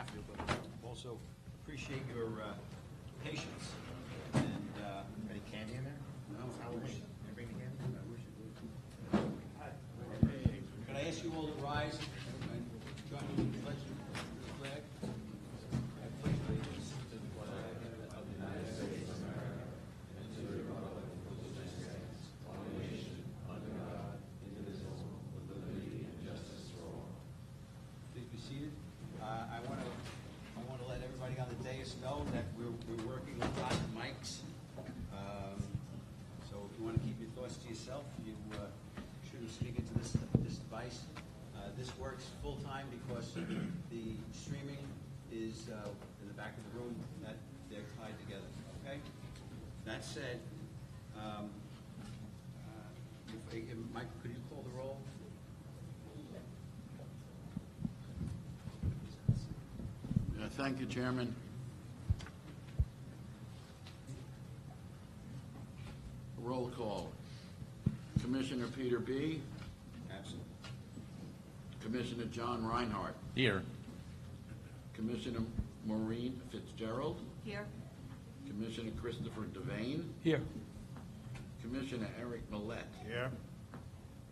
have to, but also appreciate your patience. And Any candy in there? no, It's Halloween. Can you bring the candy? I wish it would. Can I ask you all to rise and join me in the pledge of the flag? I pledge allegiance to the flag of the United States of America and to the republic for which it stands, one nation, under God, indivisible, with liberty and justice for all. Please be seated. I want to let everybody on the dais know that we're working with hot mics. So if you want to keep your thoughts to yourself, you shouldn't speak into this device. This works full time because the streaming is in the back of the room. That they're tied together. Okay. That said, Mike, could you call the roll? Thank you, Chairman. Roll call. Commissioner Peter B. Absent. Commissioner John Reinhardt. Here. Commissioner Maureen Fitzgerald. Here. Commissioner Christopher Devane. Here. Commissioner Eric Millette. Here.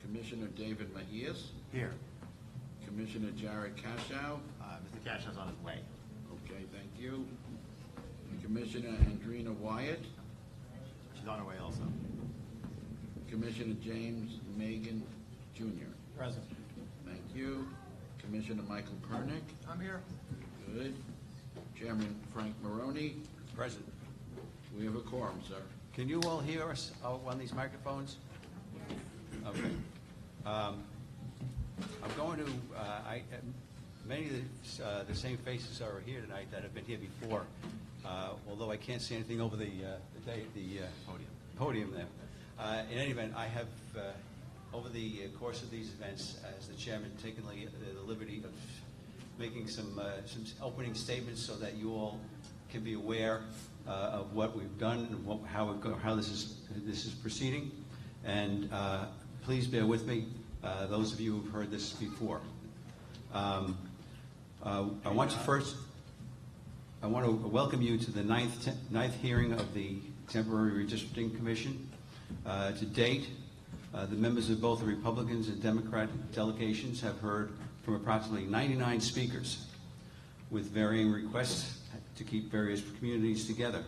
Commissioner David Mahias. Here. Commissioner Jared Cashow. Mr. Cash is on his way. Okay, thank you. Commissioner Andrina Wyatt. She's on her way also. Commissioner James Megan Jr. Present. Thank you. Commissioner Michael Pernick. I'm here. Good. Chairman Frank Maroney. Present. We have a quorum, sir. Can you all hear us on these microphones? Okay. I'm going to, many of the same faces are here tonight that have been here before, although I can't see anything over the podium there. In any event, I have, over the course of these events, as the chairman, taken the liberty of making some opening statements so that you all can be aware of what we've done and how this is proceeding. And please bear with me, those of you who've heard this before. I want to welcome you to the ninth hearing of the Temporary Redistricting Commission. To date, the members of both the Republicans and Democratic delegations have heard from approximately 99 speakers with varying requests to keep various communities together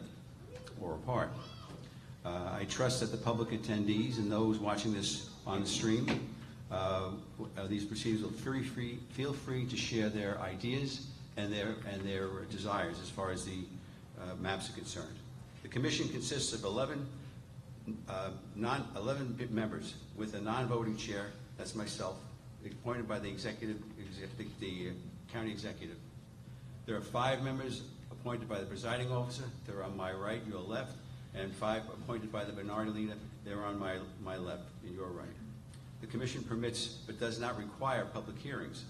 or apart. I trust that the public attendees and those watching this on the stream, these proceedings will feel free to share their ideas and their desires as far as the maps are concerned. The commission consists of 11 members with a non-voting chair. That's myself, appointed by the county executive. There are 5 members appointed by the presiding officer. They're on my right, your left, and 5 appointed by the minority leader. They're on my left and your right. The commission permits but does not require public hearings.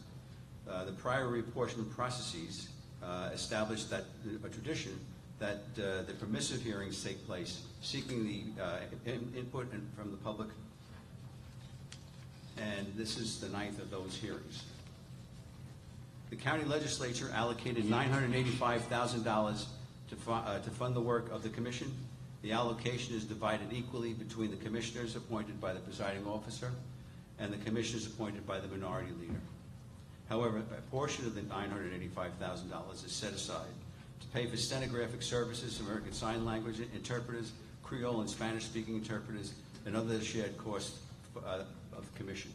The prior reapportionment processes established that a tradition that the permissive hearings take place, seeking the input from the public, and this is the 9th of those hearings. The county legislature allocated $985,000 to fund the work of the commission. The allocation is divided equally between the commissioners appointed by the presiding officer and the commissioners appointed by the minority leader. However, a portion of the $985,000 is set aside to pay for stenographic services, American Sign Language interpreters, Creole and Spanish-speaking interpreters, and other shared costs of the commission.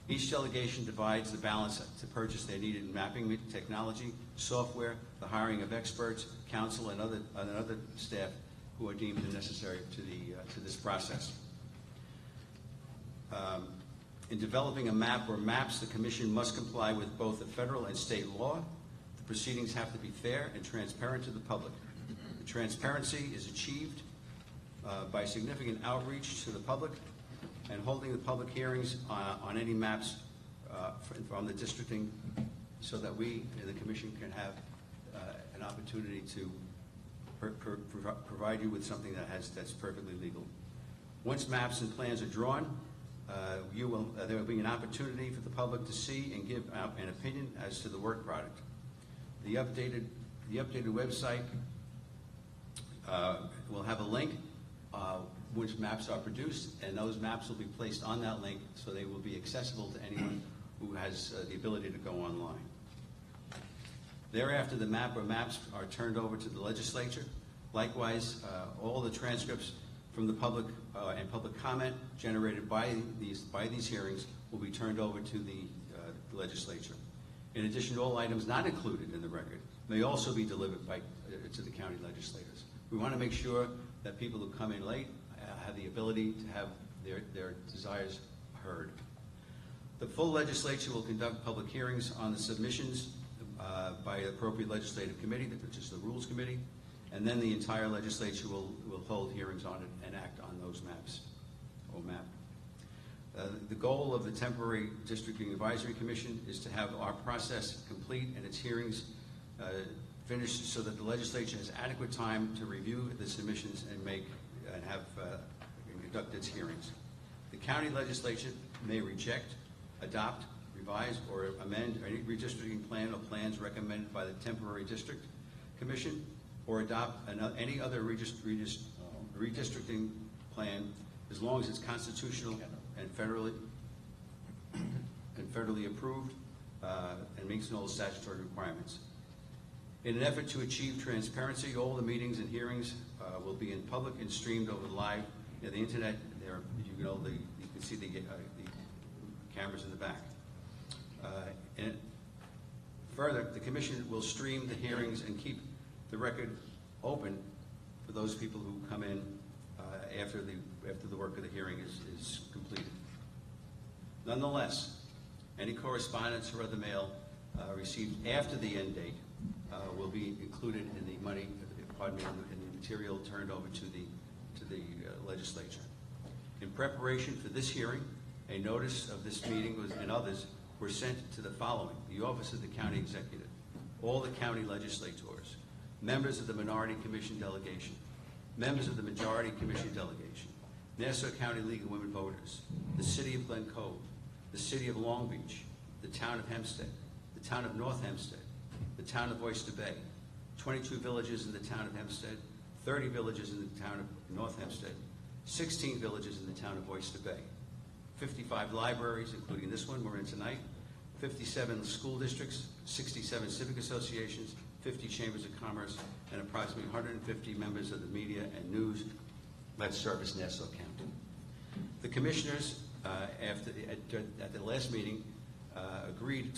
Each delegation divides the balance to purchase their needed mapping technology, software, the hiring of experts, counsel, and other staff who are deemed necessary to this process. In developing a map or maps, the commission must comply with both the federal and state law. The proceedings have to be fair and transparent to the public. The transparency is achieved by significant outreach to the public and holding the public hearings on any maps from the districting so that we in the commission can have an opportunity to provide you with something that's perfectly legal. Once maps and plans are drawn, there will be an opportunity for the public to see and give out an opinion as to the work product. The updated website will have a link which maps are produced, and those maps will be placed on that link so they will be accessible to anyone who has the ability to go online. Thereafter, the map or maps are turned over to the legislature. Likewise, all the transcripts from the public and public comment generated by these hearings will be turned over to the legislature. In addition, all items not included in the record may also be delivered to the county legislators. We want to make sure that people who come in late have the ability to have their desires heard. The full legislature will conduct public hearings on the submissions by the appropriate legislative committee, which is the Rules Committee, and then the entire legislature will hold hearings on it and act on those maps or map. The goal of the Temporary Districting Advisory Commission is to have our process complete and its hearings finished so that the legislature has adequate time to review the submissions and conduct its hearings. The county legislature may reject, adopt, revise, or amend any redistricting plan or plans recommended by the Temporary District Commission, or adopt any other redistricting plan as long as it's constitutional and federally approved and meets all statutory requirements. In an effort to achieve transparency, all the meetings and hearings will be in public and streamed over the internet. There, you can see the cameras in the back. And further, the commission will stream the hearings and keep the record open for those people who come in after the work of the hearing is completed. Nonetheless, any correspondence or other mail received after the end date will be included in the in the material turned over to the legislature. In preparation for this hearing, a notice of this meeting and others were sent to the following: the Office of the County Executive, all the county legislators, members of the Minority Commission delegation, members of the Majority Commission delegation, Nassau County League of Women Voters, the City of Glen Cove, the City of Long Beach, the Town of Hempstead, the Town of North Hempstead, the Town of Oyster Bay, 22 villages in the Town of Hempstead, 30 villages in the Town of North Hempstead, 16 villages in the Town of Oyster Bay, 55 libraries, including this one we're in tonight, 57 school districts, 67 civic associations, 50 chambers of commerce, and approximately 150 members of the media and news that service Nassau County. The commissioners, at the last meeting, agreed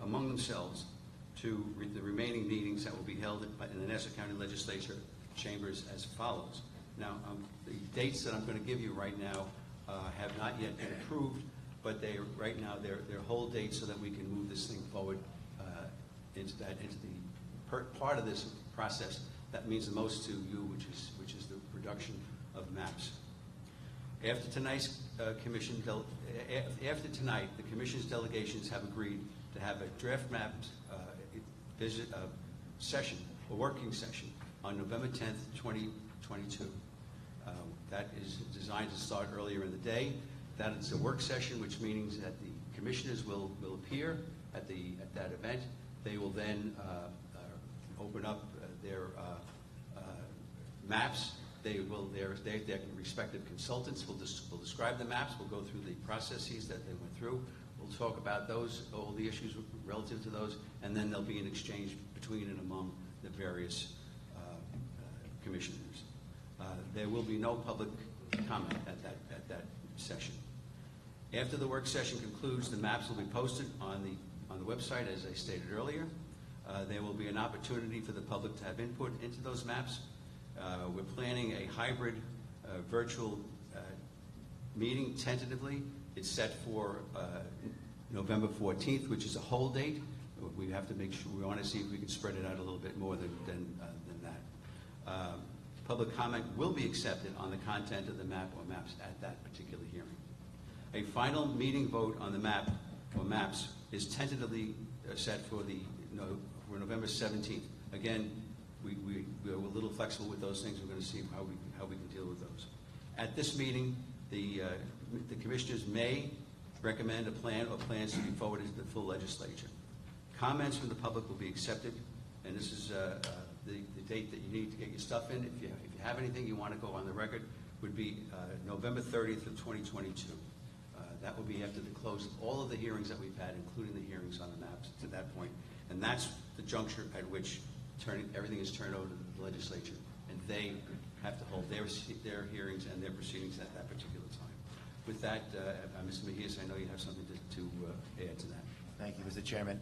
among themselves to the remaining meetings that will be held in the Nassau County Legislature chambers as follows. Now, the dates that I'm going to give you right now have not yet been approved, but right now they're whole dates so that we can move this thing forward into the part of this process that means the most to you, which is the production of maps. After tonight, the commission's delegations have agreed to have a draft map session, a working session, on November 10th, 2022. That is designed to start earlier in the day. That is a work session, which means that the commissioners will appear at that event. They will then open up their maps. Their respective consultants will describe the maps. We'll go through the processes that they went through. We'll talk about all the issues relative to those, and then there'll be an exchange between and among the various commissioners. There will be no public comment at that session. After the work session concludes, the maps will be posted on the website, as I stated earlier. There will be an opportunity for the public to have input into those maps. We're planning a hybrid virtual meeting tentatively. It's set for November 14th, which is a whole date. We have to make sure, we want to see if we can spread it out a little bit more than that. Public comment will be accepted on the content of the map or maps at that particular hearing. A final meeting vote on the map or maps is tentatively set for November 17th. Again, we're a little flexible with those things. We're going to see how we can deal with those. At this meeting, the commissioners may recommend a plan or plans to be forwarded to the full legislature. Comments from the public will be accepted, and this is the date that you need to get your stuff in. If you have anything you want to go on the record, would be November 30th of 2022. That will be after the close of all of the hearings that we've had, including the hearings on the maps to that point. And that's the juncture at which everything is turned over to the legislature, and they have to hold their hearings and their proceedings at that particular time. With that, Mr. Mejias, I know you have something to add to that. Thank you, Mr. Chairman.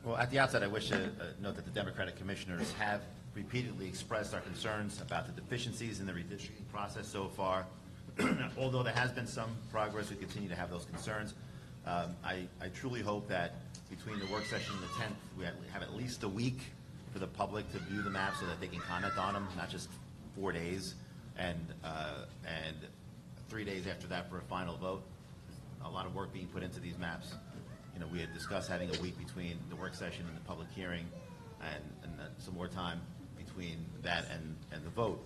Well, at the outset, I wish to note that the Democratic commissioners have repeatedly expressed our concerns about the deficiencies in the redistricting process so far. Although there has been some progress, we continue to have those concerns. I truly hope that between the work session and the 10th, we have at least a week for the public to view the map so that they can comment on them, not just 4 days and 3 days after that for a final vote. A lot of work being put into these maps. You know, we had discussed having a week between the work session and the public hearing, and some more time between that and the vote.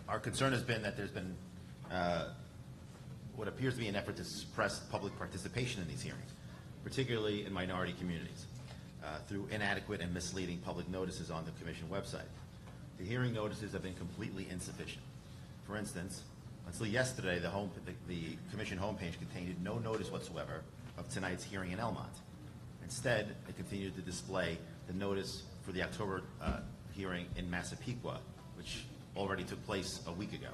Our concern has been that there's been what appears to be an effort to suppress public participation in these hearings, particularly in minority communities, through inadequate and misleading public notices on the Commission website. The hearing notices have been completely insufficient. For instance, until yesterday, the Commission homepage contained no notice whatsoever of tonight's hearing in Elmont. Instead, it continued to display the notice for the October hearing in Massapequa, which already took place a week ago.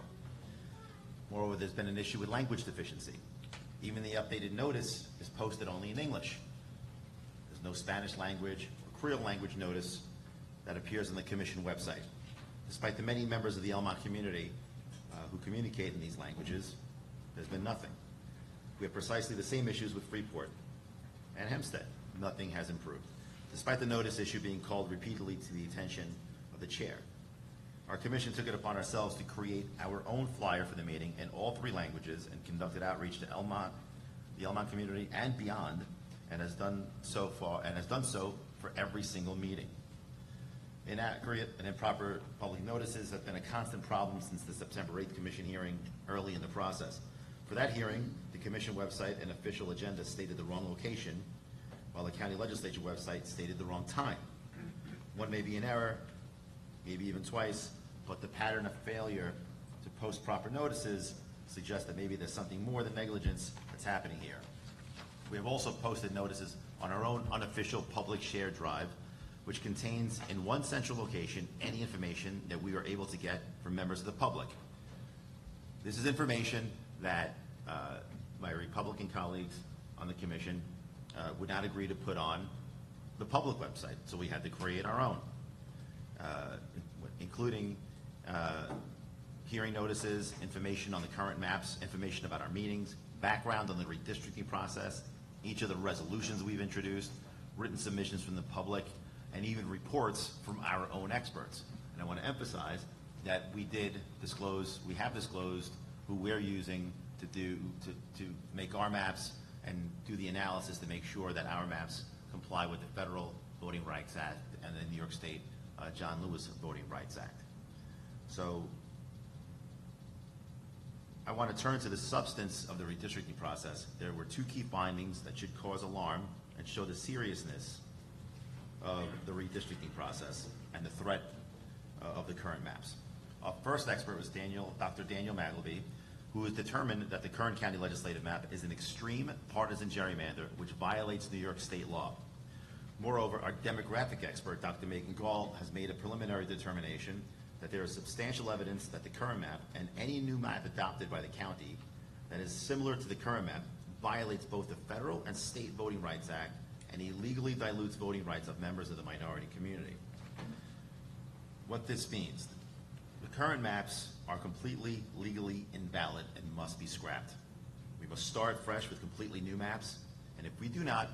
Moreover, there's been an issue with language deficiency. Even the updated notice is posted only in English. There's no Spanish language or Creole language notice that appears on the Commission website. Despite the many members of the Elmont community who communicate in these languages, there's been nothing. We have precisely the same issues with Freeport and Hempstead. Nothing has improved, despite the notice issue being called repeatedly to the attention of the chair. Our commission took it upon ourselves to create our own flyer for the meeting in all 3 languages and conducted outreach to Elmont, the Elmont community, and beyond, and has done so for every single meeting. Inaccurate and improper public notices have been a constant problem since the September 8th Commission hearing early in the process. For that hearing, the Commission website and official agenda stated the wrong location, while the County Legislature website stated the wrong time. One may be in error, maybe even twice, but the pattern of failure to post proper notices suggests that maybe there's something more than negligence that's happening here. We have also posted notices on our own unofficial public share drive, which contains in one central location any information that we are able to get from members of the public. This is information that my Republican colleagues on the Commission would not agree to put on the public website, so we had to create our own, including hearing notices, information on the current maps, information about our meetings, background on the redistricting process, each of the resolutions we've introduced, written submissions from the public, and even reports from our own experts. And I want to emphasize that we have disclosed who we're using to make our maps and do the analysis to make sure that our maps comply with the Federal Voting Rights Act and the New York State John Lewis Voting Rights Act. So I want to turn to the substance of the redistricting process. There were 2 key findings that should cause alarm and show the seriousness of the redistricting process and the threat of the current maps. Our first expert was Dr. Daniel Magleby, who has determined that the current county legislative map is an extreme partisan gerrymander which violates New York state law. Moreover, our demographic expert, Dr. Megan Gall, has made a preliminary determination that there is substantial evidence that the current map and any new map adopted by the county that is similar to the current map violates both the Federal and State Voting Rights Act and illegally dilutes voting rights of members of the minority community. What this means: the current maps are completely legally invalid and must be scrapped. We must start fresh with completely new maps, and if we do not,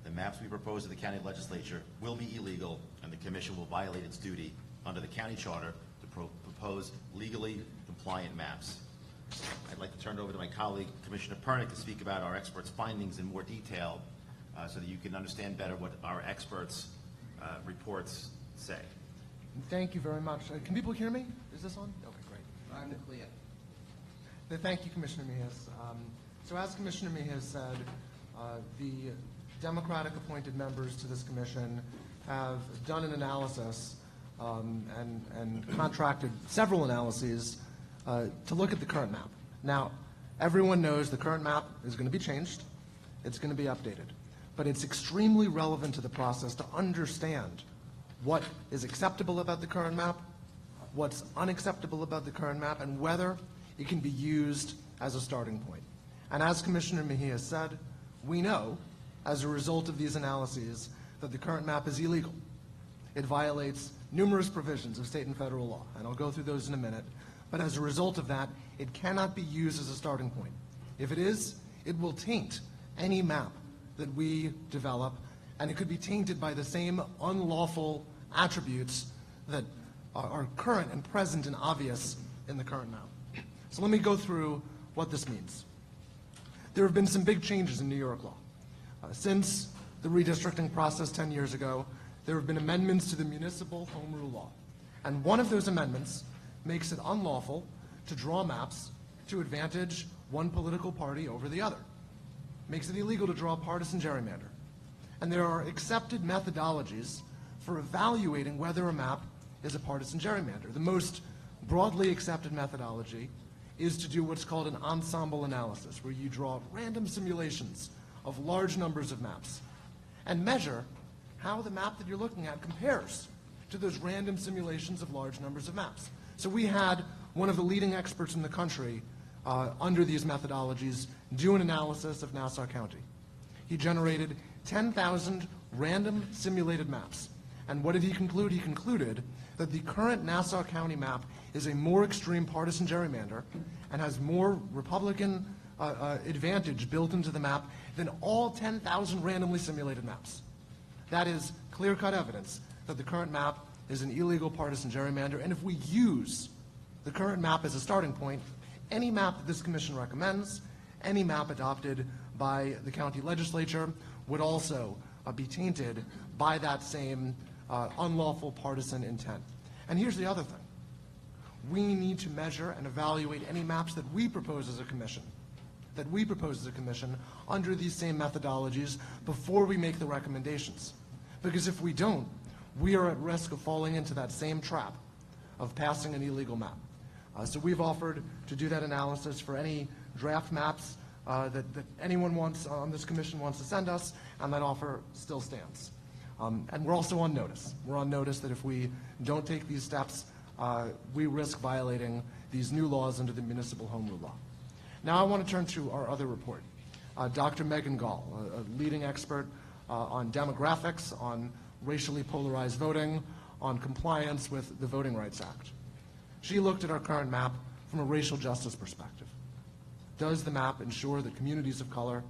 the maps we propose to the county legislature will be illegal, and the commission will violate its duty under the county charter to propose legally compliant maps. I'd like to turn it over to my colleague, Commissioner Pernick, to speak about our experts' findings in more detail so that you can understand better what our experts' reports say. Thank you very much. Can people hear me? Is this on? Okay, great. Loud and clear. Thank you, Commissioner Mejias. So as Commissioner Mejias said, The Democratic-appointed members to this commission have done an analysis and contracted several analyses to look at the current map. Now, everyone knows the current map is going to be changed. It's going to be updated. But it's extremely relevant to the process to understand what is acceptable about the current map, what's unacceptable about the current map, and whether it can be used as a starting point. And as Commissioner Mejia said, we know, as a result of these analyses, that the current map is illegal. It violates numerous provisions of state and federal law, and I'll go through those in a minute. But as a result of that, it cannot be used as a starting point. If it is, it will taint any map that we develop, and it could be tainted by the same unlawful attributes that are current and present and obvious in the current map. So let me go through what this means. There have been some big changes in New York law. Since the redistricting process 10 years ago, there have been amendments to the municipal home rule law. And one of those amendments makes it unlawful to draw maps to advantage one political party over the other. Makes it illegal to draw a partisan gerrymander. And there are accepted methodologies for evaluating whether a map is a partisan gerrymander. The most broadly accepted methodology is to do what's called an ensemble analysis, where you draw random simulations of large numbers of maps and measure how the map that you're looking at compares to those random simulations of large numbers of maps. So we had one of the leading experts in the country under these methodologies do an analysis of Nassau County. He generated 10,000 random simulated maps. And what did he conclude? He concluded that the current Nassau County map is a more extreme partisan gerrymander and has more Republican advantage built into the map than all 10,000 randomly simulated maps. That is clear-cut evidence that the current map is an illegal partisan gerrymander, and if we use the current map as a starting point, any map that this commission recommends, any map adopted by the county legislature, would also be tainted by that same unlawful partisan intent. And here's the other thing. We need to measure and evaluate any maps that we propose as a commission, under these same methodologies before we make the recommendations. Because if we don't, we are at risk of falling into that same trap of passing an illegal map. So we've offered to do that analysis for any draft maps that anyone wants on this commission wants to send us, and that offer still stands. And we're also on notice. We're on notice that if we don't take these steps, we risk violating these new laws under the municipal home rule law. Now I want to turn to our other report. Dr. Megan Gall, a leading expert on demographics, on racially polarized voting, on compliance with the Voting Rights Act. She looked at our current map from a racial justice perspective. Does the map ensure that communities of color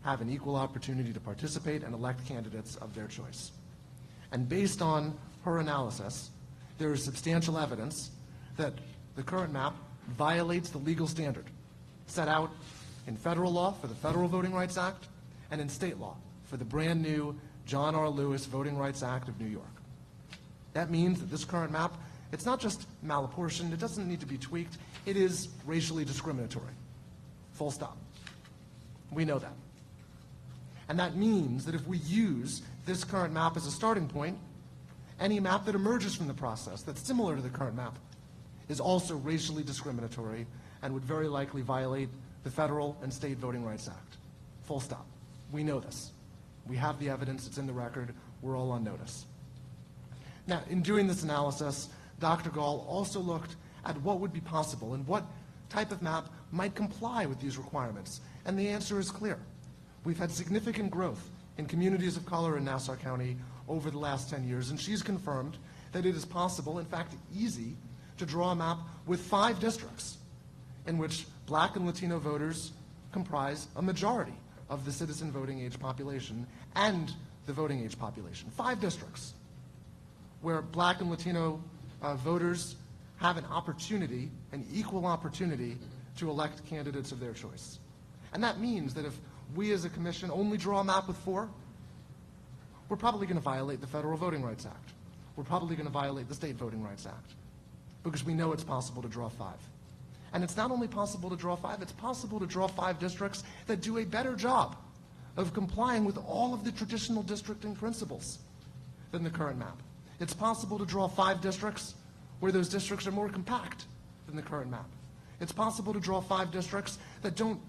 have an equal opportunity to participate and elect candidates of their choice? And based on her analysis, there is substantial evidence that the current map violates the legal standard set out in federal law for the Federal Voting Rights Act and in state law for the brand new John R. Lewis Voting Rights Act of New York. That means that this current map, it's not just malapportioned, it doesn't need to be tweaked, it is racially discriminatory. Full stop. We know that. And that means that if we use this current map as a starting point, any map that emerges from the process that's similar to the current map is also racially discriminatory and would very likely violate the Federal and State Voting Rights Act. Full stop. We know this. We have the evidence, it's in the record, we're all on notice. Now, in doing this analysis, Dr. Gall also looked at what would be possible and what type of map might comply with these requirements. And the answer is clear. We've had significant growth in communities of color in Nassau County over the last 10 years, and she's confirmed that it is possible, in fact easy, to draw a map with 5 districts in which Black and Latino voters comprise a majority of the citizen voting age population and the voting age population. 5 districts where Black and Latino voters have an opportunity, an equal opportunity, to elect candidates of their choice. And that means that if we as a commission only draw a map with 4, we're probably going to violate the Federal Voting Rights Act. We're probably going to violate the State Voting Rights Act because we know it's possible to draw 5. And it's not only possible to draw 5, it's possible to draw 5 districts that do a better job of complying with all of the traditional districting principles than the current map. It's possible to draw 5 districts where those districts are more compact than the current map. It's possible to draw 5 districts that don't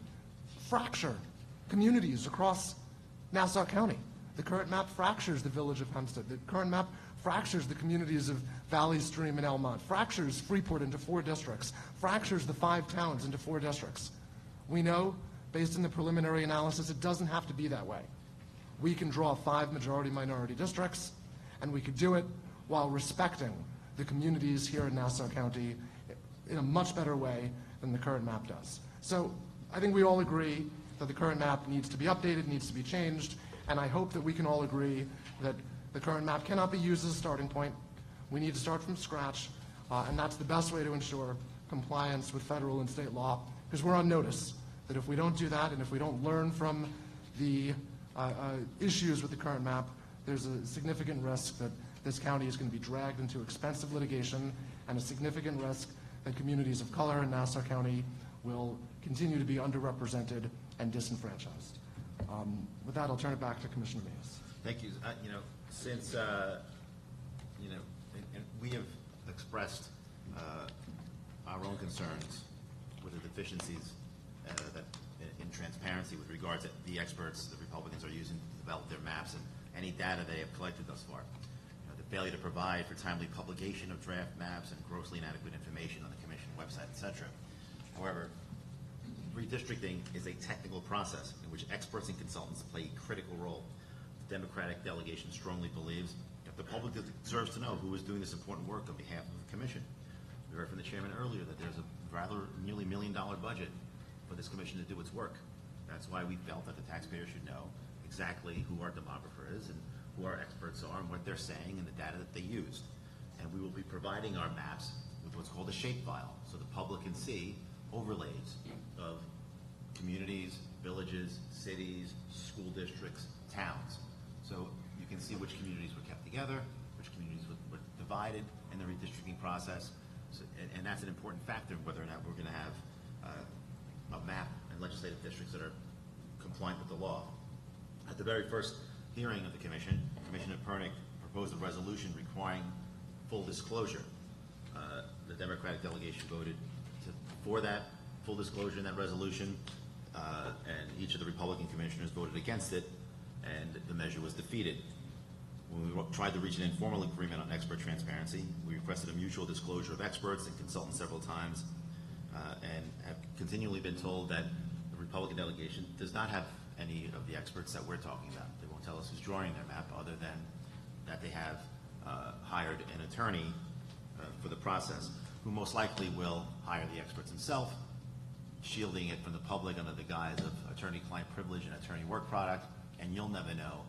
fracture communities across Nassau County. The current map fractures the village of Hempstead. The current map fractures the communities of Valley Stream and Elmont, fractures Freeport into 4 districts, fractures the 5 towns into 4 districts. We know, based on the preliminary analysis, it doesn't have to be that way. We can draw 5 majority-minority districts, and we could do it while respecting the communities here in Nassau County in a much better way than the current map does. So I think we all agree that the current map needs to be updated, needs to be changed, and I hope that we can all agree that the current map cannot be used as a starting point. We need to start from scratch, and that's the best way to ensure compliance with federal and state law, because we're on notice that if we don't do that and if we don't learn from the issues with the current map, there's a significant risk that this county is going to be dragged into expensive litigation, and a significant risk that communities of color in Nassau County will continue to be underrepresented and disenfranchised. With that, I'll turn it back to Commissioner Mays. Thank you. Since, and we have expressed our own concerns with the deficiencies that in transparency with regards to the experts the Republicans are using to develop their maps and any data they have collected thus far. The failure to provide for timely publication of draft maps and grossly inadequate information on the commission website, etc. However, redistricting is a technical process in which experts and consultants play a critical role. The Democratic delegation strongly believes that the public deserves to know who is doing this important work on behalf of the commission. We heard from the chairman earlier that there's a rather nearly $1 million budget for this commission to do its work. That's why we felt that the taxpayer should know exactly who our demographer is and who our experts are and what they're saying and the data that they used. And we will be providing our maps with what's called a shapefile, so the public can see overlays of communities, villages, cities, school districts, towns. So you can see which communities were kept together, which communities were divided in the redistricting process. So, and that's an important factor whether or not we're going to have a map and legislative districts that are compliant with the law. At the very first hearing of the commission, Commissioner Pernick proposed a resolution requiring full disclosure. The Democratic delegation voted for that full disclosure in that resolution, and each of the Republican commissioners voted against it, and the measure was defeated. When we tried to reach an informal agreement on expert transparency, we requested a mutual disclosure of experts and consultants several times, and have continually been told that the Republican delegation does not have any of the experts that we're talking about. They won't tell us who's drawing their map other than that they have hired an attorney for the process, who most likely will hire the experts himself, shielding it from the public under the guise of attorney-client privilege and attorney work product, and you'll never know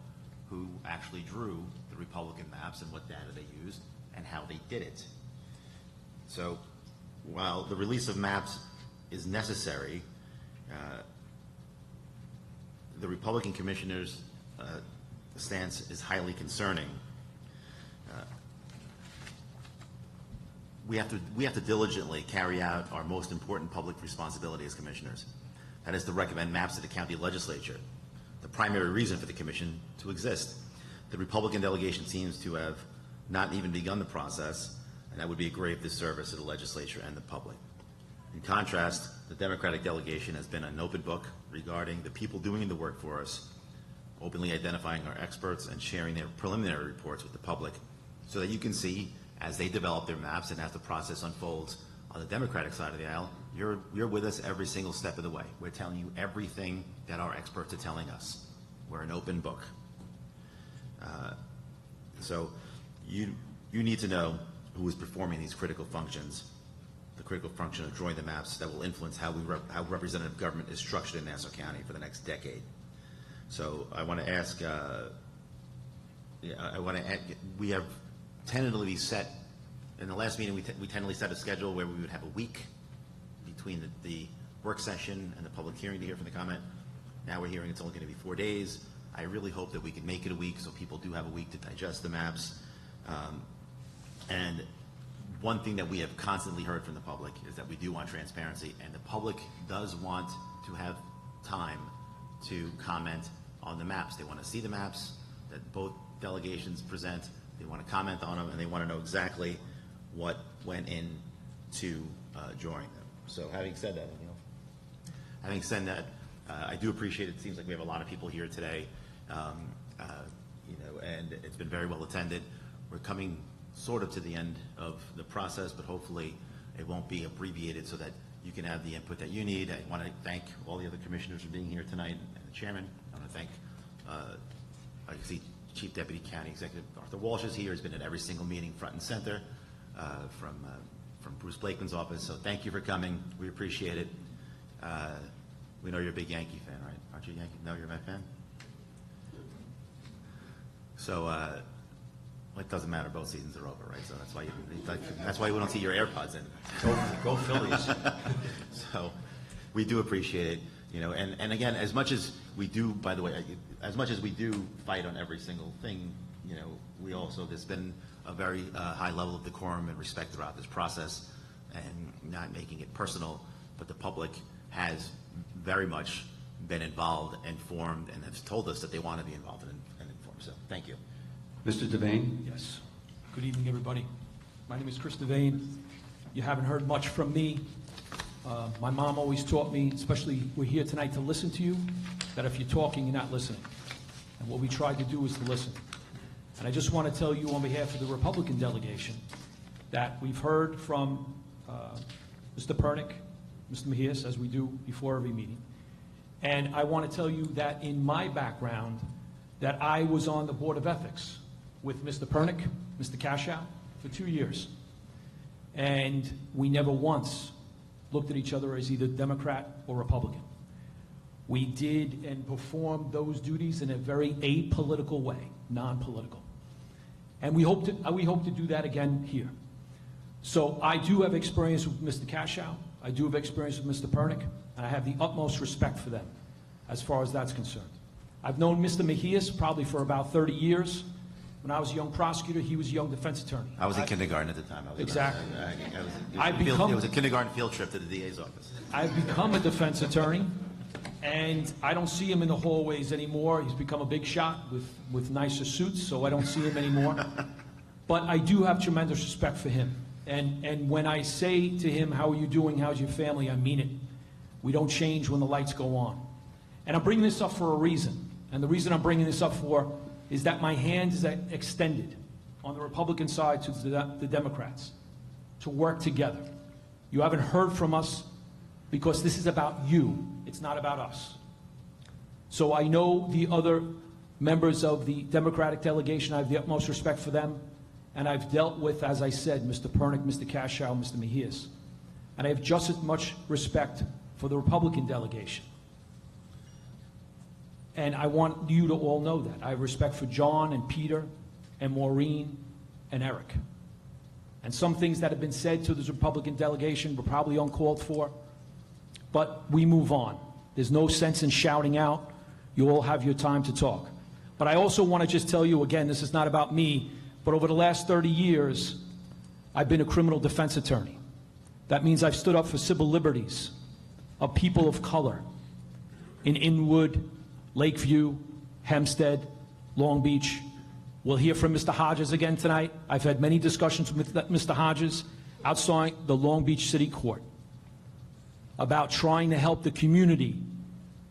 who actually drew the Republican maps and what data they used and how they did it. So while the release of maps is necessary, the Republican commissioners' stance is highly concerning. We have to diligently carry out our most important public responsibility as commissioners. That is to recommend maps to the county legislature, the primary reason for the commission to exist. The Republican delegation seems to have not even begun the process, and that would be a grave disservice to the legislature and the public. In contrast, the Democratic delegation has been an open book regarding the people doing the work for us, openly identifying our experts and sharing their preliminary reports with the public so that you can see as they develop their maps and as the process unfolds on the Democratic side of the aisle, you're with us every single step of the way. We're telling you everything that our experts are telling us. We're an open book. So you need to know who is performing these critical functions, the critical function of drawing the maps that will influence how representative government is structured in Nassau County for the next decade. So I want to ask, we have tentatively set, in the last meeting, we tentatively set a schedule where we would have a week between the work session and the public hearing to hear from the comment. Now we're hearing it's only going to be 4 days. I really hope that we can make it a week so people do have a week to digest the maps. And one thing that we have constantly heard from the public is that we do want transparency, and the public does want to have time to comment on the maps. They want to see the maps that both delegations present. They want to comment on them, and they want to know exactly what went into drawing them. So having said that, I do appreciate it. It seems like we have a lot of people here today, and it's been very well attended. We're coming sort of to the end of the process, but hopefully it won't be abbreviated so that you can have the input that you need. I want to thank all the other commissioners for being here tonight, and the chairman. I want to thank, I see Chief Deputy County Executive Arthur Walsh is here. He's been at every single meeting front and center from Bruce Blakeman's office. So thank you for coming. We appreciate it. We know you're a big Yankee fan, right? Aren't you a Yankee? No, you're a Met fan? So it doesn't matter. Both seasons are over, right? So that's why we don't see your AirPods in. Go Phillies. So we do appreciate it, and again, as much as we do, by the way, as much as we do fight on every single thing, we also, there's been a very high level of decorum and respect throughout this process, and not making it personal, but the public has very much been involved, informed, and has told us that they want to be involved and informed. So thank you. Mr. Devane? Yes. Good evening, everybody. My name is Chris Devane. You haven't heard much from me. My mom always taught me, especially we're here tonight to listen to you, that if you're talking, you're not listening. And what we tried to do is to listen. And I just want to tell you on behalf of the Republican delegation that we've heard from Mr. Pernick, Mr. Mejias, as we do before every meeting. And I want to tell you that in my background, that I was on the Board of Ethics with Mr. Pernick, Mr. Cashow, for 2 years. And we never once looked at each other as either Democrat or Republican. We did and performed those duties in a very apolitical way, non-political. And we hope to do that again here. So I do have experience with Mr. Cashow. I do have experience with Mr. Pernick, and I have the utmost respect for them as far as that's concerned. I've known Mr. Mejias probably for about 30 years. When I was a young prosecutor, he was a young defense attorney. I was in kindergarten at the time. Exactly. It was a kindergarten field trip to the DA's office. I've become a defense attorney, and I don't see him in the hallways anymore. He's become a big shot with nicer suits, so I don't see him anymore. But I do have tremendous respect for him. And when I say to him, how are you doing, how's your family, I mean it. We don't change when the lights go on. And I'm bringing this up for a reason. And the reason I'm bringing this up for is that my hand is extended on the Republican side to the Democrats to work together. You haven't heard from us because this is about you. It's not about us. So I know the other members of the Democratic delegation. I have the utmost respect for them. And I've dealt with, as I said, Mr. Pernick, Mr. Cashow, Mr. Mejias. And I have just as much respect for the Republican delegation. And I want you to all know that. I have respect for John and Peter and Maureen and Eric. And some things that have been said to this Republican delegation were probably uncalled for, but we move on. There's no sense in shouting out. You all have your time to talk. But I also want to just tell you, again, this is not about me, but over the last 30 years, I've been a criminal defense attorney. That means I've stood up for civil liberties of people of color in Inwood, Lakeview, Hempstead, Long Beach. We'll hear from Mr. Hodges again tonight. I've had many discussions with Mr. Hodges outside the Long Beach City Court about trying to help the community,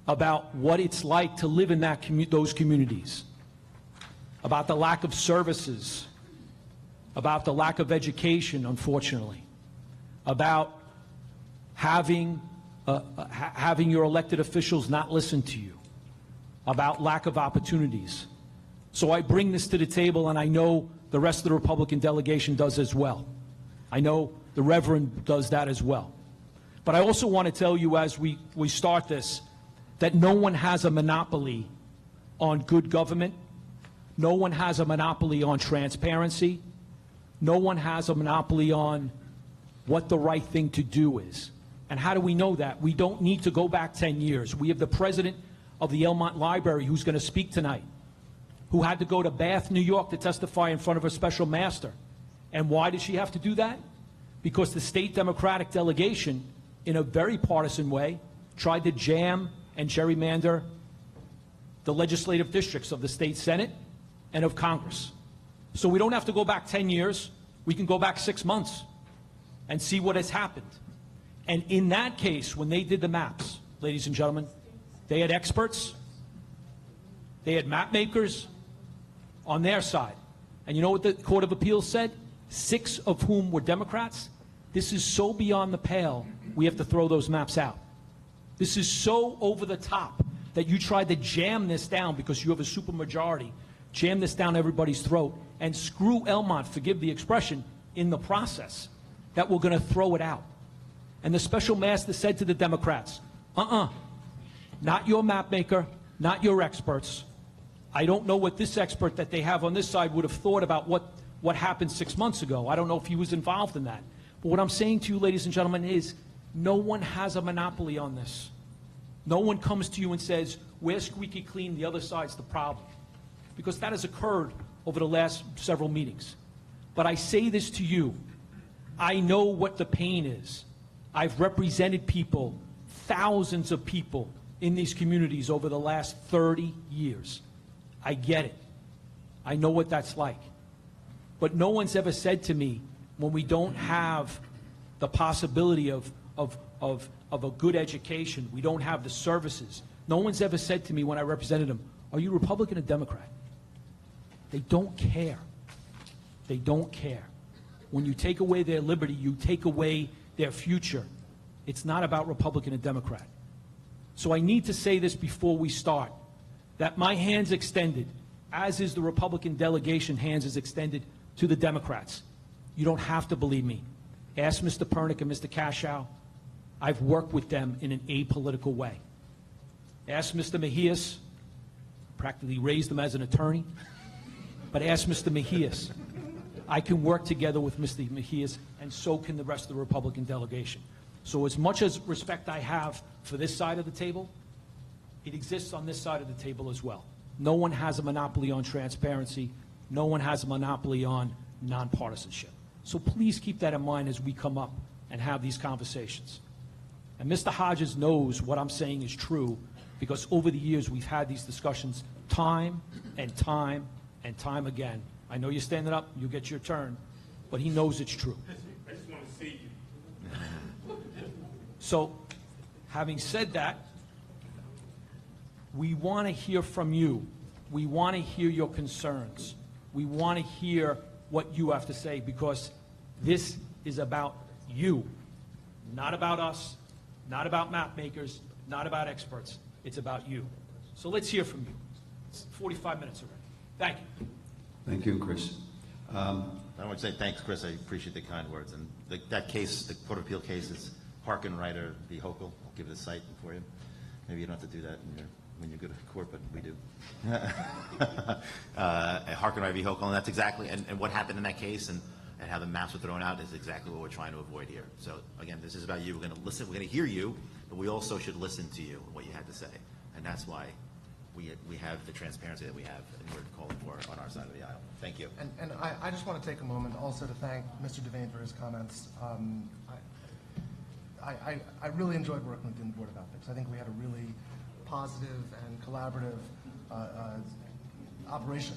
about what it's like to live in those communities, about the lack of services, about the lack of education, unfortunately, about having your elected officials not listen to you, about lack of opportunities. So I bring this to the table, and I know the rest of the Republican delegation does as well. I know the Reverend does that as well. But I also want to tell you as we start this, that no one has a monopoly on good government. No one has a monopoly on transparency. No one has a monopoly on what the right thing to do is. And how do we know that? We don't need to go back 10 years. We have the president of the Elmont Library who's going to speak tonight, who had to go to Bath, New York to testify in front of a special master. And why did she have to do that? Because the state Democratic delegation, in a very partisan way, tried to jam and gerrymander the legislative districts of the state Senate and of Congress. So we don't have to go back 10 years. We can go back 6 months and see what has happened. And in that case, when they did the maps, ladies and gentlemen, they had experts, they had map makers on their side. And you know what the Court of Appeals said? 6 of whom were Democrats. This is so beyond the pale, we have to throw those maps out. This is so over the top that you tried to jam this down because you have a supermajority, jam this down everybody's throat, and screw Elmont, forgive the expression, in the process, that we're going to throw it out. And the special master said to the Democrats, not your map maker, not your experts. I don't know what this expert that they have on this side would have thought about what happened 6 months ago. I don't know if he was involved in that. But what I'm saying to you, ladies and gentlemen, is no one has a monopoly on this. No one comes to you and says, we're squeaky clean, the other side's the problem. Because that has occurred over the last several meetings. But I say this to you, I know what the pain is. I've represented people, thousands of people in these communities over the last 30 years. I get it. I know what that's like. But no one's ever said to me, when we don't have the possibility of a good education, we don't have the services, no one's ever said to me when I represented them, are you Republican or Democrat? They don't care. They don't care. When you take away their liberty, you take away their future. It's not about Republican and Democrat. So I need to say this before we start, that my hand's extended, as is the Republican delegation hands is extended to the Democrats. You don't have to believe me. Ask Mr. Pernick and Mr. Cashow. I've worked with them in an apolitical way. Ask Mr. Mejias, practically raised him as an attorney, but ask Mr. Mejias. I can work together with Mr. Mejias, and so can the rest of the Republican delegation. So as much as respect I have for this side of the table, it exists on this side of the table as well. No one has a monopoly on transparency. No one has a monopoly on nonpartisanship. So please keep that in mind as we come up and have these conversations. And Mr. Hodges knows what I'm saying is true, because over the years we've had these discussions time and time and time again. I know you're standing up, you'll get your turn, but he knows it's true. I just want to see you. So, having said that, we want to hear from you. We want to hear your concerns. We want to hear what you have to say, because this is about you, not about us, not about map makers, not about experts. It's about you. So let's hear from you. It's 45 minutes already. Thank you. Thank you, Chris. I want to say thanks, Chris. I appreciate the kind words. And that case, the Court of Appeal case, is Harkenreiter v. Hochul. I'll give the site for you. Maybe you don't have to do that when you go to court, but we do. Harkenreiter v. Hochul, and that's exactly, and what happened in that case and how the maps were thrown out is exactly what we're trying to avoid here. So again, this is about you. We're going to listen, we're going to hear you, but we also should listen to you and what you had to say. And that's why we have the transparency that we have, and we're calling for on our side of the aisle. Thank you. And I just want to take a moment also to thank Mr. Devane for his comments. I really enjoyed working with you in the Board of Ethics. I think we had a really positive and collaborative operation.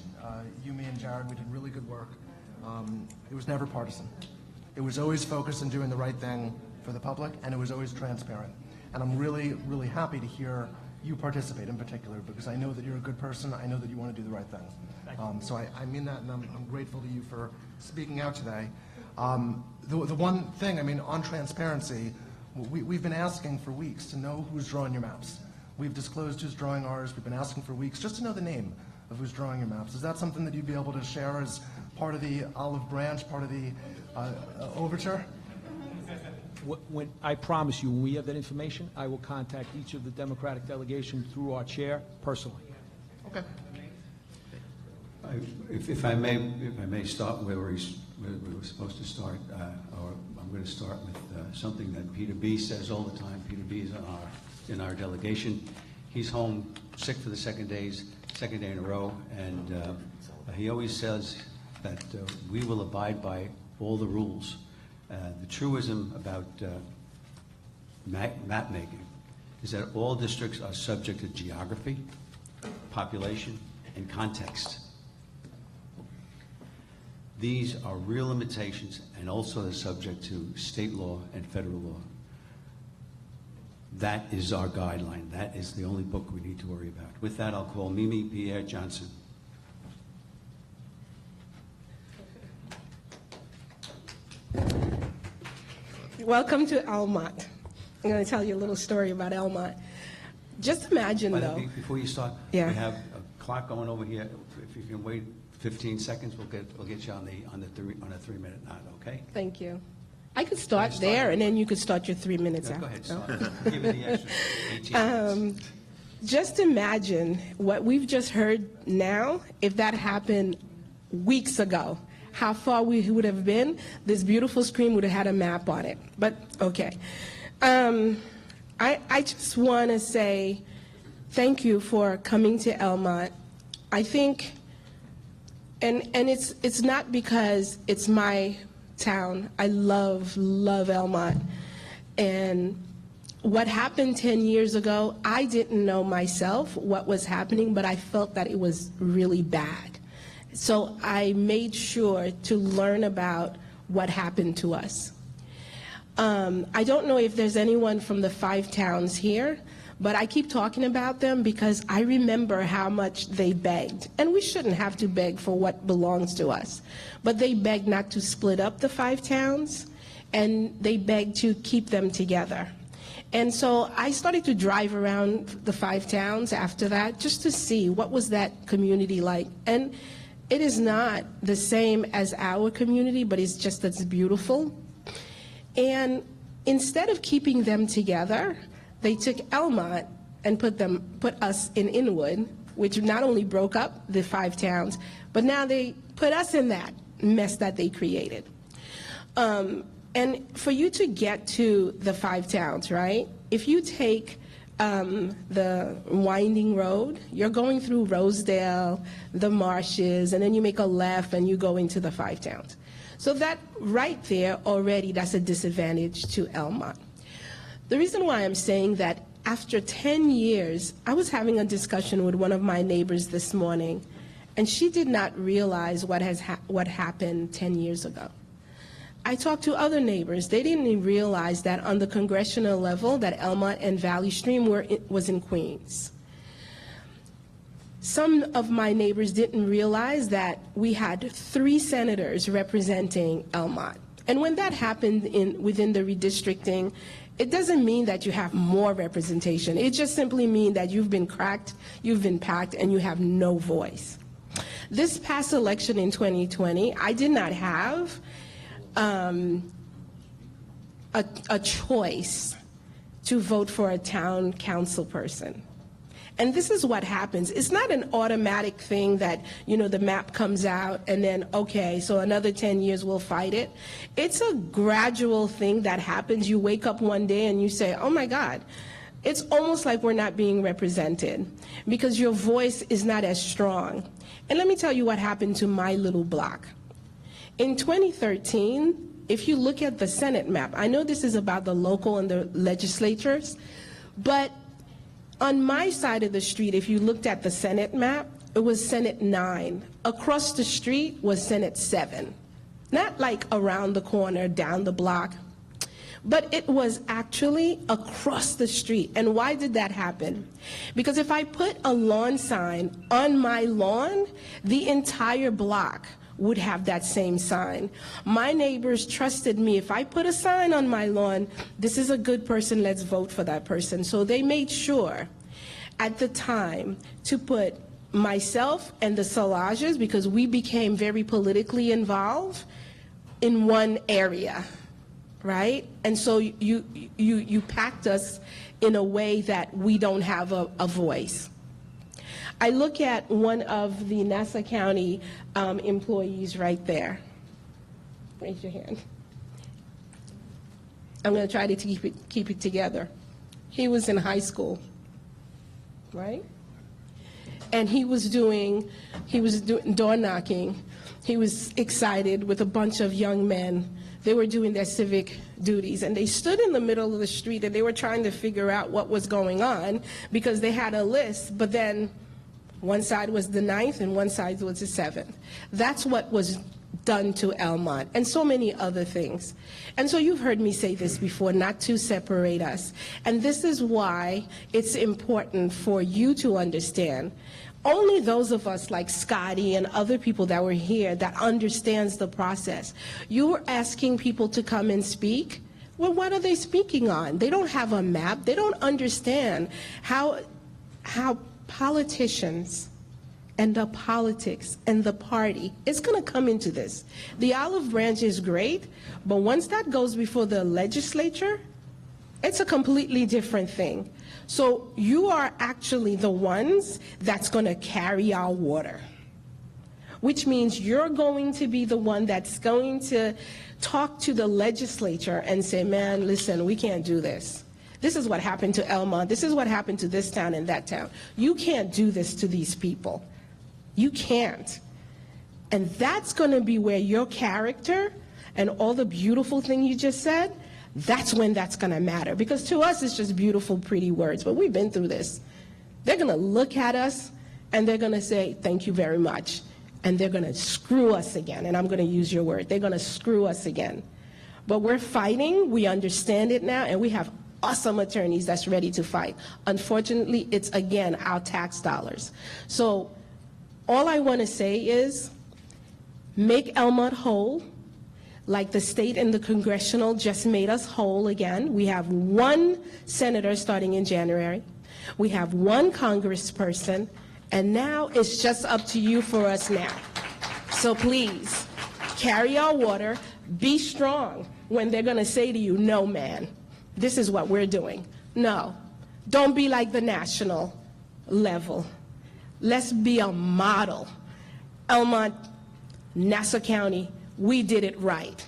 You, me, and Jared, we did really good work. It was never partisan. It was always focused on doing the right thing for the public, and it was always transparent. And I'm really, really happy to hear you participate in particular, because I know that you're a good person. I know that you want to do the right thing. So I mean that, and I'm grateful to you for speaking out today. The one thing, I mean, on transparency, we've been asking for weeks to know who's drawing your maps. We've disclosed who's drawing ours. We've been asking for weeks just to know the name of who's drawing your maps. Is that something that you'd be able to share as part of the olive branch, part of the overture? When I promise you, when we have that information, I will contact each of the Democratic delegation through our chair personally. Okay. If I may start where we were supposed to start, or I'm going to start with something that Peter B. says all the time. Peter B. is in our delegation. He's home sick for the second day in a row, and he always says that we will abide by all the rules. The truism about map making is that all districts are subject to geography, population, and context. These are real limitations and also they're subject to state law and federal law. That is our guideline. That is the only book we need to worry about. With that, I'll call Mimi Pierre Johnson. Welcome to Elmont. I'm going to tell you a little story about Elmont. Just imagine, By the though. way, before you start, Yeah. we have a clock going over here. If you can wait 15 seconds, we'll get you on a 3-minute knot, okay? Thank you. I could start Start. there, and then you could start your 3 minutes Yeah, out. go ahead, No? start. Give it the extra 18 minutes. Just imagine what we've just heard now, if that happened weeks ago, how far we would have been. This beautiful screen would have had a map on it. But, okay. I just want to say thank you for coming to Elmont. I think, and it's not because it's my town. I love Elmont. And what happened 10 years ago, I didn't know myself what was happening, but I felt that it was really bad. So I made sure to learn about what happened to us. I don't know if there's anyone from the 5 towns here, but I keep talking about them because I remember how much they begged. And we shouldn't have to beg for what belongs to us. But they begged not to split up the 5 towns, and they begged to keep them together. And so I started to drive around the 5 towns after that just to see what was that community like. And it is not the same as our community, but it's just as beautiful. And instead of keeping them together, they took Elmont and put us in Inwood, which not only broke up the 5 towns, but now they put us in that mess that they created. And for you to get to the 5 towns, right? If you take the winding road, you're going through Rosedale, the marshes, and then you make a left and you go into the 5 towns. So that right there already, that's a disadvantage to Elmont. The reason why I'm saying that, after 10 years, I was having a discussion with one of my neighbors this morning, and she did not realize what happened 10 years ago. I talked to other neighbors. They didn't even realize that on the congressional level that Elmont and Valley Stream was in Queens. Some of my neighbors didn't realize that we had 3 senators representing Elmont. And when that happened within the redistricting, it doesn't mean that you have more representation. It just simply means that you've been cracked, you've been packed, and you have no voice. This past election in 2020, I did not have a choice to vote for a town council person. And this is what happens. It's not an automatic thing that, the map comes out and then, okay, so another 10 years we'll fight it. It's a gradual thing that happens. You wake up one day and you say, oh my God, it's almost like we're not being represented because your voice is not as strong. And let me tell you what happened to my little block. In 2013, if you look at the Senate map, I know this is about the local and the legislatures, but on my side of the street, if you looked at the Senate map, it was Senate 9. Across the street was Senate 7. Not like around the corner, down the block, but it was actually across the street. And why did that happen? Because if I put a lawn sign on my lawn, the entire block would have that same sign. My neighbors trusted me. If I put a sign on my lawn, this is a good person, let's vote for that person. So they made sure at the time to put myself and the Szalages, because we became very politically involved, in one area, right? And so you packed us in a way that we don't have a voice. I look at one of the Nassau County employees right there. Raise your hand. I'm going to try to keep it together. He was in high school, right? And he was doing door knocking. He was excited with a bunch of young men. They were doing their civic duties, and they stood in the middle of the street, and they were trying to figure out what was going on because they had a list, but then One side was the 9th and one side was the 7th. That's what was done to Elmont, and so many other things. And so you've heard me say this before, not to separate us. And this is why it's important for you to understand. Only those of us like Scotty and other people that were here that understands the process. You were asking people to come and speak. Well, what are they speaking on? They don't have a map. They don't understand how politicians and the politics and the party is going to come into this. The olive branch is great, but once that goes before the legislature, it's a completely different thing. So you are actually the ones that's going to carry our water, which means you're going to be the one that's going to talk to the legislature and say, man, listen, we can't do this. This is what happened to Elmont. This is what happened to this town and that town. You can't do this to these people. You can't. And that's going to be where your character and all the beautiful thing you just said, that's when that's going to matter. Because to us, it's just beautiful, pretty words. But we've been through this. They're going to look at us and they're going to say, thank you very much. And they're going to screw us again. And I'm going to use your word. They're going to screw us again. But we're fighting. We understand it now. And we have awesome attorneys that's ready to fight. Unfortunately, it's, again, our tax dollars. So all I want to say is make Elmont whole, like the state and the congressional just made us whole again. We have one senator starting in January. We have one congressperson. And now it's just up to you for us now. So please, carry our water. Be strong when they're going to say to you, no, man, this is what we're doing. No, don't be like the national level. Let's be a model. Elmont, Nassau County, we did it right.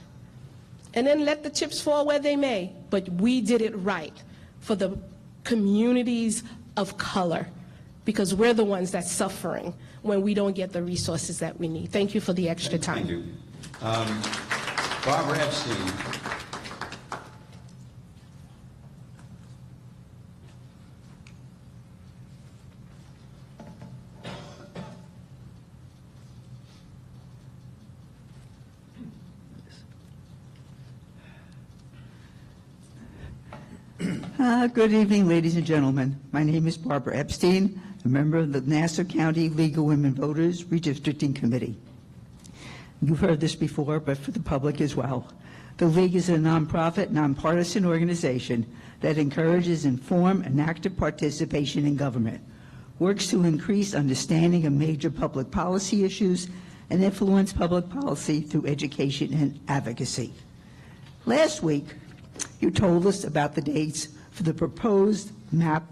And then let the chips fall where they may, but we did it right for the communities of color, because we're the ones that's suffering when we don't get the resources that we need. Thank you for the extra time. Thank you. Barbara Epstein. Good evening, ladies and gentlemen. My name is Barbara Epstein, a member of the Nassau County League of Women Voters Redistricting Committee. You've heard this before, but for the public as well. The League is a nonprofit, nonpartisan organization that encourages informed and active participation in government, works to increase understanding of major public policy issues, and influence public policy through education and advocacy. Last week, you told us about the dates for the proposed map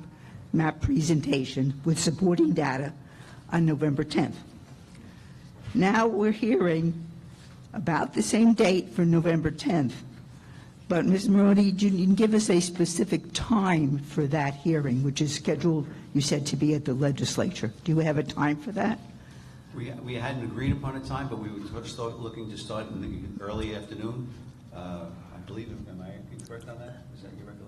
presentation with supporting data on November 10th. Now we're hearing about the same date for November 10th, but Ms. Maroney, you didn't give us a specific time for that hearing, which is scheduled, you said, to be at the legislature. Do you have a time for that? We hadn't agreed upon a time, but we were looking to start in the early afternoon. I believe, am I incorrect on that? Is that your recollection?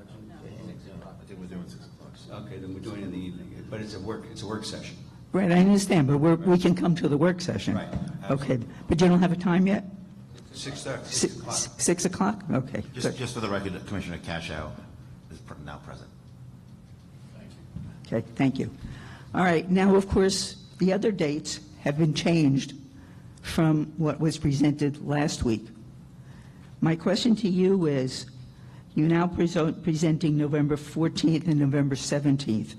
I think we're doing 6 o'clock. Okay, then we're doing it in the evening, but it's a work session. Right, I understand, but we can come to the work session. Right, Okay, but you don't have a time yet? 6:30, 6 6 o'clock. 6 o'clock? Okay. good. Just for the record, Commissioner Cashow is now present. Okay, thank you. All right, now, of course, the other dates have been changed from what was presented last week. My question to you is, you're now presenting November 14th and November 17th,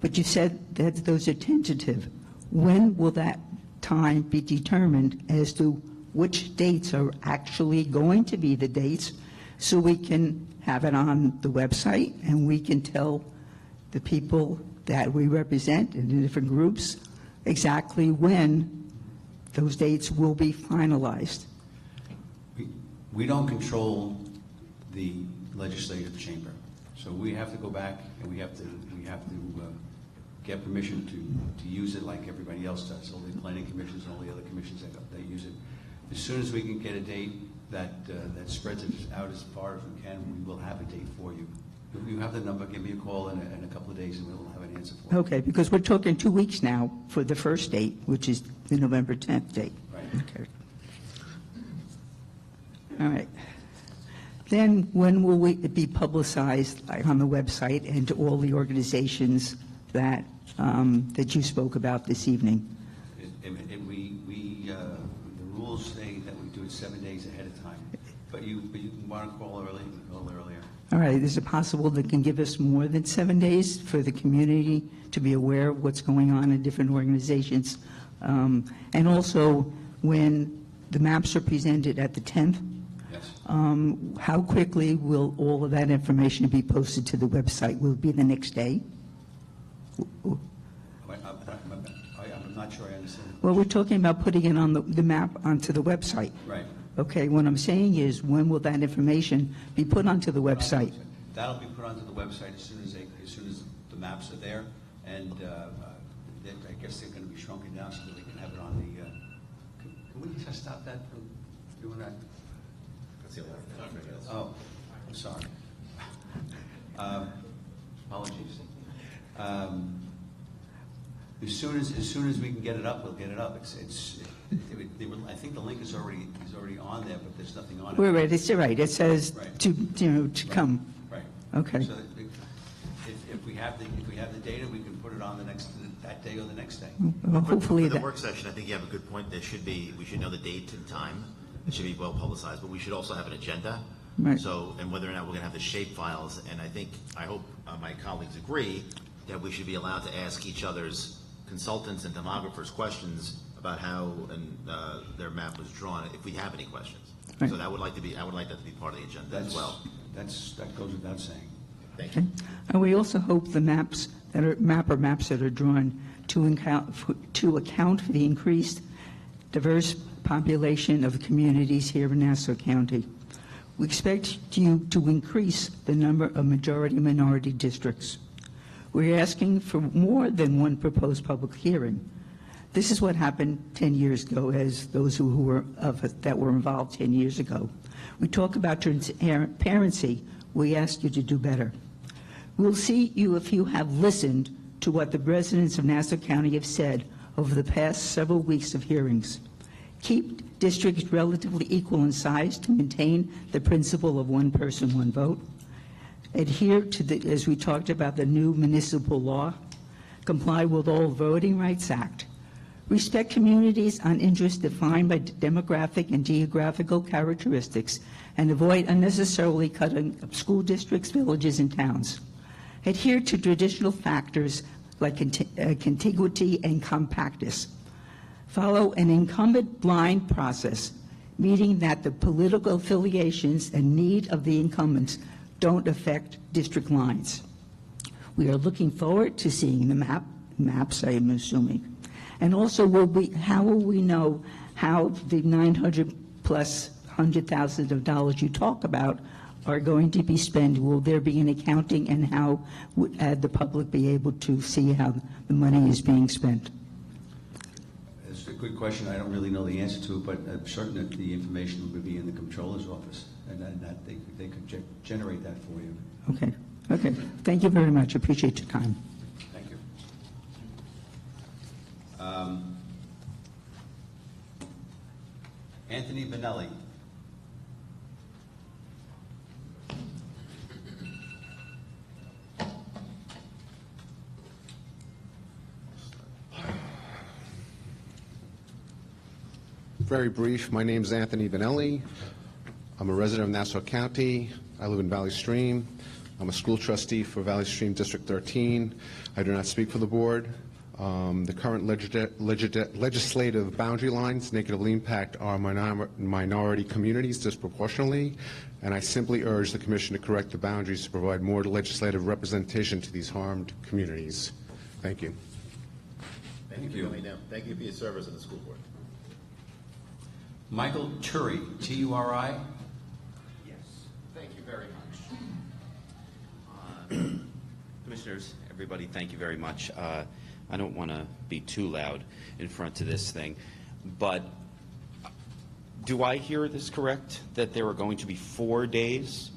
but you said that those are tentative. When will that time be determined as to which dates are actually going to be the dates, so we can have it on the website and we can tell the people that we represent in the different groups exactly when those dates will be finalized? We don't control the legislative chamber, so we have to go back and we have to get permission to use it like everybody else does. All the planning commissions and all the other commissions that use it. As soon as we can get a date that spreads it out as far as we can, we will have a date for you. If you have the number, give me a call in a couple of days and we'll have an answer for you. Okay, because we're talking 2 weeks now for the first date, which is the November 10th date. Right. Okay. All right. Then when will it be publicized, like, on the website and to all the organizations that, that you spoke about this evening? The rules say that we do it 7 days ahead of time. But you want to call early, you can call earlier. All right, is it possible they can give us more than 7 days for the community to be aware of what's going on in different organizations? And also, when the maps are presented at the 10th, Yes. how quickly will all of that information be posted to the website? Will it be the next day? I'm not sure I understand. Well, we're talking about putting it on the map onto the website. Right. Okay, what I'm saying is, when will that information be put onto the website? That'll be put onto the website as soon as the maps are there, and I guess they're going to be shrunken down so that we can have it on the. Can we just stop that from doing that? That's the 11th. Oh, I'm sorry. Apologies. As soon as we can get it up, we'll get it up. I think the link is already on there, but there's nothing on it. We're right, it's right, it says Right. to come. Right. Okay. So if we have the data, we can put it on that day or the next day. Well, hopefully For the that, work session, I think you have a good point. We should know the date and time. It should be well publicized, but we should also have an agenda. Right. So, and whether or not we're going to have the shape files, and I hope my colleagues agree that we should be allowed to ask each other's consultants and demographers questions about how their map was drawn, if we have any questions. Right. So I would like that to be part of the agenda as well. That goes without saying. Thank you. and we also hope the maps that are drawn to account for the increased diverse population of communities here in Nassau County. We expect you to increase the number of majority-minority districts. We're asking for more than one proposed public hearing. This is what happened 10 years ago, as those who were that were involved 10 years ago. We talk about transparency. We ask you to do better. We'll see you if you have listened to what the residents of Nassau County have said over the past several weeks of hearings. Keep districts relatively equal in size to maintain the principle of one person, one vote. Adhere to as we talked about, the new municipal law. Comply with all Voting Rights Act. Respect communities on interests defined by demographic and geographical characteristics, and avoid unnecessarily cutting up school districts, villages, and towns. Adhere to traditional factors like contiguity and compactness. Follow an incumbent blind process, meaning that the political affiliations and need of the incumbents don't affect district lines. We are looking forward to seeing the maps, I am assuming. And also, how will we know how the $900 plus $100,000 you talk about are going to be spent? Will there be an accounting, and how would the public be able to see how the money is being spent? It's a good question. I don't really know the answer to it, but I'm certain that the information would be in the comptroller's office, and that they could generate that for you. Okay. Okay. Thank you very much. Appreciate your time. Thank you. Anthony Benelli. Very brief. My name is Anthony Benelli. I'm a resident of Nassau County. I live in Valley Stream. I'm a school trustee for Valley Stream District 13. I do not speak for the board. The current legislative boundary lines negatively impact our minority communities disproportionately, and I simply urge the Commission to correct the boundaries to provide more legislative representation to these harmed communities. Thank you. Thank you. Thank you for your service on the school board. Michael Turi, T-U-R-I. Yes, thank you very much. Commissioners, everybody, thank you very much. I don't want to be too loud in front of this thing, but do I hear this correct, that there are going to be 4 days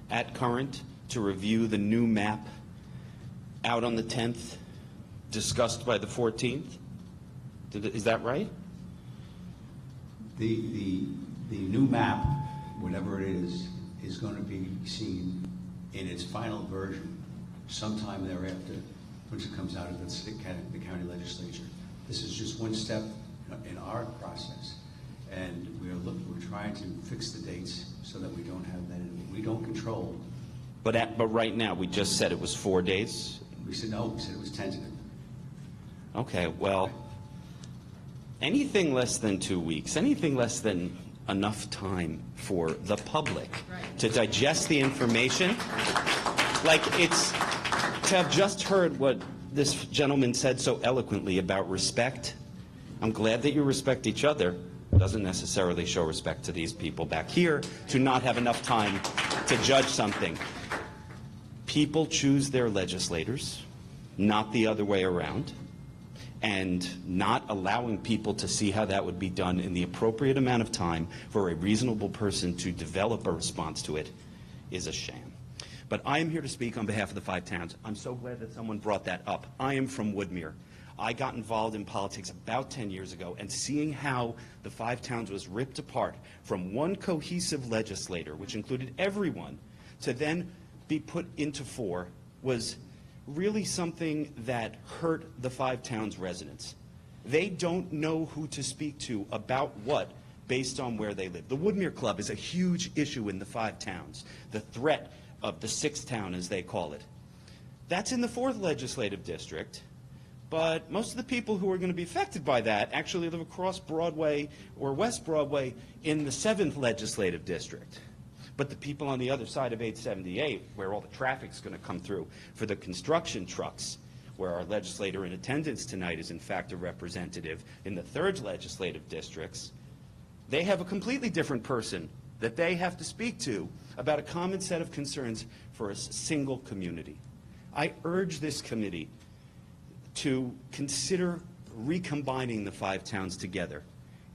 at current to review the new map out on the 10th, discussed by the 14th? Is that right? The new map, whatever it is going to be seen in its final version sometime thereafter, once it comes out of the county legislature. This is just one step in our process, and we're trying to fix the dates so that we don't have that. We don't control. But right now, we just said it was 4 days. We said no. We said it was tentative. Okay, well, anything less than 2 weeks, anything less than enough time for the public to digest the information, like it's to have just heard what this gentleman said so eloquently about respect. I'm glad that you respect each other. Doesn't necessarily show respect to these people back here to not have enough time to judge something. People choose their legislators, not the other way around. And not allowing people to see how that would be done in the appropriate amount of time for a reasonable person to develop a response to it is a sham. But I am here to speak on behalf of the 5 towns. I'm so glad that someone brought that up. I am from Woodmere. I got involved in politics about 10 years ago, and seeing how the 5 towns was ripped apart from one cohesive legislator, which included everyone, to then be put into 4 was really something that hurt the 5 towns residents. They don't know who to speak to about what based on where they live. The Woodmere Club is a huge issue in the 5 towns, the threat of the 6th town, as they call it. That's in the 4th legislative district, but most of the people who are going to be affected by that actually live across Broadway or West Broadway in the 7th legislative district. But the people on the other side of 878, where all the traffic's going to come through for the construction trucks, where our legislator in attendance tonight is in fact a representative in the 3rd legislative districts, they have a completely different person that they have to speak to about a common set of concerns for a single community. I urge this committee to consider recombining the 5 towns together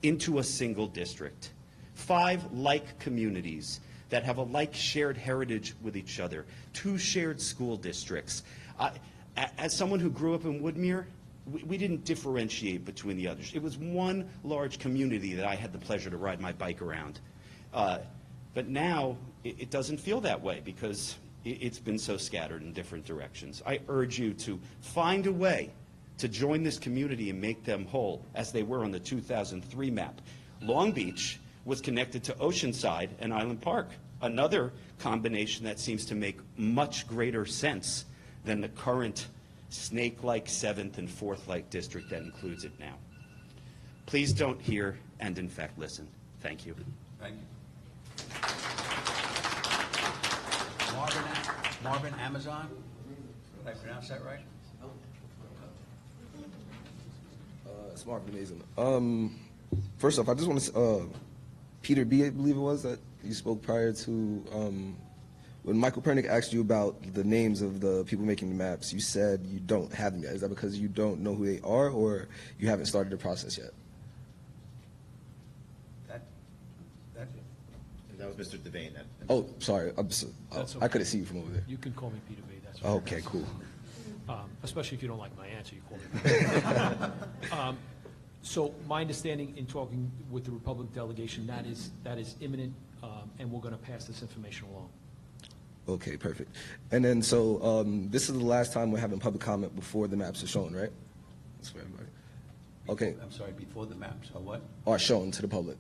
into a single district. 5 like communities that have a like shared heritage with each other, 2 shared school districts. As someone who grew up in Woodmere, we didn't differentiate between the others. It was one large community that I had the pleasure to ride my bike around. But now it doesn't feel that way because it's been so scattered in different directions. I urge you to find a way to join this community and make them whole, as they were on the 2003 map. Long Beach was connected to Oceanside and Island Park, another combination that seems to make much greater sense than the current snake-like 7th and 4th-like district that includes it now. Please don't hear and, in fact, listen. Thank you. Thank you. Marvin Amazon? Did I pronounce that right? It's Marvin Amazon. First off, I just want to Peter B., I believe it was, that you spoke prior to, when Michael Pernick asked you about the names of the people making the maps, you said you don't have them yet. Is that because you don't know who they are, or you haven't started the process yet? That was Mr. Devane. Oh, sorry. That's I okay. couldn't see you from over there. You can call me Peter B. That's all right. Okay, cool. Especially if you don't like my answer, you call me Peter. So my understanding in talking with the Republican delegation, that is imminent, and we're going to pass this information along. Okay, perfect. And then, so this is the last time we're having public comment before the maps are shown, right? That's for everybody. Okay, I'm sorry, before the maps, or what? are shown to the public.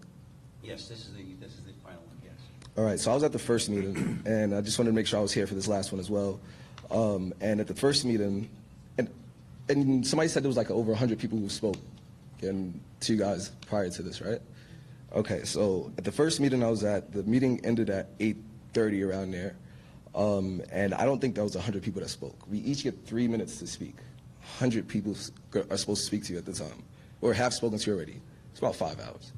Yes, this is the final one, yes. All right, so I was at the first meeting, and I just wanted to make sure I was here for this last one as well. And at the first meeting, and somebody said there was like over 100 people who spoke and to you guys prior to this, right? Okay, so at the first meeting I was at, the meeting ended at 8:30 around there, and I don't think there was 100 people that spoke. We each get 3 minutes to speak. 100 people are supposed to speak to you at the time, or have spoken to you already. It's about 5 hours.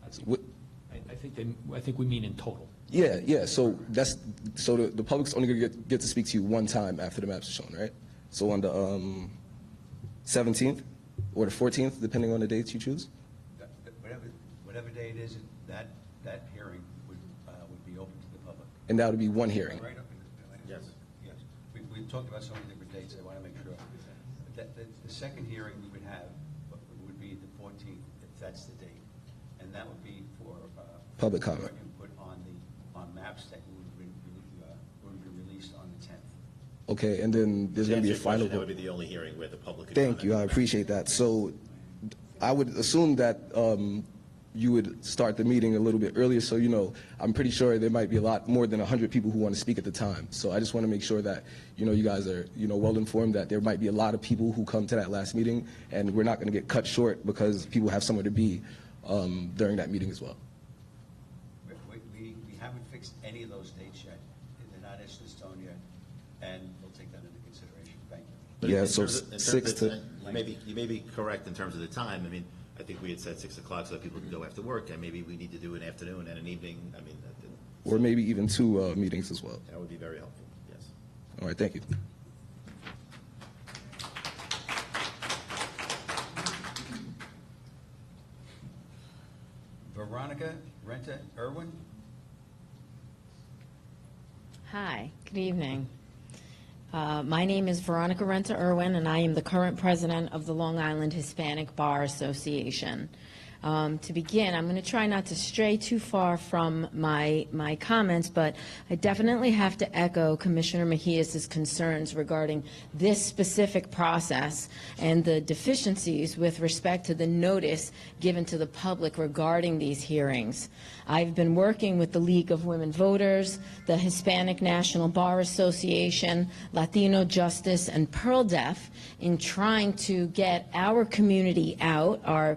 I think we mean in total. Yeah. So the public's only gonna get to speak to you one time after the maps are shown, right? So on the 17th or the 14th, depending on the dates you choose. Whatever day it is, that hearing would be open to the public. And that would be one hearing. Right, Yes. Yes. We've talked about so many different dates, I want to make sure. The second hearing we would have would be the 14th, if that's the date. And that would be for Public your comment. input on maps that would be released on the 10th. Okay, and then there's going to be a final That would vote. be the only hearing where the public could Thank you, I comment. appreciate that. So I would assume that you would start the meeting a little bit earlier, so, you know, I'm pretty sure there might be a lot more than 100 people who want to speak at the time. So I just want to make sure that, you know, you guys are, you know, well informed that there might be a lot of people who come to that last meeting, and we're not going to get cut short because people have somewhere to be during that meeting as well. We haven't fixed any of those dates yet. They're not etched in stone yet, and we'll take that into consideration. Thank you. But Yeah, in so terms of- 6 to... You may be correct in terms of the time. I mean, I think we had said 6 o'clock so that people can go after work, and maybe we need to do an afternoon and an evening. I mean, Or maybe even 2 meetings as well. that would be very helpful, yes. All right, thank you. Veronica Renta Irwin? Hi, good evening. My name is Veronica Renta Irwin, and I am the current president of the Long Island Hispanic Bar Association. To begin, I'm going to try not to stray too far from my comments, but I definitely have to echo Commissioner Mejias's concerns regarding this specific process and the deficiencies with respect to the notice given to the public regarding these hearings. I've been working with the League of Women Voters, the Hispanic National Bar Association, Latino Justice, and Pearl Deaf in trying to get our community out, our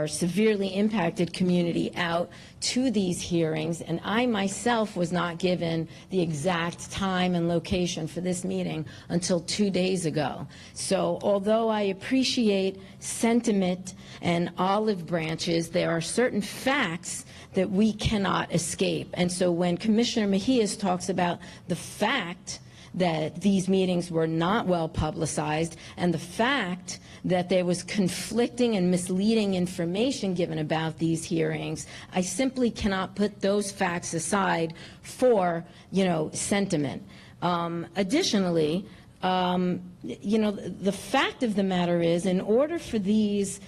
severely impacted community out to these hearings, and I myself was not given the exact time and location for this meeting until 2 days ago. So although I appreciate sentiment and olive branches, there are certain facts that we cannot escape. And so when Commissioner Mejias talks about the fact that these meetings were not well publicized and the fact that there was conflicting and misleading information given about these hearings, I simply cannot put those facts aside for, you know, sentiment. Additionally, you know, the fact of the matter is, in order for these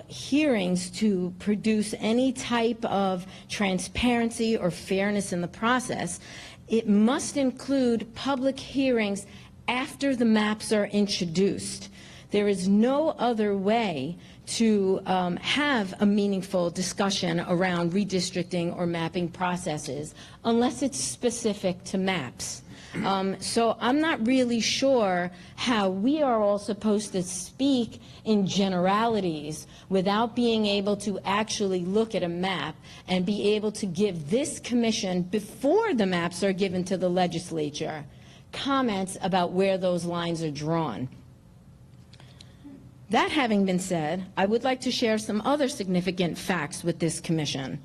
hearings to produce any type of transparency or fairness in the process, it must include public hearings after the maps are introduced. There is no other way to have a meaningful discussion around redistricting or mapping processes unless it's specific to maps. So I'm not really sure how we are all supposed to speak in generalities without being able to actually look at a map and be able to give this commission, before the maps are given to the legislature, comments about where those lines are drawn. That having been said, I would like to share some other significant facts with this commission.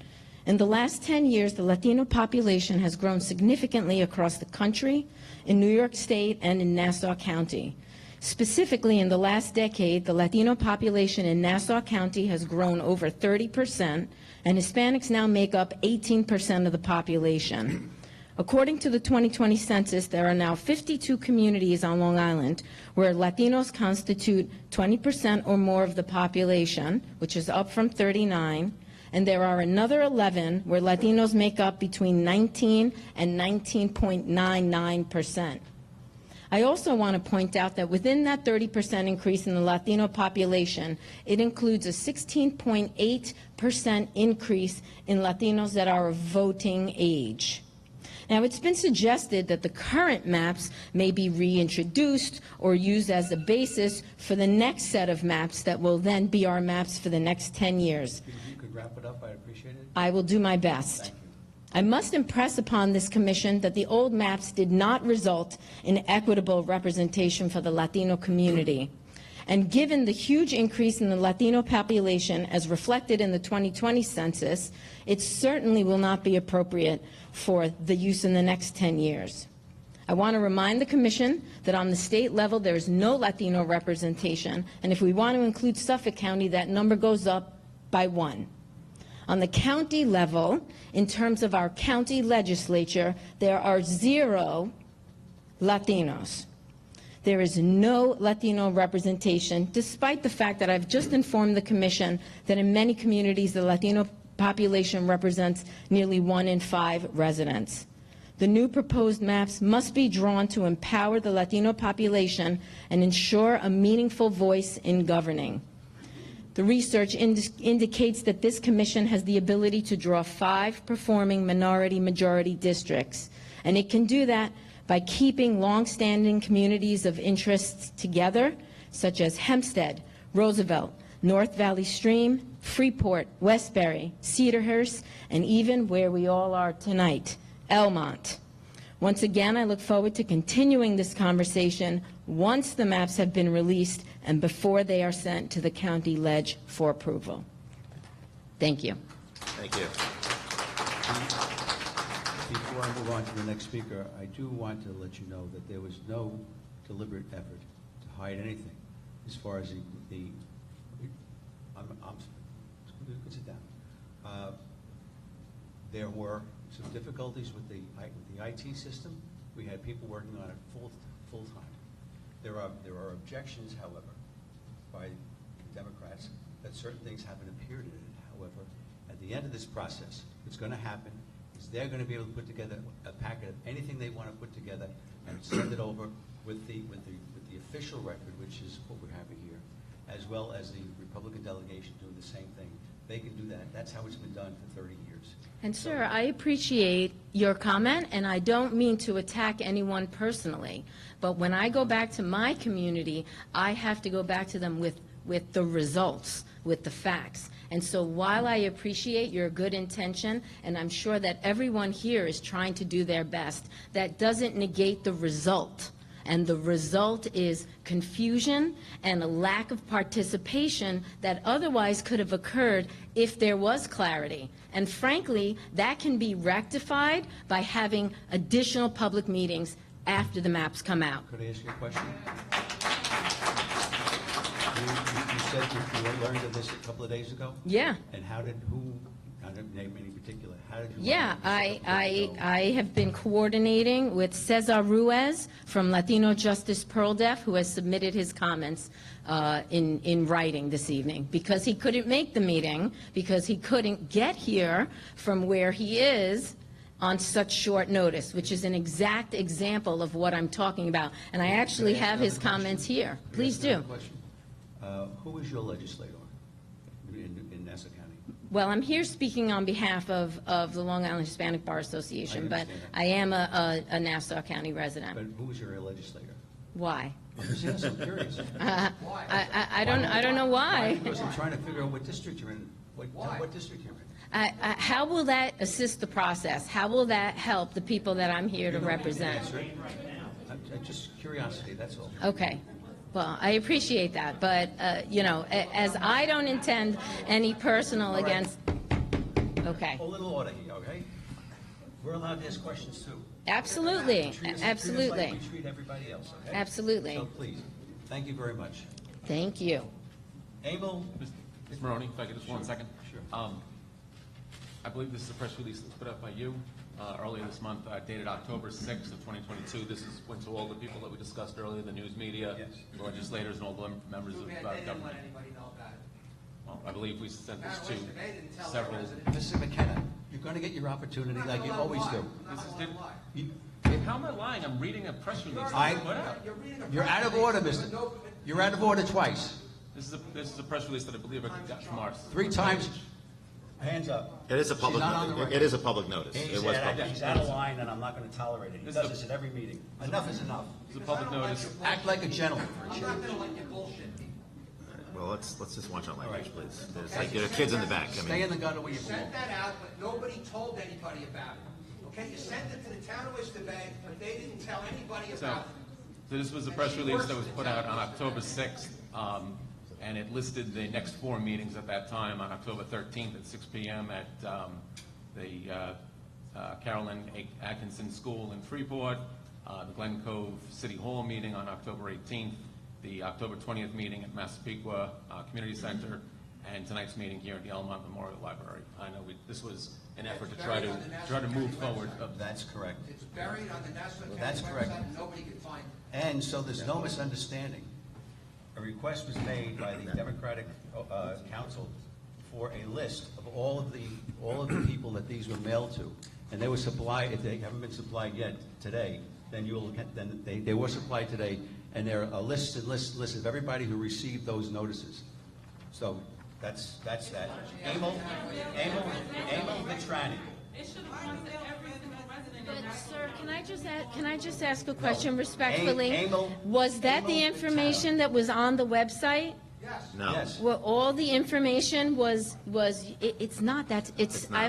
In the last 10 years, the Latino population has grown significantly across the country, in New York State, and in Nassau County. Specifically, in the last decade, the Latino population in Nassau County has grown over 30%, and Hispanics now make up 18% of the population. According to the 2020 census, there are now 52 communities on Long Island where Latinos constitute 20% or more of the population, which is up from 39, and there are another 11 where Latinos make up between 19 and 19.99%. I also want to point out that within that 30% increase in the Latino population, it includes a 16.8% increase in Latinos that are of voting age. Now, it's been suggested that the current maps may be reintroduced or used as the basis for the next set of maps that will then be our maps for the next 10 years. If you could wrap it up, I'd appreciate it. I will do my best. I must impress upon this commission that the old maps did not result in equitable representation for the Latino community. And given the huge increase in the Latino population as reflected in the 2020 census, it certainly will not be appropriate for the use in the next 10 years. I want to remind the Commission that on the state level there is no Latino representation, and if we want to include Suffolk County, that number goes up by 1. On the county level, in terms of our county legislature, there are 0 Latinos. There is no Latino representation, despite the fact that I've just informed the Commission that in many communities the Latino population represents nearly 1 in 5 residents. The new proposed maps must be drawn to empower the Latino population and ensure a meaningful voice in governing. The research indicates that this commission has the ability to draw 5 performing minority-majority districts, and it can do that by keeping long-standing communities of interest together, such as Hempstead, Roosevelt, North Valley Stream, Freeport, Westbury, Cedarhurst, and even where we all are tonight, Elmont. Once again, I look forward to continuing this conversation once the maps have been released and before they are sent to the county ledge for approval. Thank you. Thank you. Before I move on to the next speaker, I do want to let you know that there was no deliberate effort to hide anything as far as you can sit down. There were some difficulties with the IT system. We had people working on it full time. There are objections, however, by Democrats that certain things haven't appeared in it. However, at the end of this process, what's going to happen is they're going to be able to put together a packet of anything they want to put together and send it over with the official record, which is what we're having here, as well as the Republican delegation doing the same thing. They can do that. That's how it's been done for 30 years. And sir, I appreciate your comment, and I don't mean to attack anyone personally, but when I go back to my community, I have to go back to them with the results, with the facts. And so while I appreciate your good intention, and I'm sure that everyone here is trying to do their best, that doesn't negate the result. And the result is confusion and a lack of participation that otherwise could have occurred if there was clarity. And frankly, that can be rectified by having additional public meetings after the maps come out. Could I ask you a question? You said you learned of this a couple of days ago? Yeah. And I don't name any particular, how did you? Yeah, learn this? I have been coordinating with Cesar Ruiz from Latino Justice Pearl Deaf, who has submitted his comments in writing this evening, because he couldn't make the meeting, because he couldn't get here from where he is on such short notice, which is an exact example of what I'm talking about. And I actually Can I ask have his another question? comments here. Can I Please ask do. another question? Who is your legislator in Nassau County? Well, I'm here speaking on behalf of the Long Island Hispanic Bar Association, but understand that. I am a Nassau County resident. But who is your legislator? Why? Yes, I'm curious. I don't know why. Because I'm trying to figure out what district you're in, what district you're in. How will that assist the process? How will that help the people that I'm here to represent? Just curiosity, that's all. Okay. Well, I appreciate that, but, you know, as I don't intend any personal right. against, okay. A little order here, okay? We're allowed to ask questions too. Absolutely, Treat us like absolutely, we treat everybody else, okay? absolutely. So please, thank you very much. Thank you. Emil? Mr. Maroney, if I could just 1 second. Sure. I believe this is a press release that was put out by you earlier this month, dated October 6th of 2022. This went to all the people that we discussed earlier, the news media, Yes. the legislators, and all the members of government. Well, I believe we sent this to several. Mr. McKenna, you're going to get your opportunity like you always do. How am I lying? I'm reading a press release. You're out of order, mister. You're out of order twice. This is a press release that I believe I got from our. 3 times. Hands up. It is a She's public, not on the record. it is a public notice. He's It was public. out of line, and I'm not going to tolerate it. He does this at every meeting. Enough is enough. It's a public notice. Act like a gentleman for a change. Well, let's just watch our language, please. There's like, there are kids in the back. I Stay mean, in the gutter where you belong. Sent that out, but nobody told anybody about it. Okay, you sent it to the town of Worcester Bay, but they didn't tell anybody about it. So this was a press release that was put out on October 6th, and it listed the next 4 meetings at that time on October 13th at 6 p.m. at the Carolyn Atkinson School in Freeport, the Glen Cove City Hall meeting on October 18th, the October 20th meeting at Massapequa Community Center, and tonight's meeting here at the Elmont Memorial Library. I know we This was an effort to try to move forward. That's correct. It's buried on the Nassau County That's correct. website, and nobody can find it. And so there's no misunderstanding. A request was made by the Democratic Council for a list of all of the people that these were mailed to, and they were supplied. If they haven't been supplied yet today, then they were supplied today, and there are a list of everybody who received those notices. So that's that. Emil Vitrani. But, sir, can I just ask a question respectfully? Was that the information that was on the website? No. Yes. Well, all the information it's not that,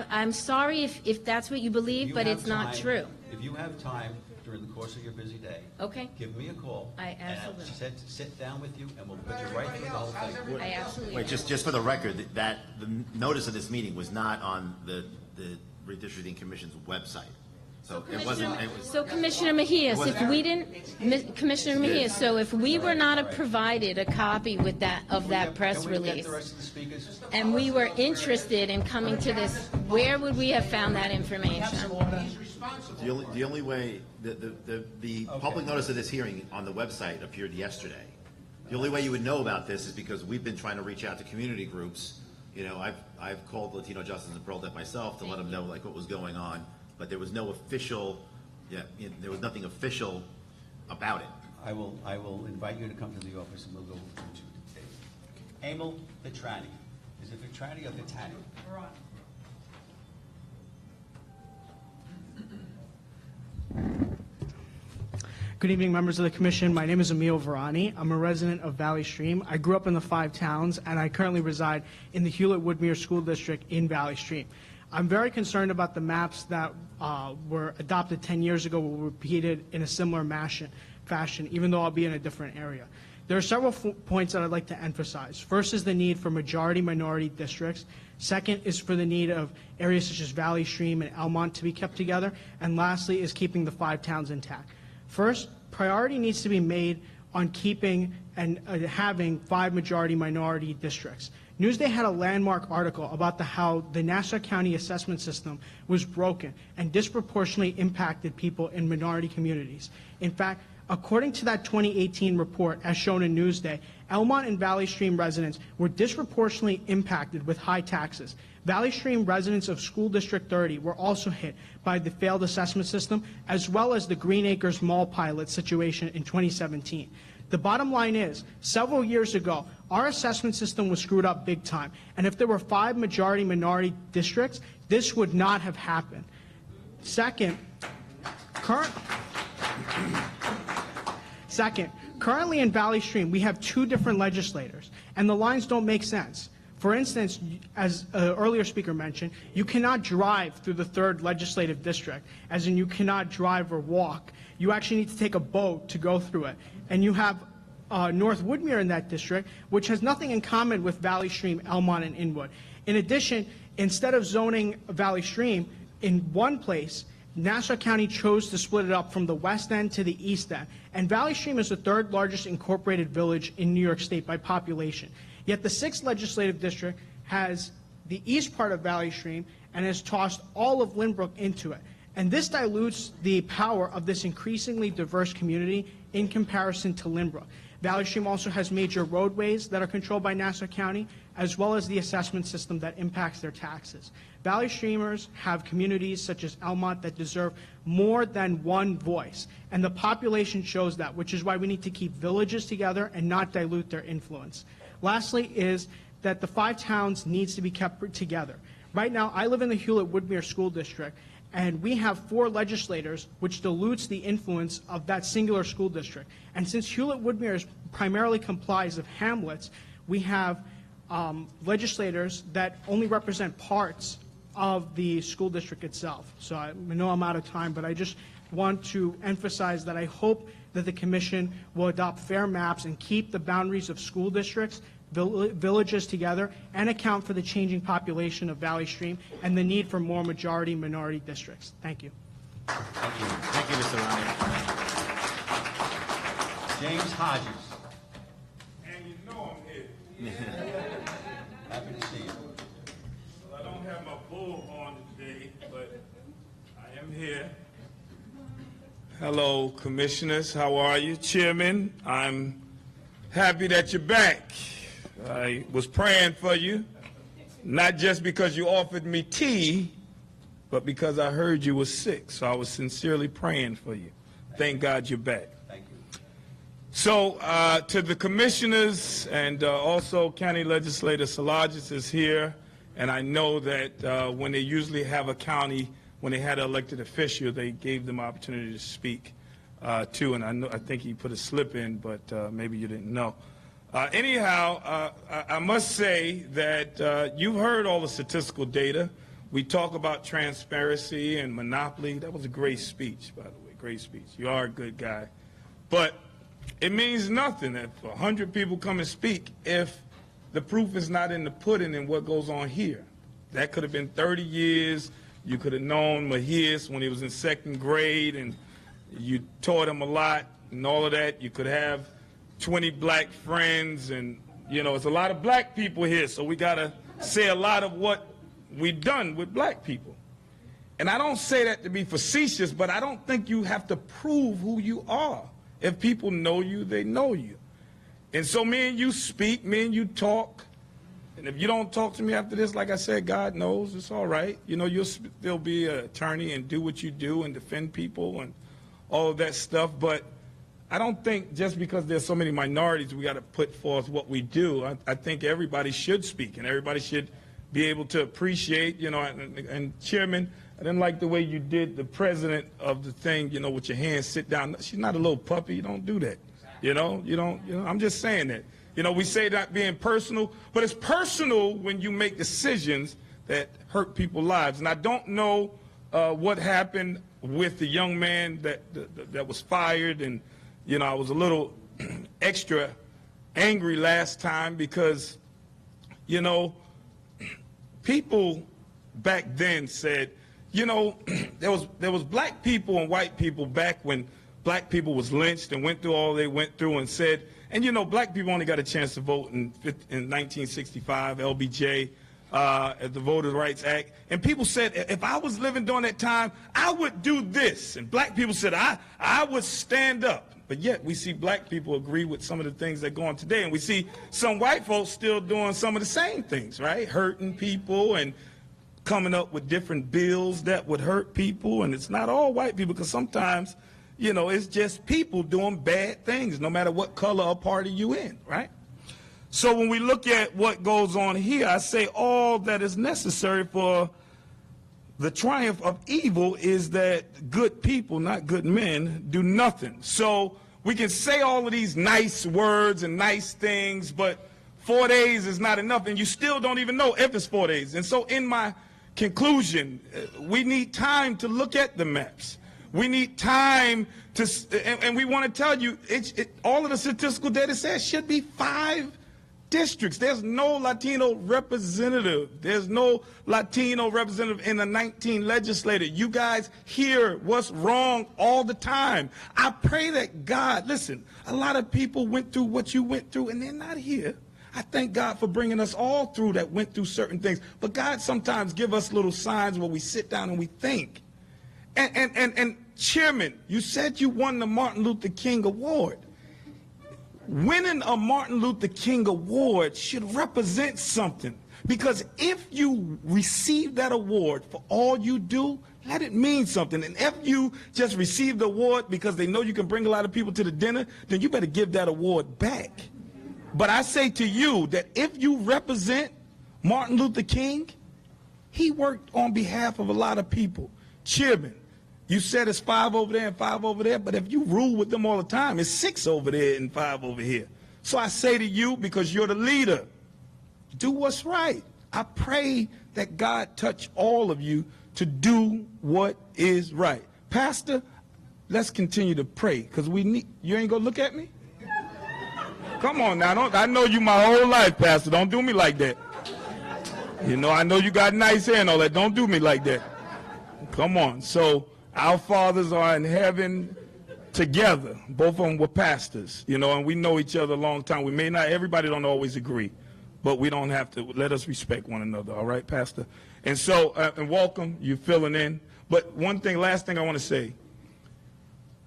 I'm sorry if that's what you believe, but it's not true. If you have time during the course of your busy day, Okay? give me a call. I absolutely- And I'll sit down with you, and we'll put you right through the whole thing. I absolutely. Wait, just for the record, the notice of this meeting was not on the redistricting commission's website. So it wasn't. So Commissioner Mejias, if we Commissioner Mejias, so if we were not provided a copy with that press Can we get release, the rest of the speakers? and we were interested in coming to this, where would we have found that information? He's responsible. The only way, the public notice of this hearing on the website appeared yesterday. The only way you would know about this is because we've been trying to reach out to community groups. You know, I've called Latino Justice and Pro Tem myself to let them know like what was going on, but there was no official, there was nothing official about it. I will invite you to come to the office, and we'll go into it. Emil Vitrani. Is it Vitrani or Vitani? Good evening, members of the commission. My name is Emil Varani. I'm a resident of Valley Stream. I grew up in the Five Towns, and I currently reside in the Hewlett-Woodmere School District in Valley Stream. I'm very concerned about the maps that were adopted 10 years ago were repeated in a similar fashion, even though I'll be in a different area. There are several points that I'd like to emphasize. First is the need for majority-minority districts. Second is for the need of areas such as Valley Stream and Elmont to be kept together. And lastly is keeping the Five Towns intact. First, priority needs to be made on keeping and having 5 majority-minority districts. Newsday had a landmark article about how the Nassau County assessment system was broken and disproportionately impacted people in minority communities. In fact, according to that 2018 report, as shown in Newsday, Elmont and Valley Stream residents were disproportionately impacted with high taxes. Valley Stream residents of School District 30 were also hit by the failed assessment system, as well as the Green Acres Mall pilot situation in 2017. The bottom line is, several years ago, our assessment system was screwed up big time, and if there were 5 majority-minority districts, this would not have happened. Second, currently in Valley Stream, we have 2 different legislators, and the lines don't make sense. For instance, as an earlier speaker mentioned, you cannot drive through the 3rd legislative district, as in you cannot drive or walk. You actually need to take a boat to go through it. And you have North Woodmere in that district, which has nothing in common with Valley Stream, Elmont, and Inwood. In addition, instead of zoning Valley Stream in one place, Nassau County chose to split it up from the west end to the east end. And Valley Stream is the 3rd largest incorporated village in New York State by population. Yet the 6th legislative district has the east part of Valley Stream and has tossed all of Lynbrook into it. And this dilutes the power of this increasingly diverse community in comparison to Lynbrook. Valley Stream also has major roadways that are controlled by Nassau County, as well as the assessment system that impacts their taxes. Valley Streamers have communities such as Elmont that deserve more than one voice, and the population shows that, which is why we need to keep villages together and not dilute their influence. Lastly is that the 5 towns needs to be kept together. Right now, I live in the Hewlett-Woodmere School District, and we have 4 legislators, which dilutes the influence of that singular school district. And since Hewlett-Woodmere primarily complies of hamlets, we have legislators that only represent parts of the school district itself. So I know I'm out of time, but I just want to emphasize that I hope that the commission will adopt fair maps and keep the boundaries of school districts, villages together, and account for the changing population of Valley Stream and the need for more majority-minority districts. Thank you. Thank you. Thank you, Mr. Rani. James Hodges. And you know I'm here. Happy to see you. Well, I don't have my bullhorn am here. Hello, commissioners. How are you? Chairman, I'm happy that you're back. I was praying for you, not just because you offered me tea, but because I heard you were sick. So I was sincerely praying for you. Thank God you're back. Thank you. So to the commissioners and also County Legislator Szilagyi is here, and I know that when they usually have a county, when they had an elected official, they gave them opportunity to speak too, and I think he put a slip in, but maybe you didn't know. Anyhow, I must say that you've heard all the statistical data. We talk about transparency and monopoly. That was a great speech, by the way, great speech. You are a good guy. But it means nothing if 100 people come and speak if the proof is not in the pudding and what goes on here. That could have been 30 years. You could have known Mahias when he was in second grade and you taught him a lot and all of that. You could have 20 black friends and, you know, it's a lot of black people here, so we got to say a lot of what we've done with black people. And I don't say that to be facetious, but I don't think you have to prove who you are. If people know you, they know you. And so me and you speak, me and you talk. And if you don't talk to me after this, like I said, God knows, it's all right. You know, you'll still be an attorney and do what you do and defend people and all of that stuff. But I don't think just because there's so many minorities, we got to put forth what we do. I think everybody should speak and everybody should be able to appreciate, you know, and Chairman, I didn't like the way you did the president of the thing, you know, with your hands sit down. She's not a little puppy. You don't do that. You know, I'm just saying that. You know, we say that being personal, but it's personal when you make decisions that hurt people's lives. And I don't know what happened with the young man that was fired. And, you know, I was a little extra angry last time because, you know, people back then said, you know, there was black people and white people back when black people was lynched and went through all they went through and said, and you know, black people only got a chance to vote in 1965, LBJ, at the Voting Rights Act. And people said, if I was living during that time, I would do this. And black people said, I would stand up. But yet we see black people agree with some of the things that go on today. And we see some white folks still doing some of the same things, right? Hurting people and coming up with different bills that would hurt people. And it's not all white people, because sometimes, you know, it's just people doing bad things, no matter what color or party you in, right? So when we look at what goes on here, I say all that is necessary for the triumph of evil is that good people, not good men, do nothing. So we can say all of these nice words and nice things, but 4 days is not enough, and you still don't even know if it's 4 days. And so in my conclusion, we need time to look at the maps. We need time to, and we want to tell you, all of the statistical data says should be 5 districts. There's no Latino representative. There's no Latino representative in the 19 legislature. You guys hear what's wrong all the time. I pray that God, listen, a lot of people went through what you went through and they're not here. I thank God for bringing us all through that went through certain things. But God sometimes give us little signs where we sit down and we think. And Chairman, you said you won the Martin Luther King Award. Winning a Martin Luther King Award should represent something, because if you receive that award for all you do, let it mean something. And if you just receive the award because they know you can bring a lot of people to the dinner, then you better give that award back. But I say to you that if you represent Martin Luther King, he worked on behalf of a lot of people. Chairman, you said it's 5 over there and 5 over there, but if you rule with them all the time, it's 6 over there and 5 over here. So I say to you, because you're the leader, do what's right. I pray that God touch all of you to do what is right. Pastor, let's continue to pray, because we need, you ain't gonna look at me? Come on now, I know you my whole life, Pastor. Don't do me like that. You know, I know you got nice hair and all that. Don't do me like that. Come on. So our fathers are in heaven together. Both of them were pastors, you know, and we know each other a long time. We may not, everybody don't always agree, but we don't have to. Let us respect one another, all right, Pastor? And so, and welcome, you filling in. But last thing I want to say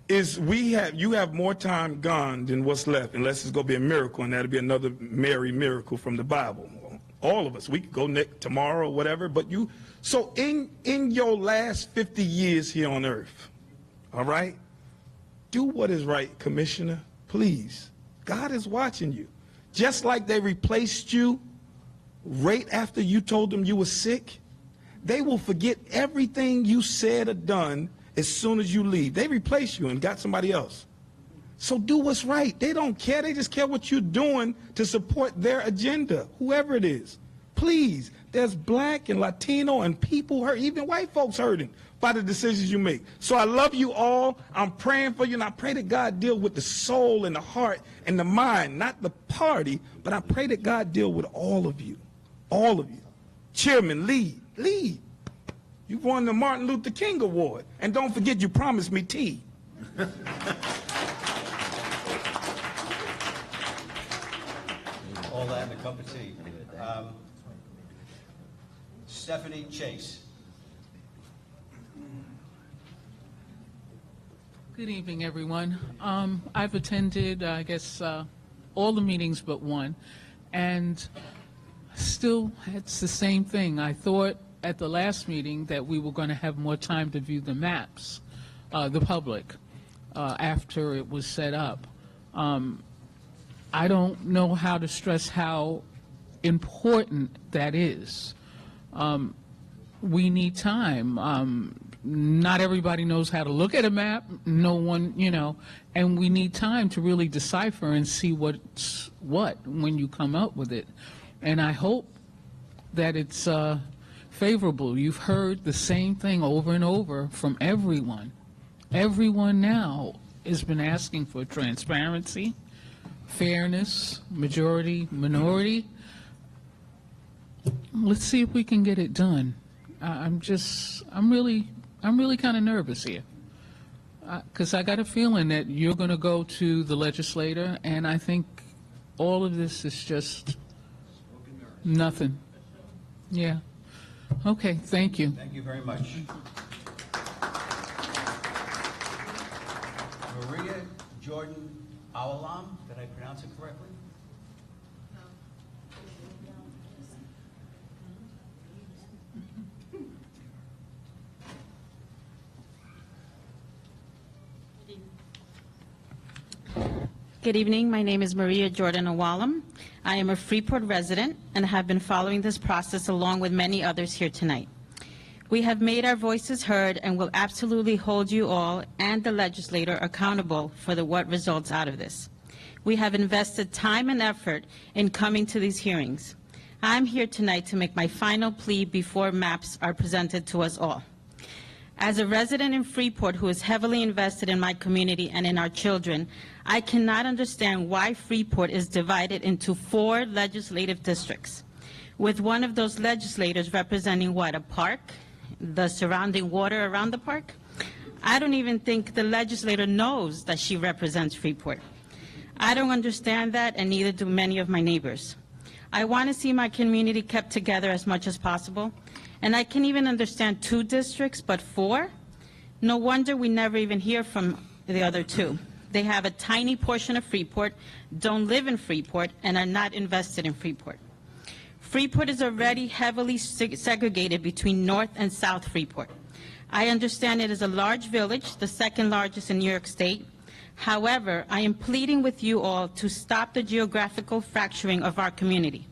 is you have more time gone than what's left, unless it's going to be a miracle, and that'll be another Mary miracle from the Bible. All of us, we could go tomorrow or whatever, but so in your last 50 years here on earth, all right, do what is right, Commissioner, please. God is watching you. Just like they replaced you right after you told them you were sick, they will forget everything you said or done as soon as you leave. They replace you and got somebody else. So do what's right. They don't care. They just care what you're doing to support their agenda, whoever it is. Please, there's black and Latino and people hurt, even white folks hurting by the decisions you make. So I love you all. I'm praying for you, and I pray that God deal with the soul and the heart and the mind, not the party, but I pray that God deal with all of you. All of you. Chairman, lead. You won the Martin Luther King Award. And don't forget, you promised me tea. All that in a cup of tea. Stephanie Chase. Good evening, everyone. I've attended, I guess, all the meetings but one, and still, it's the same thing. I thought at the last meeting that we were going to have more time to view the maps, the public, after it was set up. I don't know how to stress how important that is. We need time. Not everybody knows how to look at a map. No one, and we need time to really decipher and see what's what when you come up with it. And I hope that it's favorable. You've heard the same thing over and over from everyone. Everyone now has been asking for transparency, fairness, majority, minority. Let's see if we can get it done. I'm really kind of nervous here, because I got a feeling that you're going to go to the legislator, and I think all of this is just nothing. Yeah. Okay, thank you. Thank you very much. Maria Jordan Awalam, did I pronounce it correctly? Good evening. My name is Maria Jordan Awalam. I am a Freeport resident and have been following this process along with many others here tonight. We have made our voices heard and will absolutely hold you all and the legislator accountable for what results out of this. We have invested time and effort in coming to these hearings. I'm here tonight to make my final plea before maps are presented to us all. As a resident in Freeport who is heavily invested in my community and in our children, I cannot understand why Freeport is divided into 4 legislative districts, with one of those legislators representing what, a park, the surrounding water around the park? I don't even think the legislator knows that she represents Freeport. I don't understand that, and neither do many of my neighbors. I want to see my community kept together as much as possible, and I can even understand 2 districts, but 4? No wonder we never even hear from the other 2. They have a tiny portion of Freeport, don't live in Freeport, and are not invested in Freeport. Freeport is already heavily segregated between North and South Freeport. I understand it is a large village, the 2nd largest in New York State. However, I am pleading with you all to stop the geographical fracturing of our community.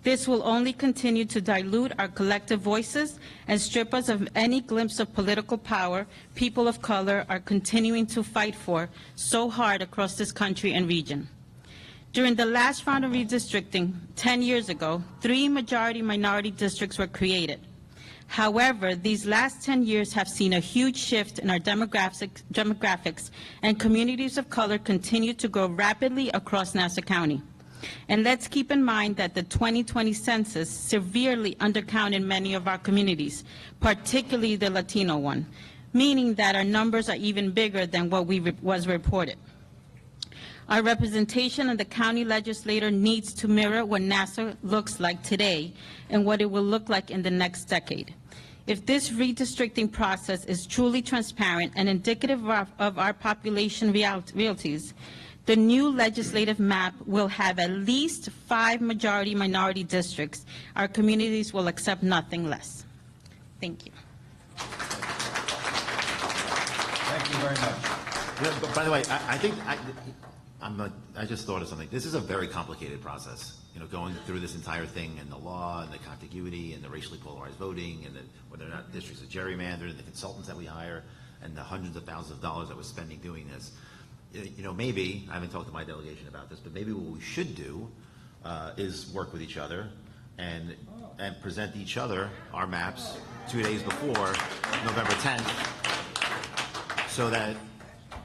This will only continue to dilute our collective voices and strip us of any glimpse of political power people of color are continuing to fight for so hard across this country and region. During the last round of redistricting 10 years ago, 3 majority-minority districts were created. However, these last 10 years have seen a huge shift in our demographics, and communities of color continue to grow rapidly across Nassau County. And let's keep in mind that the 2020 census severely undercounted many of our communities, particularly the Latino one, meaning that our numbers are even bigger than what was reported. Our representation in the county legislature needs to mirror what Nassau looks like today and what it will look like in the next decade. If this redistricting process is truly transparent and indicative of our population realities, the new legislative map will have at least 5 majority-minority districts. Our communities will accept nothing less. Thank you. Thank you very much. Yeah, but by the way, I think, I just thought of something. This is a very complicated process, going through this entire thing and the law and the contiguity and the racially polarized voting and whether or not districts are gerrymandered and the consultants that we hire and the hundreds of thousands of dollars that we're spending doing this. Maybe, I haven't talked to my delegation about this, but maybe what we should do is work with each other and present each other our maps 2 days before November 10th, so that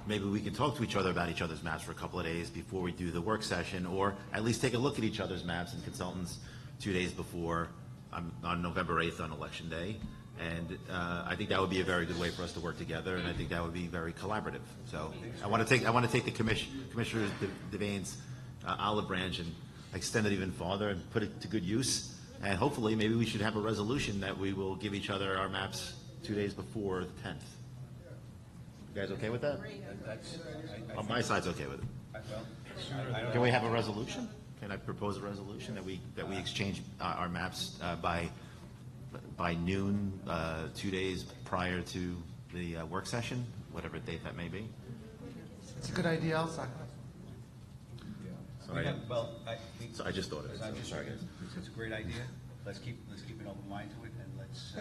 maybe we can talk to each other about each other's maps for a couple of days before we do the work session, or at least take a look at each other's maps and consultants 2 days before on November 8th on Election Day. And I think that would be a very good way for us to work together, and I think that would be very collaborative. So I want to take the Commissioner Devane's olive branch and extend it even farther and put it to good use. And hopefully, maybe we should have a resolution that we will give each other our maps 2 days before the 10th. You guys okay with that? On my side's okay with it. Can we have a resolution? Can I propose a resolution that we exchange our maps by noon, 2 days prior to the work session, whatever date that may be? It's a good idea. I'll second it. So I just thought of it. It's a great idea. Let's keep an open mind to it, and let's.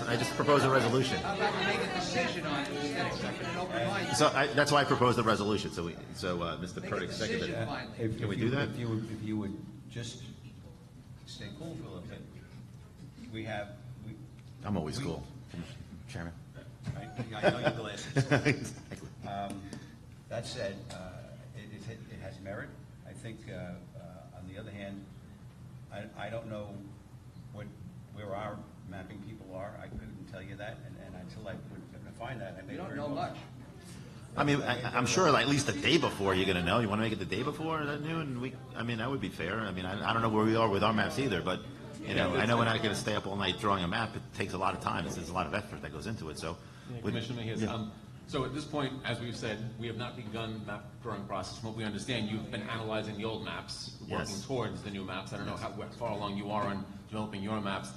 I just proposed a resolution. How about we make a decision on it instead of keeping an open mind? So that's why I proposed the resolution. So Mr. Purdick seconded it. Can we do that? If you would just stay cool for a little bit. I'm always cool, Chairman. I know your glasses. That said, it has merit. I think, on the other hand, I don't know where our mapping people are. I couldn't tell you that, and until I would find that, I may. We don't know much. I mean, I'm sure at least the day before you're going to know. You want to make it the day before at noon? That would be fair. I mean, I don't know where we are with our maps either, but I know we're not going to stay up all night drawing a map. It takes a lot of time. There's a lot of effort that goes into it. So, Commissioner Mejia, so at this point, as we've said, we have not begun the map drawing process. From what we understand, you've been analyzing the old maps, working towards the new maps. I don't know how far along you are on developing your maps.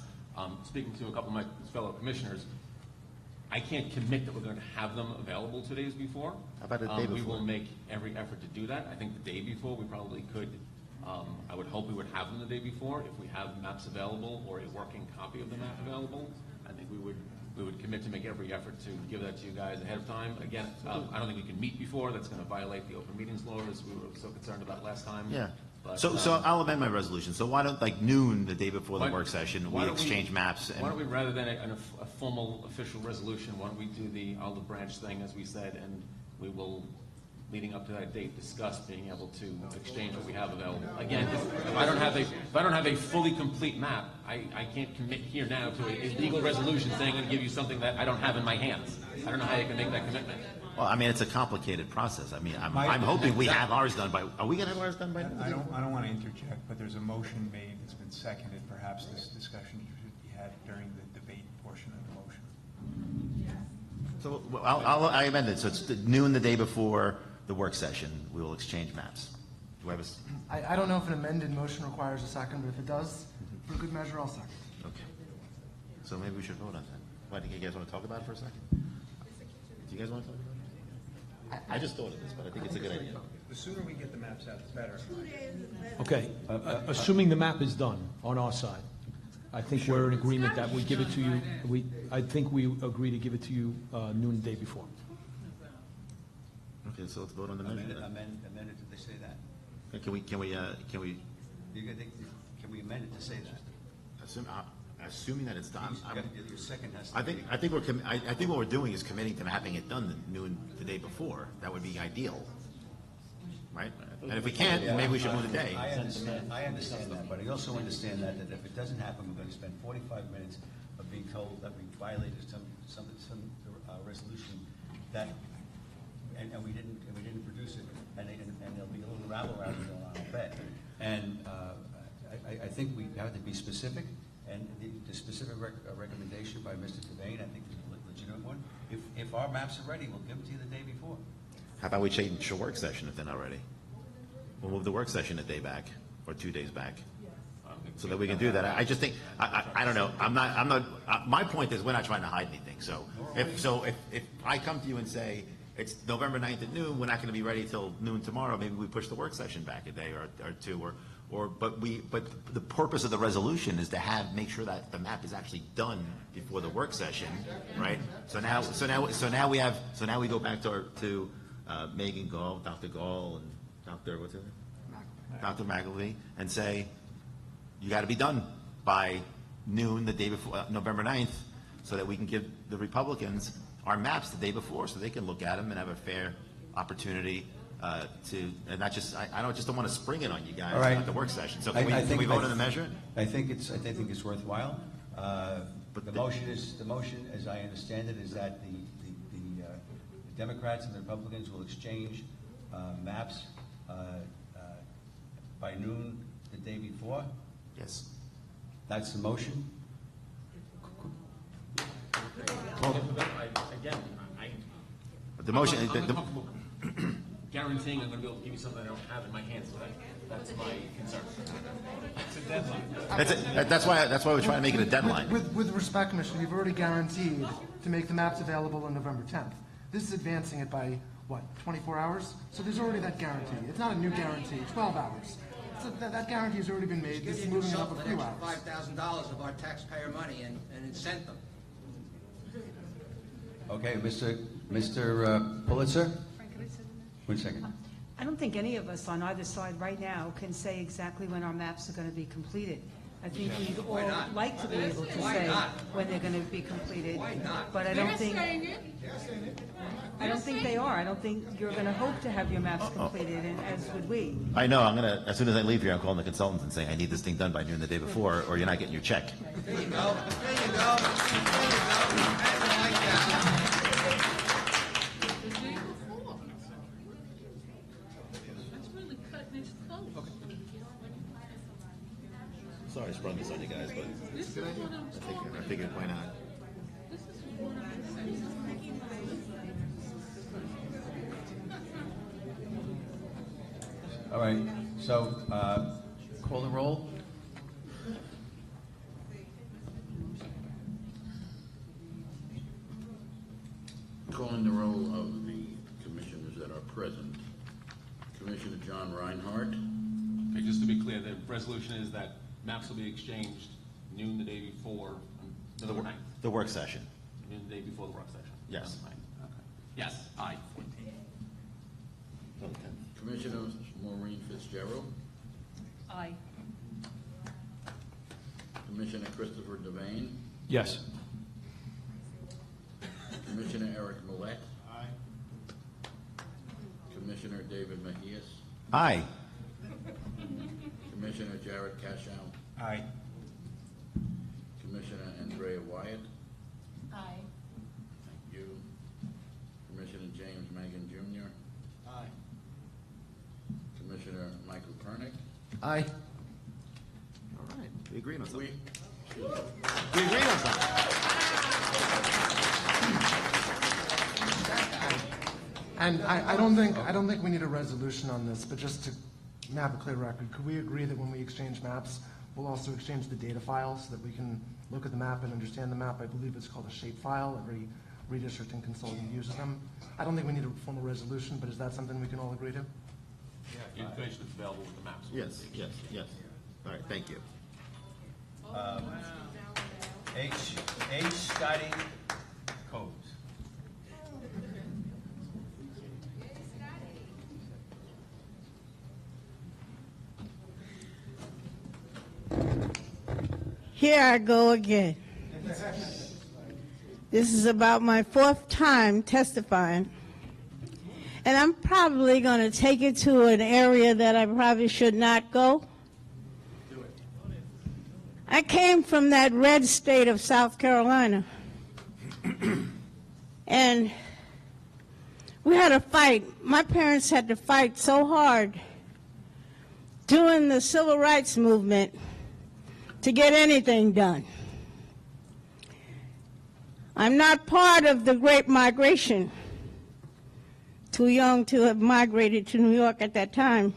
Speaking to a couple of my fellow commissioners, I can't commit that we're going to have them available 2 days before. How about the day before? We will make every effort to do that. I think the day before we probably could. I would hope we would have them the day before. If we have maps available or a working copy of the map available, I think we would commit to make every effort to give that to you guys ahead of time. Again, I don't think we can meet before. That's going to violate the open meetings law, as we were so concerned about last time. Yeah. But, so I'll amend my resolution. So why don't, noon the day before the work session, we exchange maps? Why don't we, rather than a formal official resolution, why don't we do the olive branch thing, as we said, and we will, leading up to that date, discuss being able to exchange what we have available. Again, if I don't have a fully complete map, I can't commit here now to a legal resolution saying I'm going to give you something that I don't have in my hands. I don't know how you can make that commitment. Well, I mean, it's a complicated process. I mean, I'm hoping we have ours done by. Are we going to have ours done by? I don't want to interject, but there's a motion made that's been seconded. Perhaps this discussion should be had during the debate portion of the motion. So I amend it. So it's noon the day before the work session. We will exchange maps. Do I have I don't know if an amended motion requires a second, but if it does, for good measure, I'll second. Okay. So maybe we should vote on that. Why, do you guys want to talk about it for a second? Do you guys want to talk about it? I just thought of this, but I think it's a good idea. The sooner we get the maps out, the better. Okay, assuming the map is done on our side, I think we're in agreement that we give it to you, I think we agree to give it to you noon the day before. Okay, so let's vote on the motion. Amend it to say that. Can we Can we amend it to say that? Assuming that it's done. Your second has to I think what we're doing is committing to having it done noon the day before. That would be ideal, right? And if we can't, maybe we should move the day. I understand that, but I also understand that if it doesn't happen, we're going to spend 45 minutes of being told that we violated some resolution that, and we didn't produce it, and there'll be a little rabble around it, I'll bet. And I think we have to be specific, And the specific recommendation by Mr. Devane, I think is a legitimate one. If our maps are ready, we'll give them to you the day before. How about we change the work session if they're not ready? We'll move the work session a day back, or 2 days back, so that we can do that. I just think, I don't know, I'm not, my point is, we're not trying to hide anything, so if I come to you and say, it's November 9th at noon, we're not gonna be ready till noon tomorrow, maybe we push the work session back a day or two, but the purpose of the resolution is to make sure that the map is actually done before the work session, right? So now we go back to Megan Gall, Dr. Gall, and Dr. what's his name? Dr. McAfee, and say, you got to be done by noon the day before, November 9th, so that we can give the Republicans our maps the day before, so they can look at them and have a fair opportunity and not just, I don't want to spring it on you guys All right. at the work session. So can we vote on the measure? I think it's worthwhile. But the motion, as I understand it, is that the Democrats and the Republicans will exchange maps by noon the day before? Yes. That's the motion? The motion, I'm comfortable guaranteeing I'm going to be able to give you something I don't have in my hands today. That's my concern. It's a deadline. that's why we're trying to make it a deadline. With respect, Commissioner, you've already guaranteed to make the maps available on November 10th. This is advancing it by, what, 24 hours? So there's already that guarantee. It's not a new guarantee, 12 hours. So that guarantee has already been made. This is moving it up a few hours. $5,000 of our taxpayer money and incent them. Okay, Mr. Pulitzer? 1 second. I don't think any of us on either side right now can say exactly when our maps are going to be completed. I think we'd all like to be able to say when they're going to be completed. Why not? But I don't think they are. I don't think you're going to hope to have your maps completed, and as would we. I know, as soon as I leave here, I'm calling the consultants and saying, I need this thing done by noon the day before, or you're not getting your check. There you go. There you go. I like that. Sorry I sprung this on you guys, but I figured why not? All right, so call the roll. Calling the roll of the commissioners that are present. Commissioner John Reinhardt. Okay, just to be clear, the resolution is that maps will be exchanged noon the day before, November 9th. The work session. Noon the day before the work session. Yes. November 9th. Okay. Yes, aye. Commissioner Maureen Fitzgerald. Aye. Commissioner Christopher Devane. Yes. Commissioner Eric Millett. Aye. Commissioner David Mejias. Aye. Commissioner Jared Cashow. Aye. Commissioner Andrea Wyatt. Aye. Thank you. Commissioner James Megan Jr. Aye. Commissioner Michael Pernick. Aye. All right, we agreed on something. We agreed on something. And I don't think we need a resolution on this, but just to have a clear record, could we agree that when we exchange maps, we'll also exchange the data files so that we can look at the map and understand the map? I believe it's called a shape file. Every redistricting consultant uses them. I don't think we need a formal resolution, but is that something we can all agree to? Yeah, information is available with the maps. Yes. All right, thank you. H. Scotty Combs. Here I go again. This is about my 4th time testifying. And I'm probably going to take it to an area that I probably should not go. I came from that red state of South Carolina. And we had a fight. My parents had to fight so hard during the civil rights movement to get anything done. I'm not part of the Great Migration. Too young to have migrated to New York at that time.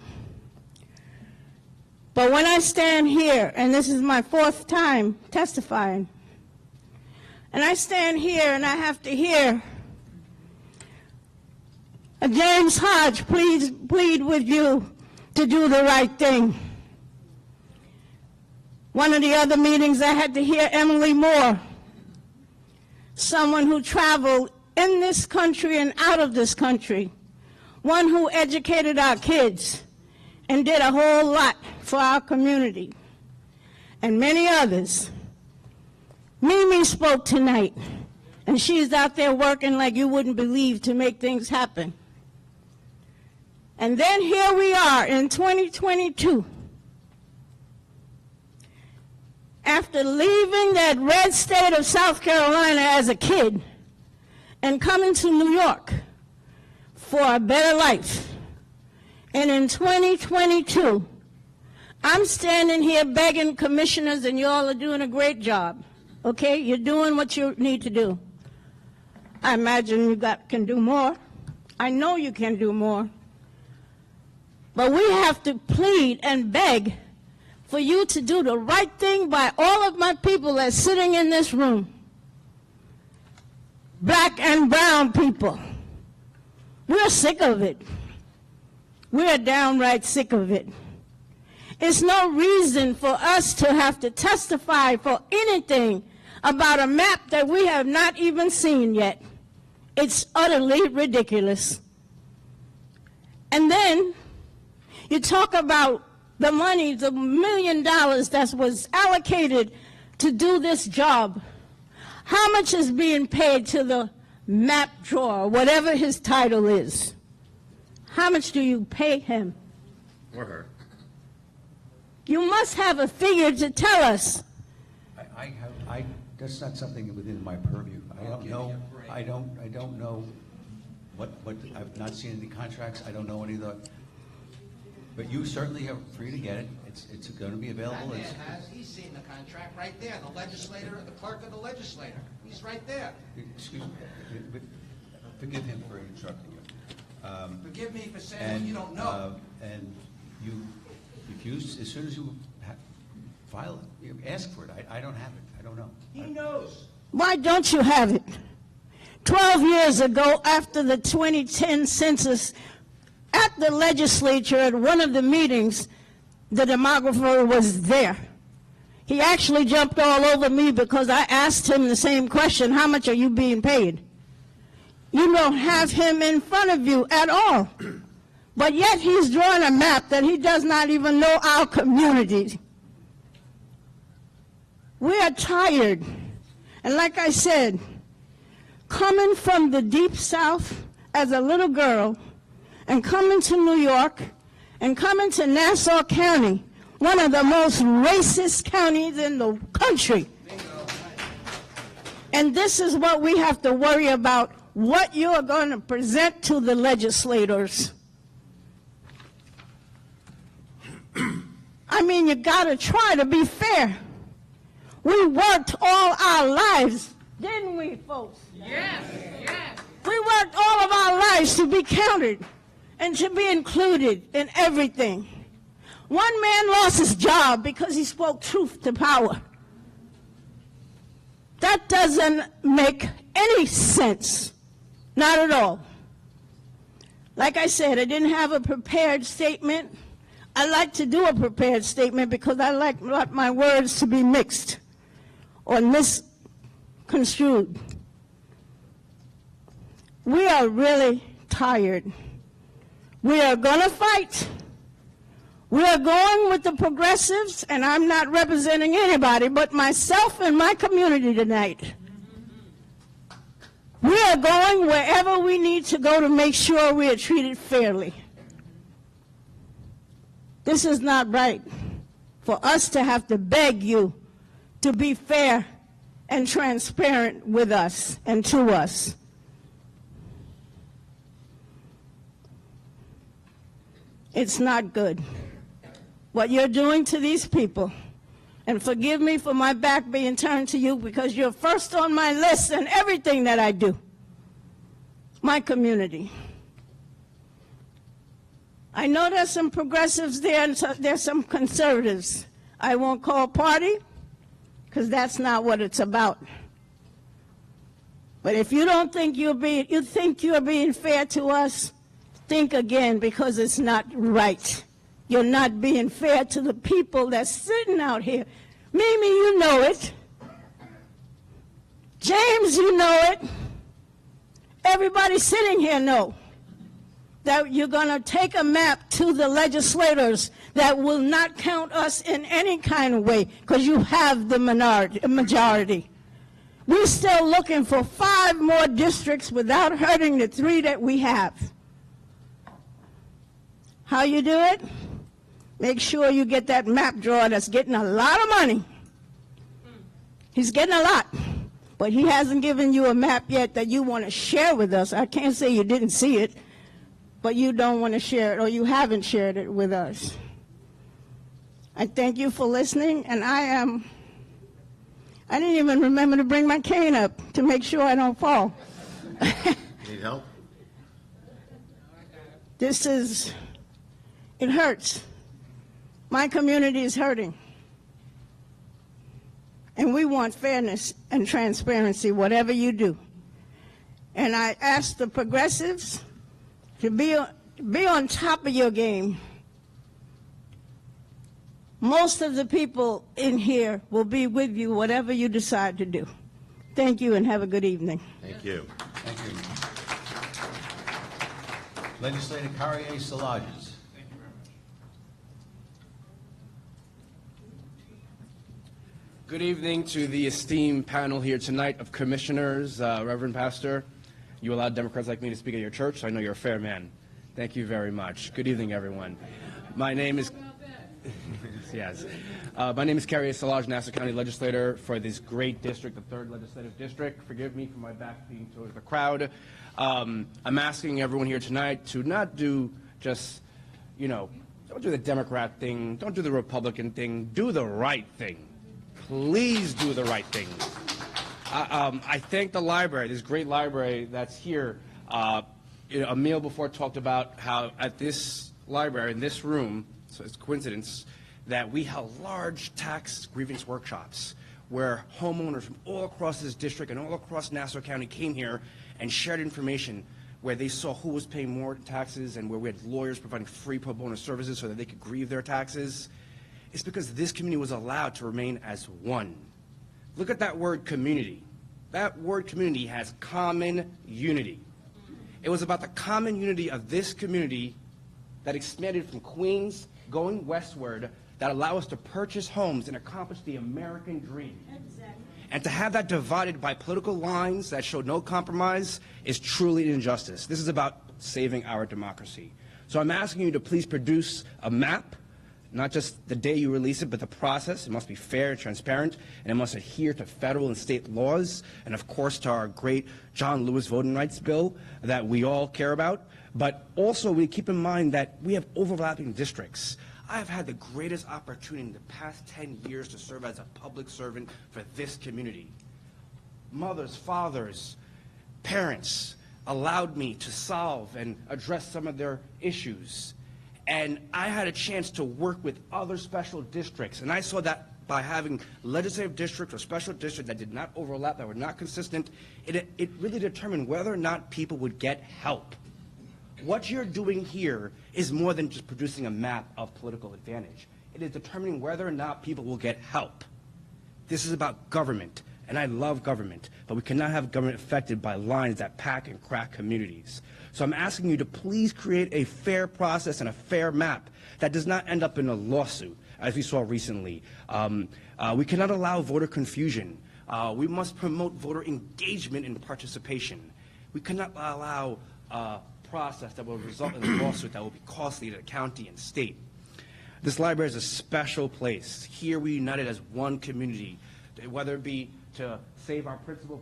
But when I stand here, and this is my 4th time testifying, and I stand here and I have to hear James Hodge plead with you to do the right thing. One of the other meetings I had to hear Emily Moore, someone who traveled in this country and out of this country, one who educated our kids and did a whole lot for our community, and many others. Mimi spoke tonight, and she's out there working like you wouldn't believe to make things happen. And then here we are in 2022. After leaving that red state of South Carolina as a kid and coming to New York for a better life. And in 2022, I'm standing here begging commissioners, and you all are doing a great job. Okay? You're doing what you need to do. I imagine you can do more. I know you can do more. But we have to plead and beg for you to do the right thing by all of my people that's sitting in this room. Black and brown people. We're sick of it. We're downright sick of it. It's no reason for us to have to testify for anything about a map that we have not even seen yet. It's utterly ridiculous. And then you talk about the money, the $1 million that was allocated to do this job. How much is being paid to the map drawer, whatever his title is? How much do you pay him? Or her. You must have a figure to tell us. That's not something within my purview. I don't know. I don't know what. I've not seen any contracts. I don't know any of the. But you certainly are free to get it. It's going to be available. That man has. He's seen the contract right there. The legislator, the clerk of the legislator. He's right there. Excuse me. Forgive him for interrupting you. Forgive me for saying what you don't know. And you refuse as soon as you file it. You ask for it. I don't have it. I don't know. He knows. Why don't you have it? 12 years ago, after the 2010 census, at the legislature, at one of the meetings, the demographer was there. He actually jumped all over me because I asked him the same question, how much are you being paid? You don't have him in front of you at all. But yet he's drawing a map that he does not even know our community. We are tired. And like I said, coming from the deep South as a little girl, and coming to New York, and coming to Nassau County, one of the most racist counties in the country. And this is what we have to worry about, what you're going to present to the legislators. I mean, you got to try to be fair. We worked all our lives, didn't we, folks? Yes, yes. We worked all of our lives to be counted and to be included in everything. One man lost his job because he spoke truth to power. That doesn't make any sense. Not at all. Like I said, I didn't have a prepared statement. I like to do a prepared statement because I like my words to be mixed or misconstrued. We are really tired. We are going to fight. We are going with the progressives, and I'm not representing anybody but myself and my community tonight. We are going wherever we need to go to make sure we are treated fairly. This is not right for us to have to beg you to be fair and transparent with us and to us. It's not good what you're doing to these people. And forgive me for my back being turned to you because you're first on my list in everything that I do. My community. I know there's some progressives there and there's some conservatives. I won't call party because that's not what it's about. But if you don't think you're being fair to us, think again, because it's not right. You're not being fair to the people that's sitting out here. Mimi, you know it. James, you know it. Everybody sitting here know that you're going to take a map to the legislators that will not count us in any kind of way because you have the majority. We're still looking for 5 more districts without hurting the 3 that we have. How you do it? Make sure you get that map drawer that's getting a lot of money. He's getting a lot, but he hasn't given you a map yet that you want to share with us. I can't say you didn't see it, but you don't want to share it or you haven't shared it with us. I thank you for listening, and I didn't even remember to bring my cane up to make sure I don't fall. Need help? It hurts. My community is hurting. And we want fairness and transparency, whatever you do. And I ask the progressives to be on top of your game. Most of the people in here will be with you, whatever you decide to do. Thank you and have a good evening. Thank you. Thank you. Legislator Carrier Salages. Good evening to the esteemed panel here tonight of commissioners. Reverend Pastor, you allowed Democrats like me to speak at your church, so I know you're a fair man. Thank you very much. Good evening, everyone. My name is... Yes. My name is Carrier Salage, Nassau County Legislator for this great district, the 3rd Legislative District. Forgive me for my back being towards the crowd. I'm asking everyone here tonight to not do just, don't do the Democrat thing, don't do the Republican thing, do the right thing. Please do the right thing. I thank the library, this great library that's here. A meal before talked about how at this library, in this room, so it's a coincidence, that we held large tax grievance workshops where homeowners from all across this district and all across Nassau County came here and shared information where they saw who was paying more taxes and where we had lawyers providing free pro bono services so that they could grieve their taxes. It's because this community was allowed to remain as one. Look at that word community. That word community has common unity. It was about the common unity of this community that expanded from Queens going westward that allow us to purchase homes and accomplish the American dream. Exactly. And to have that divided by political lines that showed no compromise is truly an injustice. This is about saving our democracy. So I'm asking you to please produce a map, not just the day you release it, but the process. It must be fair and transparent, and it must adhere to federal and state laws, and of course to our great John Lewis Voting Rights Bill that we all care about. But also we keep in mind that we have overlapping districts. I've had the greatest opportunity in the past 10 years to serve as a public servant for this community. Mothers, fathers, parents allowed me to solve and address some of their issues. And I had a chance to work with other special districts, and I saw that by having legislative districts or special districts that did not overlap, that were not consistent, it really determined whether or not people would get help. What you're doing here is more than just producing a map of political advantage. It is determining whether or not people will get help. This is about government, and I love government, but we cannot have government affected by lines that pack and crack communities. So I'm asking you to please create a fair process and a fair map that does not end up in a lawsuit, as we saw recently. We cannot allow voter confusion. We must promote voter engagement and participation. We cannot allow process that will result in a lawsuit that will be costly to the county and state. This library is a special place. Here we united as one community, whether it be to save our Principal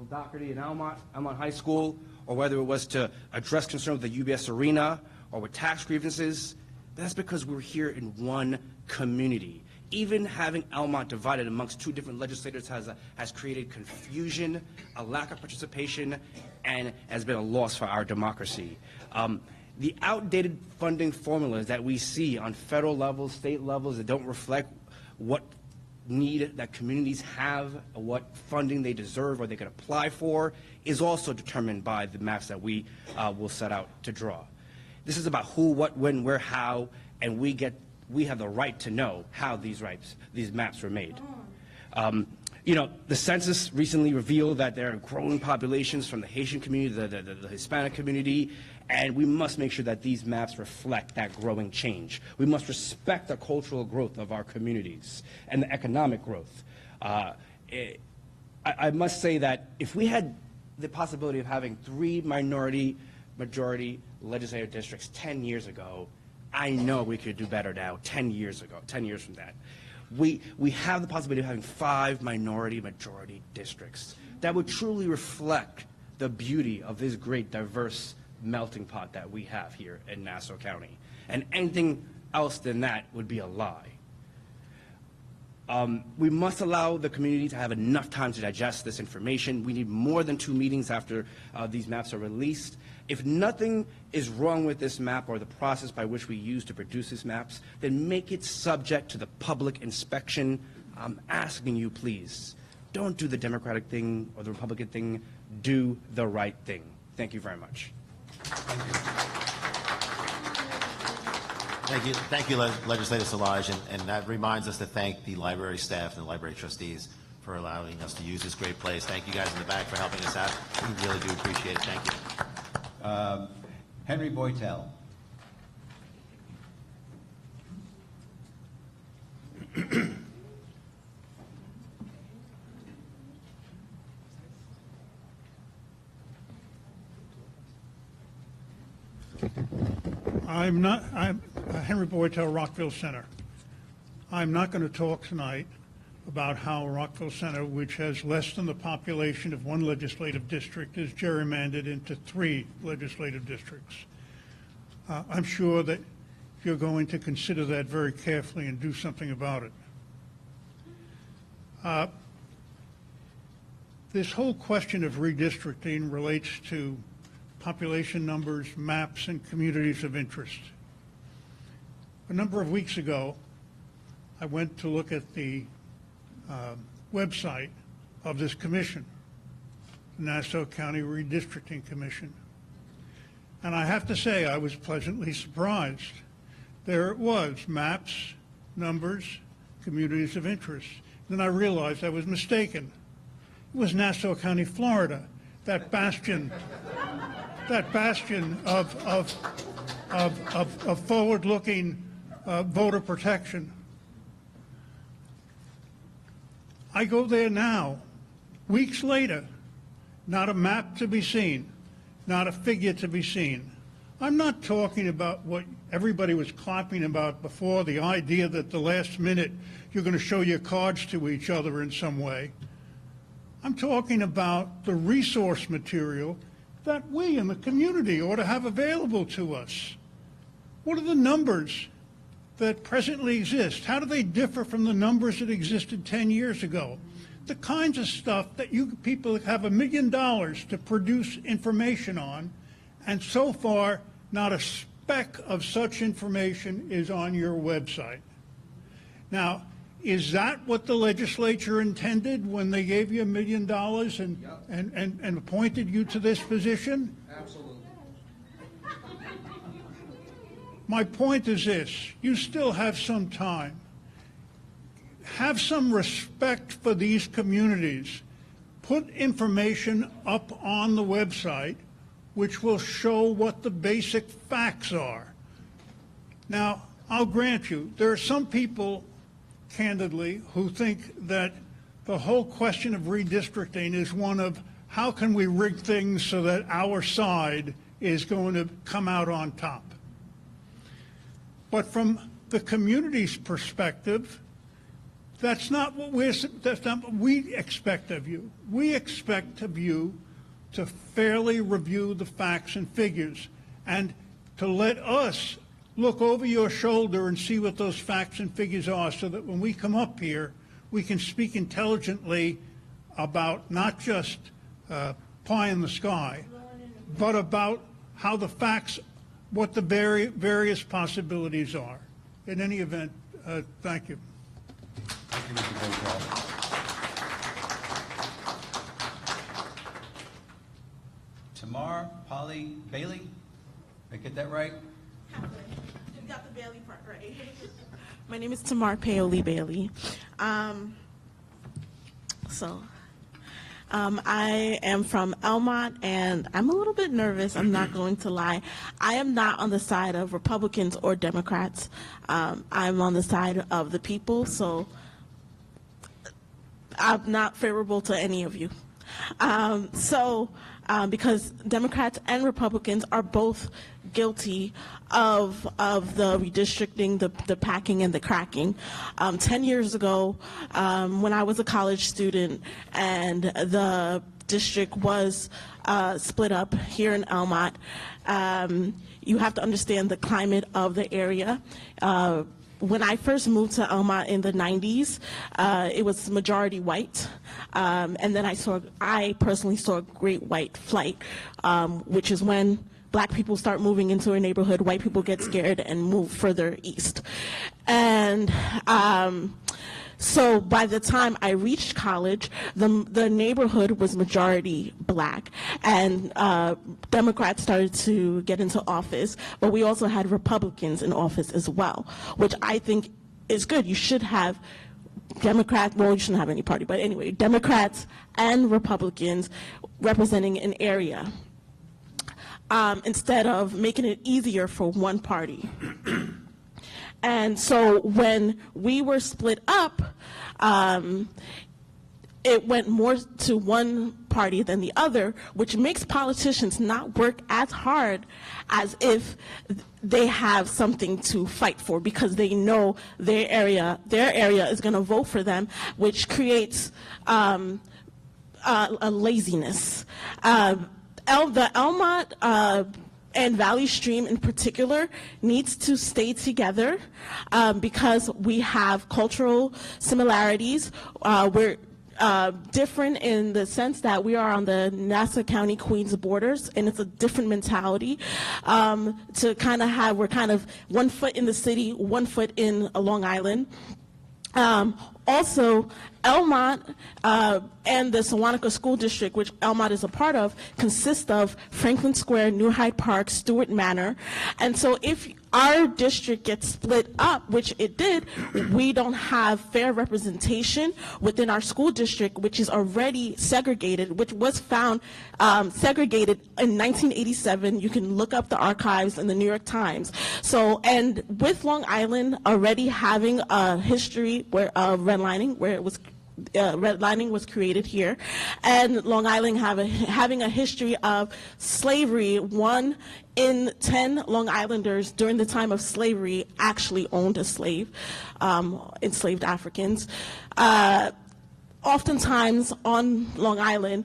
Doherty in Almont High School, or whether it was to address concerns with the UBS Arena or with tax grievances. That's because we're here in one community. Even having Elmont divided amongst two different legislators has created confusion, a lack of participation, and has been a loss for our democracy. The outdated funding formulas that we see on federal levels, state levels, that don't reflect what need that communities have, what funding they deserve or they can apply for, is also determined by the maps that we will set out to draw. This is about who, what, when, where, how, and we have the right to know how these maps were made. You know, the census recently revealed that there are growing populations from the Haitian community, the Hispanic community, and we must make sure that these maps reflect that growing change. We must respect the cultural growth of our communities and the economic growth. I must say that if we had the possibility of having 3 minority-majority legislative districts 10 years ago, I know we could do better now, 10 years ago, 10 years from that. We have the possibility of having 5 minority-majority districts that would truly reflect the beauty of this great, diverse melting pot that we have here in Nassau County. And anything else than that would be a lie. We must allow the community to have enough time to digest this information. We need more than 2 meetings after these maps are released. If nothing is wrong with this map or the process by which we use to produce these maps, then make it subject to the public inspection. I'm asking you, please, don't do the Democratic thing or the Republican thing. Do the right thing. Thank you very much. Thank you, Legislator Szilagyi, and that reminds us to thank the library staff and the library trustees for allowing us to use this great place. Thank you guys in the back for helping us out. We really do appreciate it. Thank you. Henry Boytel. I'm Henry Boytel, Rockville Center. I'm not going to talk tonight about how Rockville Center, which has less than the population of 1 legislative district, is gerrymandered into 3 legislative districts. I'm sure that you're going to consider that very carefully and do something about it. This whole question of redistricting relates to population numbers, maps, and communities of interest. A number of weeks ago, I went to look at the website of this commission, the Nassau County Redistricting Commission. And I have to say, I was pleasantly surprised. There it was, maps, numbers, communities of interest. Then I realized I was mistaken. It was Nassau County, Florida, that bastion of forward-looking voter protection. I go there now, weeks later, not a map to be seen, not a figure to be seen. I'm not talking about what everybody was clapping about before, the idea that the last minute you're going to show your cards to each other in some way. I'm talking about the resource material that we in the community ought to have available to us. What are the numbers that presently exist? How do they differ from the numbers that existed 10 years ago? The kinds of stuff that you people have $1 million to produce information on, and so far not a speck of such information is on your website. Now, is that what the legislature intended when they gave you $1 million and appointed you to this position? Absolutely. My point is this: you still have some time. Have some respect for these communities. Put information up on the website which will show what the basic facts are. Now, I'll grant you, there are some people, candidly, who think that the whole question of redistricting is one of how can we rig things so that our side is going to come out on top. But from the community's perspective, that's not what we expect of you. We expect of you to fairly review the facts and figures and to let us look over your shoulder and see what those facts and figures are so that when we come up here, we can speak intelligently about not just pie in the sky, but about how the facts, what the various possibilities are. In any event, thank you. Thank you, Mr. Bocol. Tamar Polly Bailey, did I get that right? You got the Bailey part right. My name is Tamar Paoli Bailey. I am from Elmont, and I'm a little bit nervous, I'm not going to lie. I am not on the side of Republicans or Democrats. I'm on the side of the people, so I'm not favorable to any of you. Because Democrats and Republicans are both guilty of the redistricting, the packing, and the cracking. 10 years ago, when I was a college student and the district was split up here in Elmont, you have to understand the climate of the area. When I first moved to Elmont in the 90s, it was majority white. And then I personally saw a great white flight, which is when black people start moving into a neighborhood, white people get scared and move further east. And so by the time I reached college, the neighborhood was majority black, and Democrats started to get into office, but we also had Republicans in office as well, which I think is good. You should have Democrats, well, you shouldn't have any party, but anyway, Democrats and Republicans representing an area instead of making it easier for one party. And so when we were split up, it went more to one party than the other, which makes politicians not work as hard as if they have something to fight for, because they know their area is going to vote for them, which creates a laziness. The Elmont and Valley Stream in particular needs to stay together because we have cultural similarities. We're different in the sense that we are on the Nassau County Queens borders, and it's a different mentality to kind of have, we're kind of 1 foot in the city, 1 foot in Long Island. Also, Elmont and the Sewanaka School District, which Elmont is a part of, consist of Franklin Square, New Hyde Park, Stewart Manor. And so if our district gets split up, which it did, we don't have fair representation within our school district, which is already segregated, which was found segregated in 1987. You can look up the archives in the New York Times. So, and with Long Island already having a history where redlining, where it was redlining was created here, and Long Island having a history of slavery. 1 in 10 Long Islanders during the time of slavery actually owned a slave, enslaved Africans. Oftentimes on Long Island,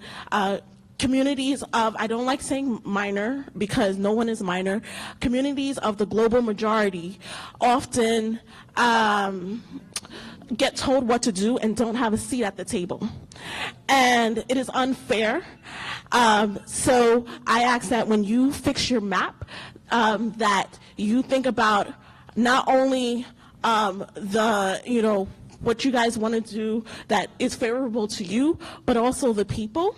communities of, I don't like saying minor because no one is minor, communities of the global majority often get told what to do and don't have a seat at the table. And it is unfair. So I ask that when you fix your map, that you think about not only what you guys want to do that is favorable to you, but also the people,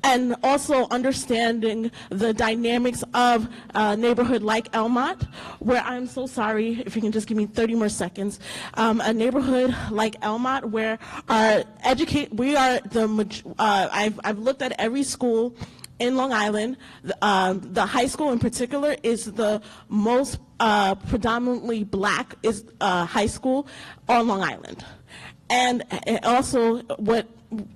and also understanding the dynamics of a neighborhood like Elmont, where I'm so sorry, if you can just give me 30 more seconds, a neighborhood like Elmont where I've looked at every school in Long Island. The high school in particular is the most predominantly black high school on Long Island. And also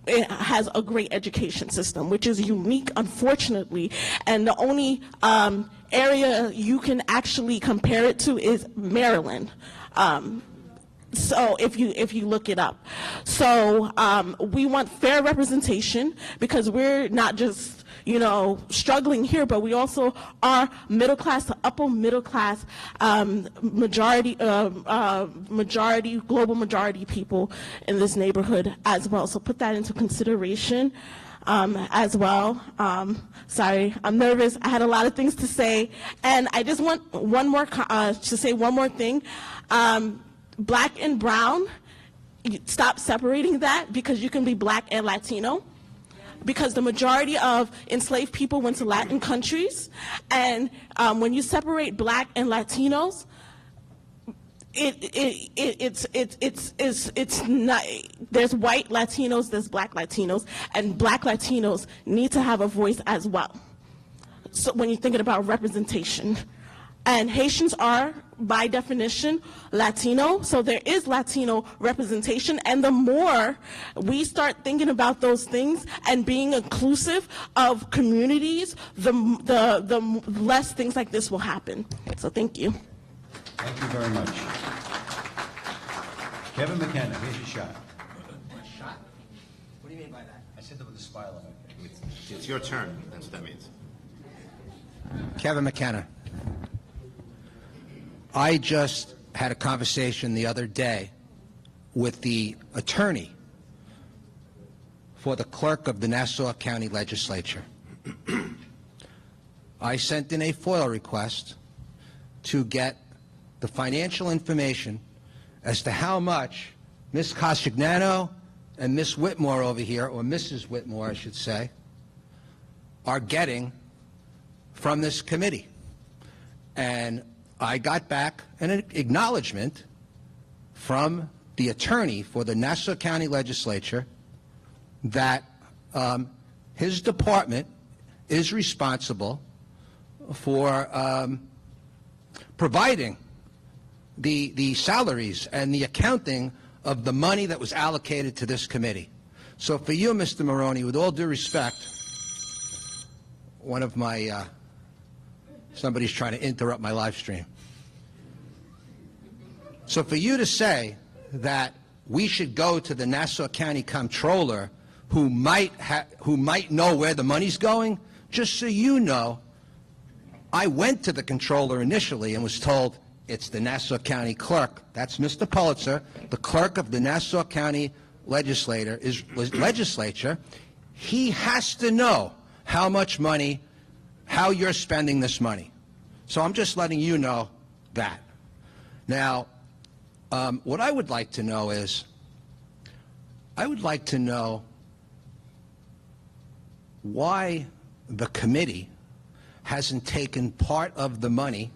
it has a great education system, which is unique, unfortunately. And the only area you can actually compare it to is Maryland. So if you look it up. So we want fair representation, because we're not just struggling here, but we also are middle class to upper middle class, majority, global majority people in this neighborhood as well. So put that into consideration as well. Sorry, I'm nervous. I had a lot of things to say, and I just want to say one more thing. Black and brown, stop separating that, because you can be black and Latino, because the majority of enslaved people went to Latin countries, and when you separate black and Latinos, it's not. There's white Latinos, there's black Latinos, and black Latinos need to have a voice as well. So when you're thinking about representation, and Haitians are, by definition, Latino, so there is Latino representation, and the more we start thinking about those things and being inclusive of communities, the less things like this will happen. So thank you. Thank you very much. Kevin McKenna, here's your shot. Shot? What do you mean by that? I said that with a smile on my face. It's your turn. That's what that means. Kevin McKenna. I just had a conversation the other day with the attorney for the clerk of the Nassau County Legislature. I sent in a FOIL request to get the financial information as to how much Ms. Castignano and Ms. Whitmore over here, or Mrs. Whitmore, I should say, are getting from this committee. And I got back an acknowledgement from the attorney for the Nassau County Legislature that his department is responsible for providing the salaries and the accounting of the money that was allocated to this committee. So for you, Mr. Maroney, with all due respect, one of my, somebody's trying to interrupt my live stream. So for you to say that we should go to the Nassau County Comptroller who might know where the money's going, just so you know, I went to the Comptroller initially and was told it's the Nassau County Clerk. That's Mr. Pulitzer, the clerk of the Nassau County Legislature. He has to know how much money, how you're spending this money. So I'm just letting you know that. Now, what I would like to know is, I would like to know why the committee hasn't taken part of the money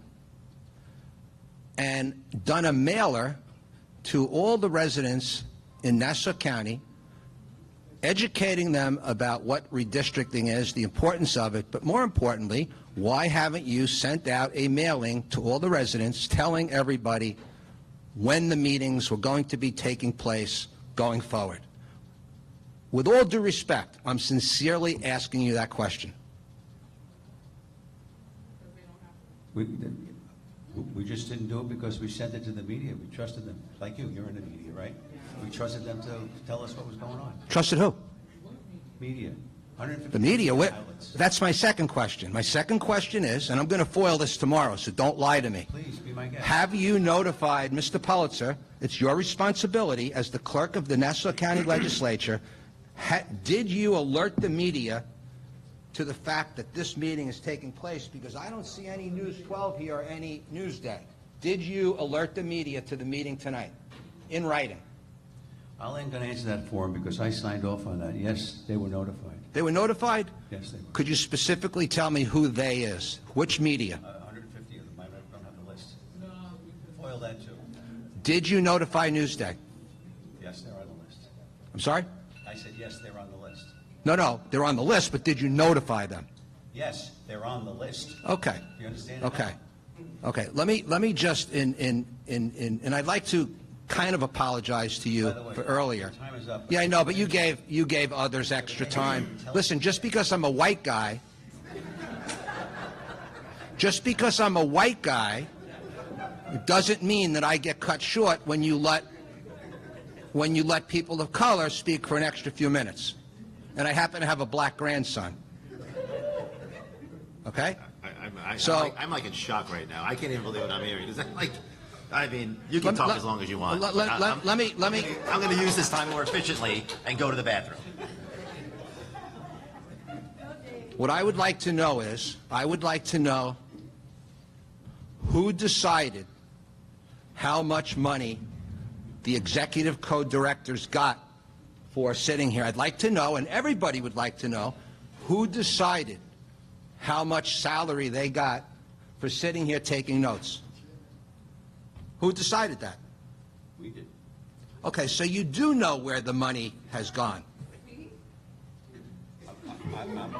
and done a mailer to all the residents in Nassau County, educating them about what redistricting is, the importance of it, but more importantly, why haven't you sent out a mailing to all the residents telling everybody when the meetings were going to be taking place going forward? With all due respect, I'm sincerely asking you that question. We just didn't do it because we sent it to the media. We trusted them. Like you, you're in the media, right? We trusted them to tell us what was going on. Trusted who? Media. The media. That's my second question. My second question is, and I'm going to foil this tomorrow, so don't lie to me. Please, be my guest. Have you notified Mr. Pulitzer, it's your responsibility as the clerk of the Nassau County Legislature, did you alert the media to the fact that this meeting is taking place? Because I don't see any News 12 here or any Newsday. Did you alert the media to the meeting tonight in writing? I'm going to answer that for him because I signed off on that. Yes, they were notified. They were notified? Yes, they were. Could you specifically tell me who they is? Which media? 150 of them. I don't have the list. Foil that too. Did you notify Newsday? Yes, they're on the list. I'm sorry? I said yes, they're on the list. No, they're on the list, but did you notify them? Yes, they're on the list. Okay. You understand? Okay. Okay. Let me just and I'd like to kind of apologize to you for earlier. Time is up. Yeah, I know, but you gave others extra time. Listen, just because I'm a white guy, it doesn't mean that I get cut short when you let people of color speak for an extra few minutes. And I happen to have a black grandson. okay? So I'm like in shock right now. I can't even believe what I'm hearing. Is that like, I mean, you can talk as long as you want. Let me. I'm going to use this time more efficiently and go to the bathroom. What I would like to know is, who decided how much money the executive co-directors got for sitting here. I'd like to know, and everybody would like to know, who decided how much salary they got for sitting here taking notes. Who decided that? We did. Okay, so you do know where the money has gone.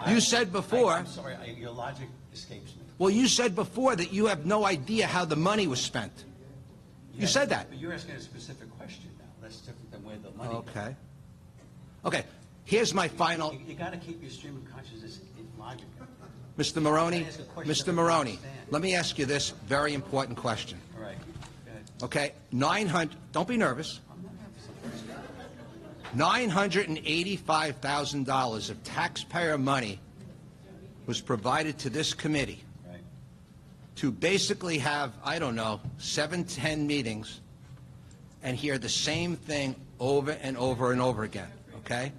You said before... I'm sorry, your logic escapes me. Well, you said before that you have no idea how the money was spent. You said that. But you're asking a specific question now. That's different than where the money... Okay. Okay, here's my final... You got to keep your stream of consciousness in logic. Mr. Maroney, let me ask you this very important question. All right. Go ahead. Okay, 900... Don't be nervous. $985,000 of taxpayer money was provided to this committee to basically have, I don't know, 7, 10 meetings and hear the same thing over and over and over again, okay?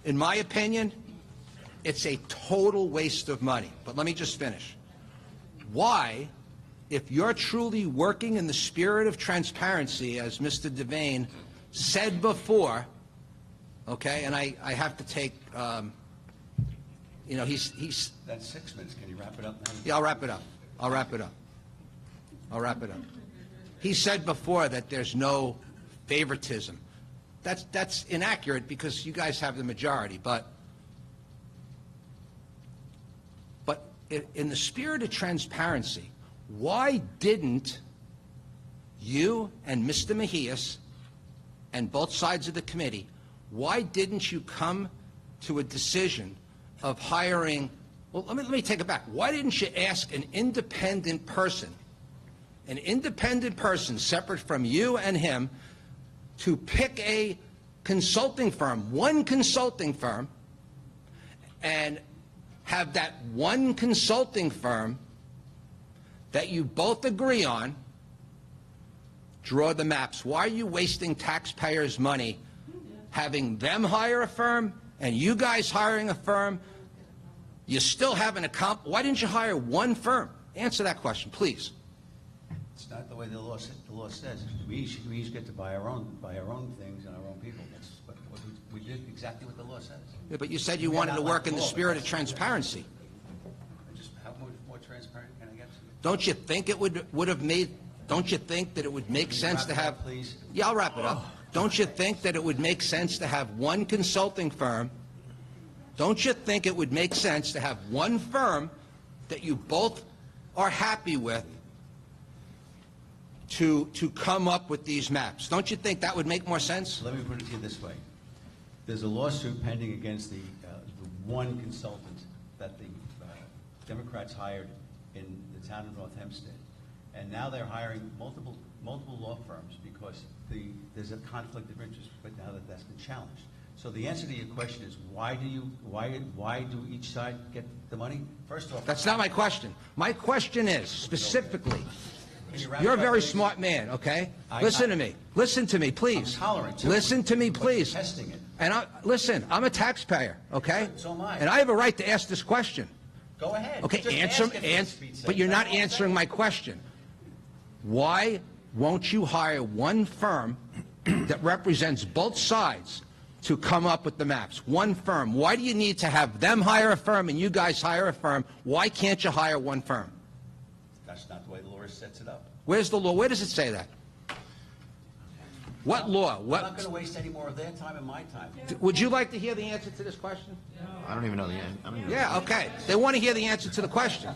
In my opinion, it's a total waste of money. But let me just finish. Why, if you're truly working in the spirit of transparency, as Mr. Devane said before, okay, and I have to take, you know, he's... That's 6 minutes. Can you wrap it up now? Yeah, I'll wrap it up. He said before that there's no favoritism. That's inaccurate because you guys have the majority, but in the spirit of transparency, why didn't you and Mr. Mejias and both sides of the committee, why didn't you come to a decision of hiring, well, let me take it back. Why didn't you ask an independent person separate from you and him, to pick a consulting firm, one consulting firm, and have that one consulting firm that you both agree on draw the maps? Why are you wasting taxpayers' money having them hire a firm and you guys hiring a firm? You still haven't accomplished. Why didn't you hire one firm? Answer that question, please. It's not the way the law says. We each get to buy our own things and our own people. That's what we did exactly what the law says. Yeah, but you said you wanted to work in the spirit of transparency. Just how much more transparent can I get? Don't you think it would have made? Don't you think that it would make sense to have? Please. Yeah, I'll wrap it up. Don't you think that it would make sense to have one consulting firm? Don't you think it would make sense to have one firm that you both are happy with to come up with these maps? Don't you think that would make more sense? Let me put it to you this way. There's a lawsuit pending against the one consultant that the Democrats hired in the town of North Hempstead. And now they're hiring multiple law firms because there's a conflict of interest, but now that's been challenged. So the answer to your question is, why do each side get the money? First off, that's not my question. My question is specifically, you're a very smart man, okay? Listen to me. Listen to me, please. I'm tolerant too. Listen to me, please. Testing it. And listen, I'm a taxpayer, okay? So am I. And I have a right to ask this question. Go ahead. Okay, Just answer, but you're not answering my question. Why won't you hire one firm that represents both sides to come up with the maps? One firm. Why do you need to have them hire a firm and you guys hire a firm? Why can't you hire one firm? That's not the way the law sets it up. Where's the law? Where does it say that? What law? I'm not going to waste any more of their time and my time. Would you like to hear the answer to this question? I don't even know the answer. Yeah, okay. They want to hear the answer to the question.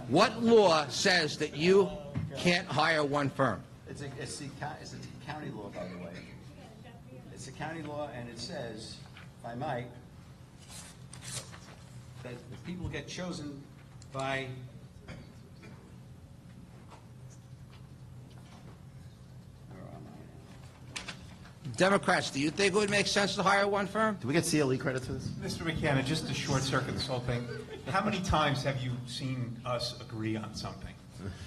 What law says that you can't hire one firm? It's a county law, by the way. It's a county law, and it says, if I might, that the people get chosen by Democrats, do you think it would make sense to hire one firm? Do we get CLE credit for this? Mr. McKenna, just to short circuit this whole thing, how many times have you seen us agree on something?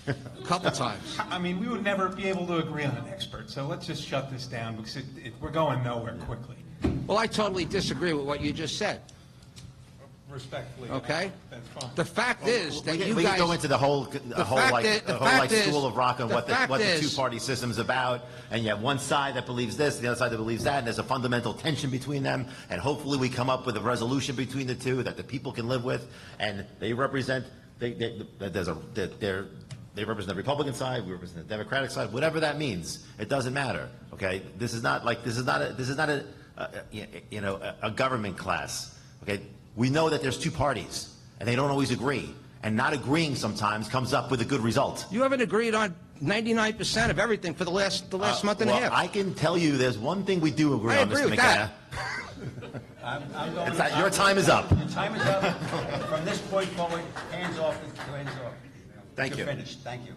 A couple times. I mean, we would never be able to agree on an expert, so let's just shut this down because we're going nowhere quickly. Well, I totally disagree with what you just said. Respectfully. Okay? That's fine. The fact is that you We guys... can go into the whole school of rock on what the is- two-party system is about, and you have one side that believes this, the other side that believes that, and there's a fundamental tension between them, and hopefully we come up with a resolution between the two that the people can live with, and they represent, they represent the Republican side, we represent the Democratic side, whatever that means, it doesn't matter, okay? This is not a government class, okay? We know that there's two parties, and they don't always agree. And not agreeing sometimes comes up with a good result. You haven't agreed on 99% of everything for the last month and a half. I can tell you there's one thing we do agree I on, agree Mr. with McKenna. I'm going. Your time is up. Your time is up. From this point forward, hands off, hands off. Thank you. You're finished. Thank you.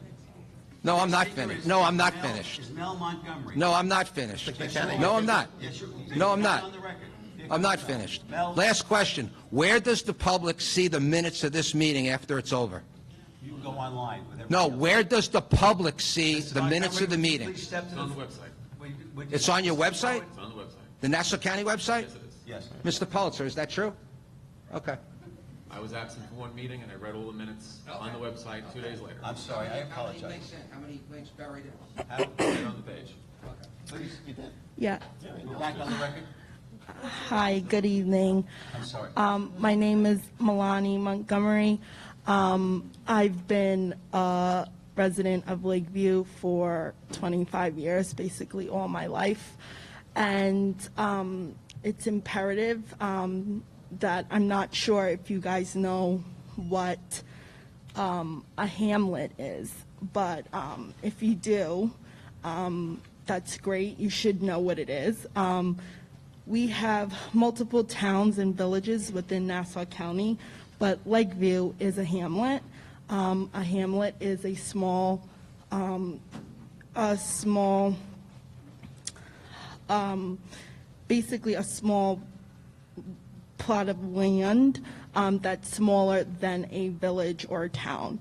No, I'm not finished. No, I'm not finished. Is Mel Montgomery? No, I'm not finished. McKenna, No, I'm not. Yes, No, I'm you're not. on the record. I'm not finished. Mel- Last question. Where does the public see the minutes of this meeting after it's over? You can go online with everybody No, else. where does the public see Mr. the minutes of the Montgomery, meeting? please step to It's on the the website. It's on your website? It's on the website. The Nassau County website? Yes, it is. Yes. Mr. Pulitzer, is that true? Okay. I was absent for one meeting, and I read all the minutes on the website 2 days later. I'm sorry, I apologize. How many links buried in? Right on the page. Please, you did. Yeah. We're back on the record. Hi, good evening. I'm sorry. My name is Milani Montgomery. I've been a resident of Lakeview for 25 years, basically all my life. And it's imperative that I'm not sure if you guys know what a hamlet is, but if you do, that's great. You should know what it is. We have multiple towns and villages within Nassau County, but Lakeview is a hamlet. A hamlet is a small basically a small plot of land that's smaller than a village or a town.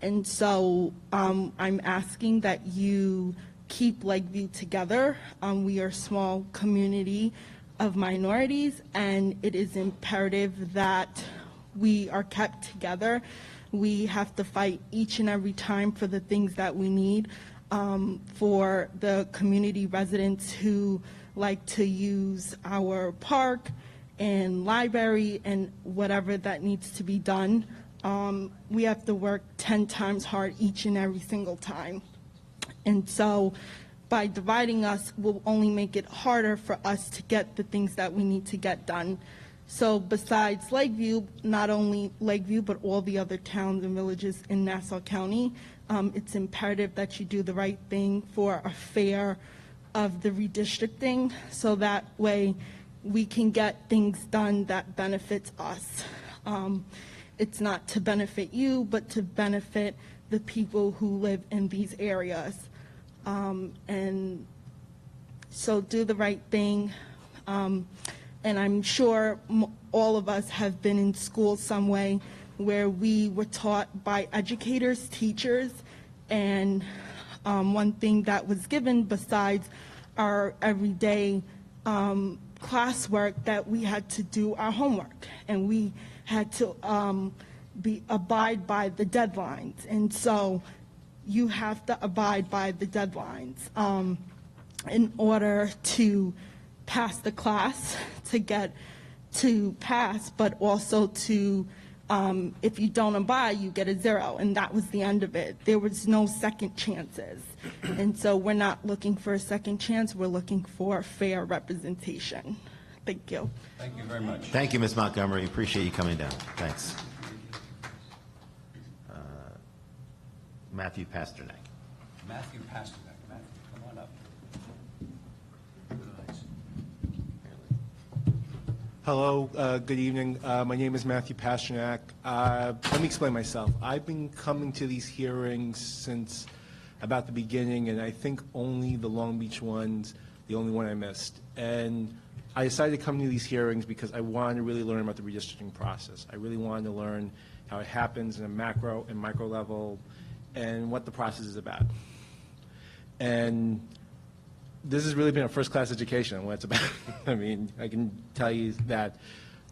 And so I'm asking that you keep Lakeview together. We are a small community of minorities, and it is imperative that we are kept together. We have to fight each and every time for the things that we need for the community residents who like to use our park and library and whatever that needs to be done. We have to work 10 times hard each and every single time. And so by dividing us will only make it harder for us to get the things that we need to get done. So besides Lakeview, not only Lakeview, but all the other towns and villages in Nassau County, it's imperative that you do the right thing for a fair of the redistricting, so that way we can get things done that benefits us. It's not to benefit you, but to benefit the people who live in these areas. And so do the right thing. And I'm sure all of us have been in school some way where we were taught by educators, teachers, and one thing that was given besides our everyday classwork, that we had to do our homework and we had to abide by the deadlines. And so you have to abide by the deadlines in order to pass the class, to get to pass, but also to, if you don't abide, you get a 0, and that was the end of it. There was no second chances. And so we're not looking for a second chance, we're looking for fair representation. Thank you. Thank you very much. Thank you, Ms. Montgomery. Appreciate you coming down. Thanks. Matthew Pasternak. Matthew Pasternak. Matthew, come on up. Hello, good evening. My name is Matthew Pasternak. Let me explain myself. I've been coming to these hearings since about the beginning, and I think only the Long Beach ones the only one I missed. And I decided to come to these hearings because I wanted to really learn about the redistricting process. I really wanted to learn how it happens in a macro and micro level and what the process is about. And this has really been a first-class education on what it's about. I mean, I can tell you that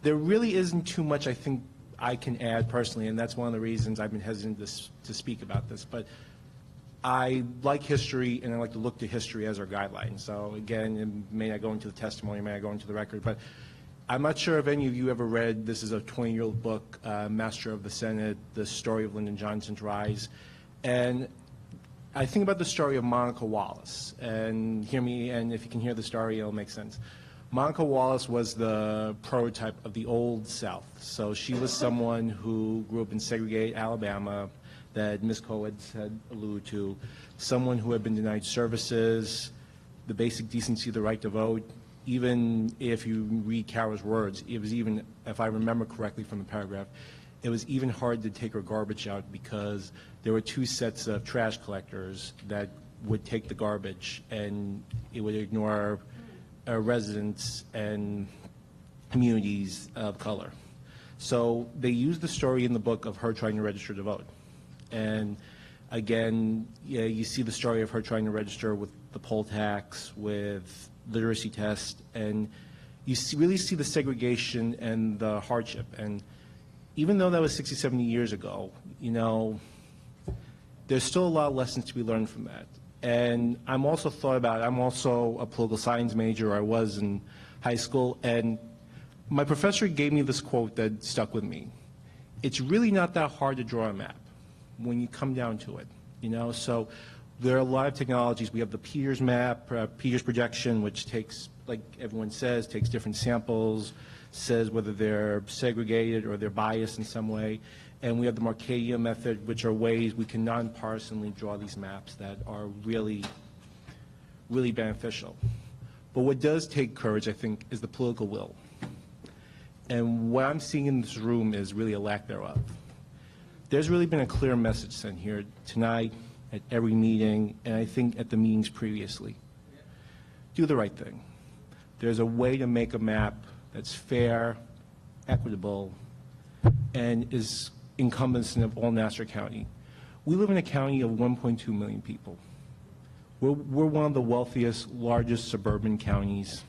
there really isn't too much I think I can add personally, and that's one of the reasons I've been hesitant to speak about this. But I like history, and I like to look to history as our guideline. So again, it may not go into the testimony, it may not go into the record, but I'm not sure if any of you ever read, this is a 20-year-old book, Master of the Senate, The Story of Lyndon Johnson's Rise. And I think about the story of Monica Wallace, and hear me, and if you can hear the story, it'll make sense. Monica Wallace was the prototype of the old South. So she was someone who grew up in segregated Alabama that Ms. Coates had alluded to, someone who had been denied services, the basic decency, the right to vote. Even if you read Carol's words, it was even, if I remember correctly from the paragraph, it was even hard to take her garbage out because there were two sets of trash collectors that would take the garbage and it would ignore residents and communities of color. So they used the story in the book of her trying to register to vote. And again, yeah, you see the story of her trying to register with the poll tax, with literacy tests, and you really see the segregation and the hardship. And even though that was 60, 70 years ago, you know, there's still a lot of lessons to be learned from that. And I'm also a political science major, I was in high school, and my professor gave me this quote that stuck with me. It's really not that hard to draw a map when you come down to it, you know? So there are a lot of technologies. We have the Peters map, Peters projection, which takes, like everyone says, takes different samples, says whether they're segregated or they're biased in some way. And we have the Marcadia method, which are ways we can non-partisanly draw these maps that are really, really beneficial. But what does take courage, I think, is the political will. And what I'm seeing in this room is really a lack thereof. There's really been a clear message sent here tonight, at every meeting, and I think at the meetings previously. Do the right thing. There's a way to make a map that's fair, equitable, and is encompassing of all Nassau County. We live in a county of 1.2 million people. We're one of the wealthiest, largest suburban counties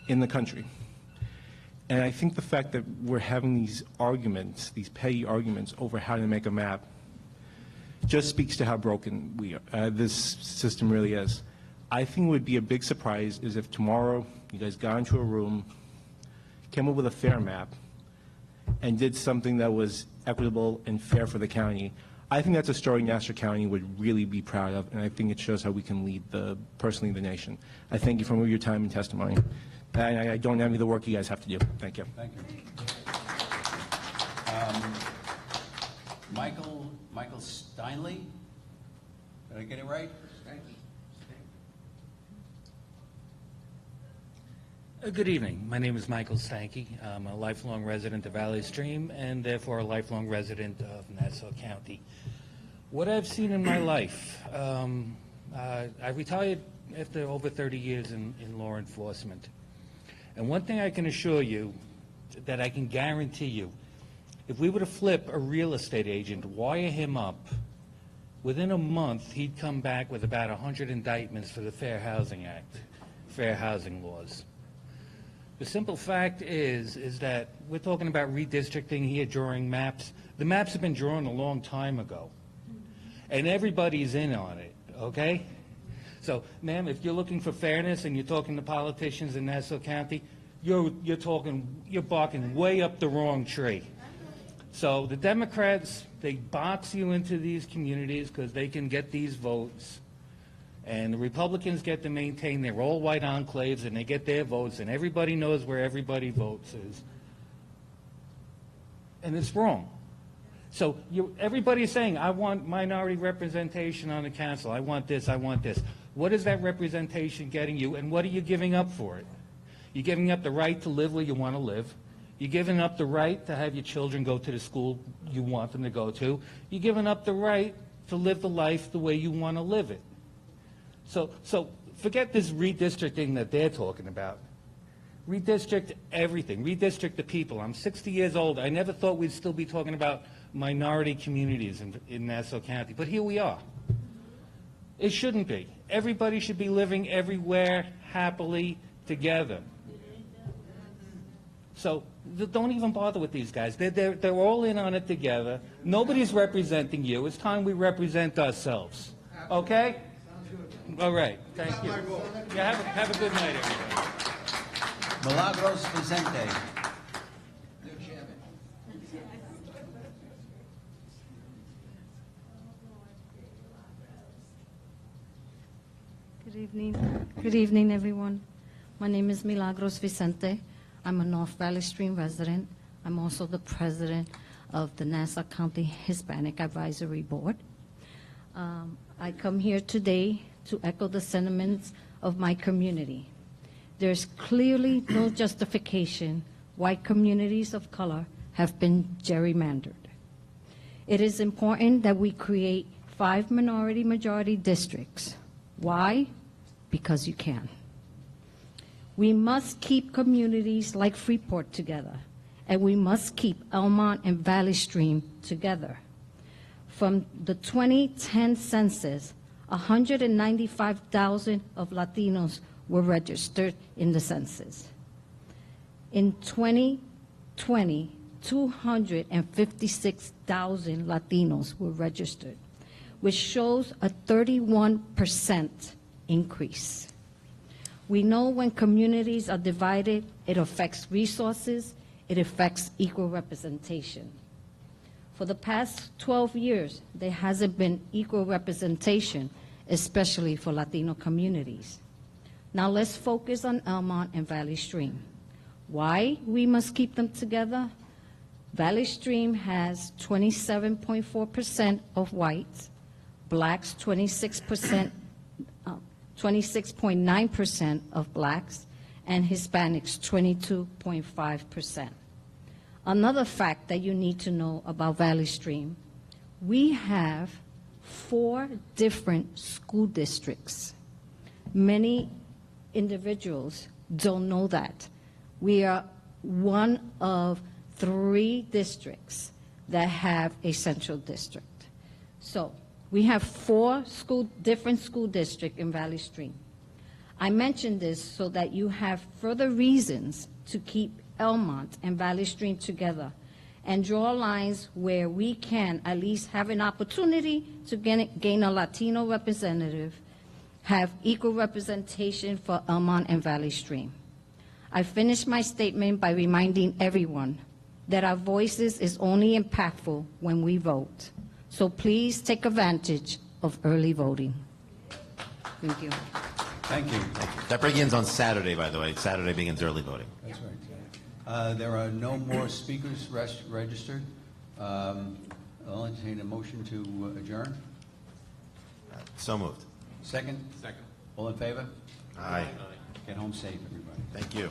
in the country. And I think the fact that we're having these arguments, these petty arguments over how to make a map, just speaks to how broken this system really is. I think it would be a big surprise is if tomorrow you guys got into a room, came up with a fair map, and did something that was equitable and fair for the county. I think that's a story Nassau County would really be proud of, and I think it shows how we can lead personally the nation. I thank you for your time and testimony. And I don't envy the work you guys have to do. Thank you. Thank you. Michael Steinley, did I get it right? Good evening. My name is Michael Stanky. I'm a lifelong resident of Valley Stream and therefore a lifelong resident of Nassau County. What I've seen in my life, I retired after over 30 years in law enforcement. And one thing I can assure you, that I can guarantee you, if we were to flip a real estate agent, wire him up, within a month he'd come back with about 100 indictments for the Fair Housing Act, fair housing laws. The simple fact is that we're talking about redistricting here, drawing maps. The maps have been drawn a long time ago, and everybody's in on it, okay? So, ma'am, if you're looking for fairness and you're talking to politicians in Nassau County, you're barking way up the wrong tree. So the Democrats, they box you into these communities because they can get these votes. And the Republicans get to maintain their all-white enclaves, and they get their votes, and everybody knows where everybody votes is. And it's wrong. So everybody's saying, I want minority representation on the council. I want this, I want this. What is that representation getting you, and what are you giving up for it? You're giving up the right to live where you want to live. You're giving up the right to have your children go to the school you want them to go to. You're giving up the right to live the life the way you want to live it. So forget this redistricting that they're talking about. Redistrict everything, redistrict the people. I'm 60 years old. I never thought we'd still be talking about minority communities in Nassau County, but here we are. It shouldn't be. Everybody should be living everywhere happily together. So don't even bother with these guys. They're all in on it together. Nobody's representing you. It's time we represent ourselves. Okay? All right. Thank you. Yeah, have a good night, everybody. Milagros Vicente. Good evening. Good evening, everyone. My name is Milagros Vicente. I'm a North Valley Stream resident. I'm also the president of the Nassau County Hispanic Advisory Board. I come here today to echo the sentiments of my community. There's clearly no justification why communities of color have been gerrymandered. It is important that we create 5 minority-majority districts. Why? Because you can. We must keep communities like Freeport together, and we must keep Elmont and Valley Stream together. From the 2010 census, 195,000 of Latinos were registered in the census. In 2020, 256,000 Latinos were registered, which shows a 31% increase. We know when communities are divided, it affects resources, it affects equal representation. For the past 12 years, there hasn't been equal representation, especially for Latino communities. Now let's focus on Elmont and Valley Stream. Why we must keep them together? Valley Stream has 27.4% of whites, blacks 26.9% of blacks, and Hispanics 22.5%. Another fact that you need to know about Valley Stream, we have 4 different school districts. Many individuals don't know that. We are one of 3 districts that have a central district. So we have 4 different school districts in Valley Stream. I mention this so that you have further reasons to keep Elmont and Valley Stream together and draw lines where we can at least have an opportunity to gain a Latino representative, have equal representation for Elmont and Valley Stream. I finish my statement by reminding everyone that our voices is only impactful when we vote. So please take advantage of early voting. Thank you. Thank you. That begins on Saturday, by the way. Saturday begins early voting. That's right. There are no more speakers registered. I'll entertain a motion to adjourn. So moved. Second? Second. All in favor? Aye. Get home safe, everybody. Thank you.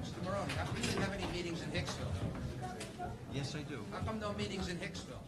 Mr. Moroni, how come you didn't have any meetings in Hicksville? Yes, I do. How come no meetings in Hicksville?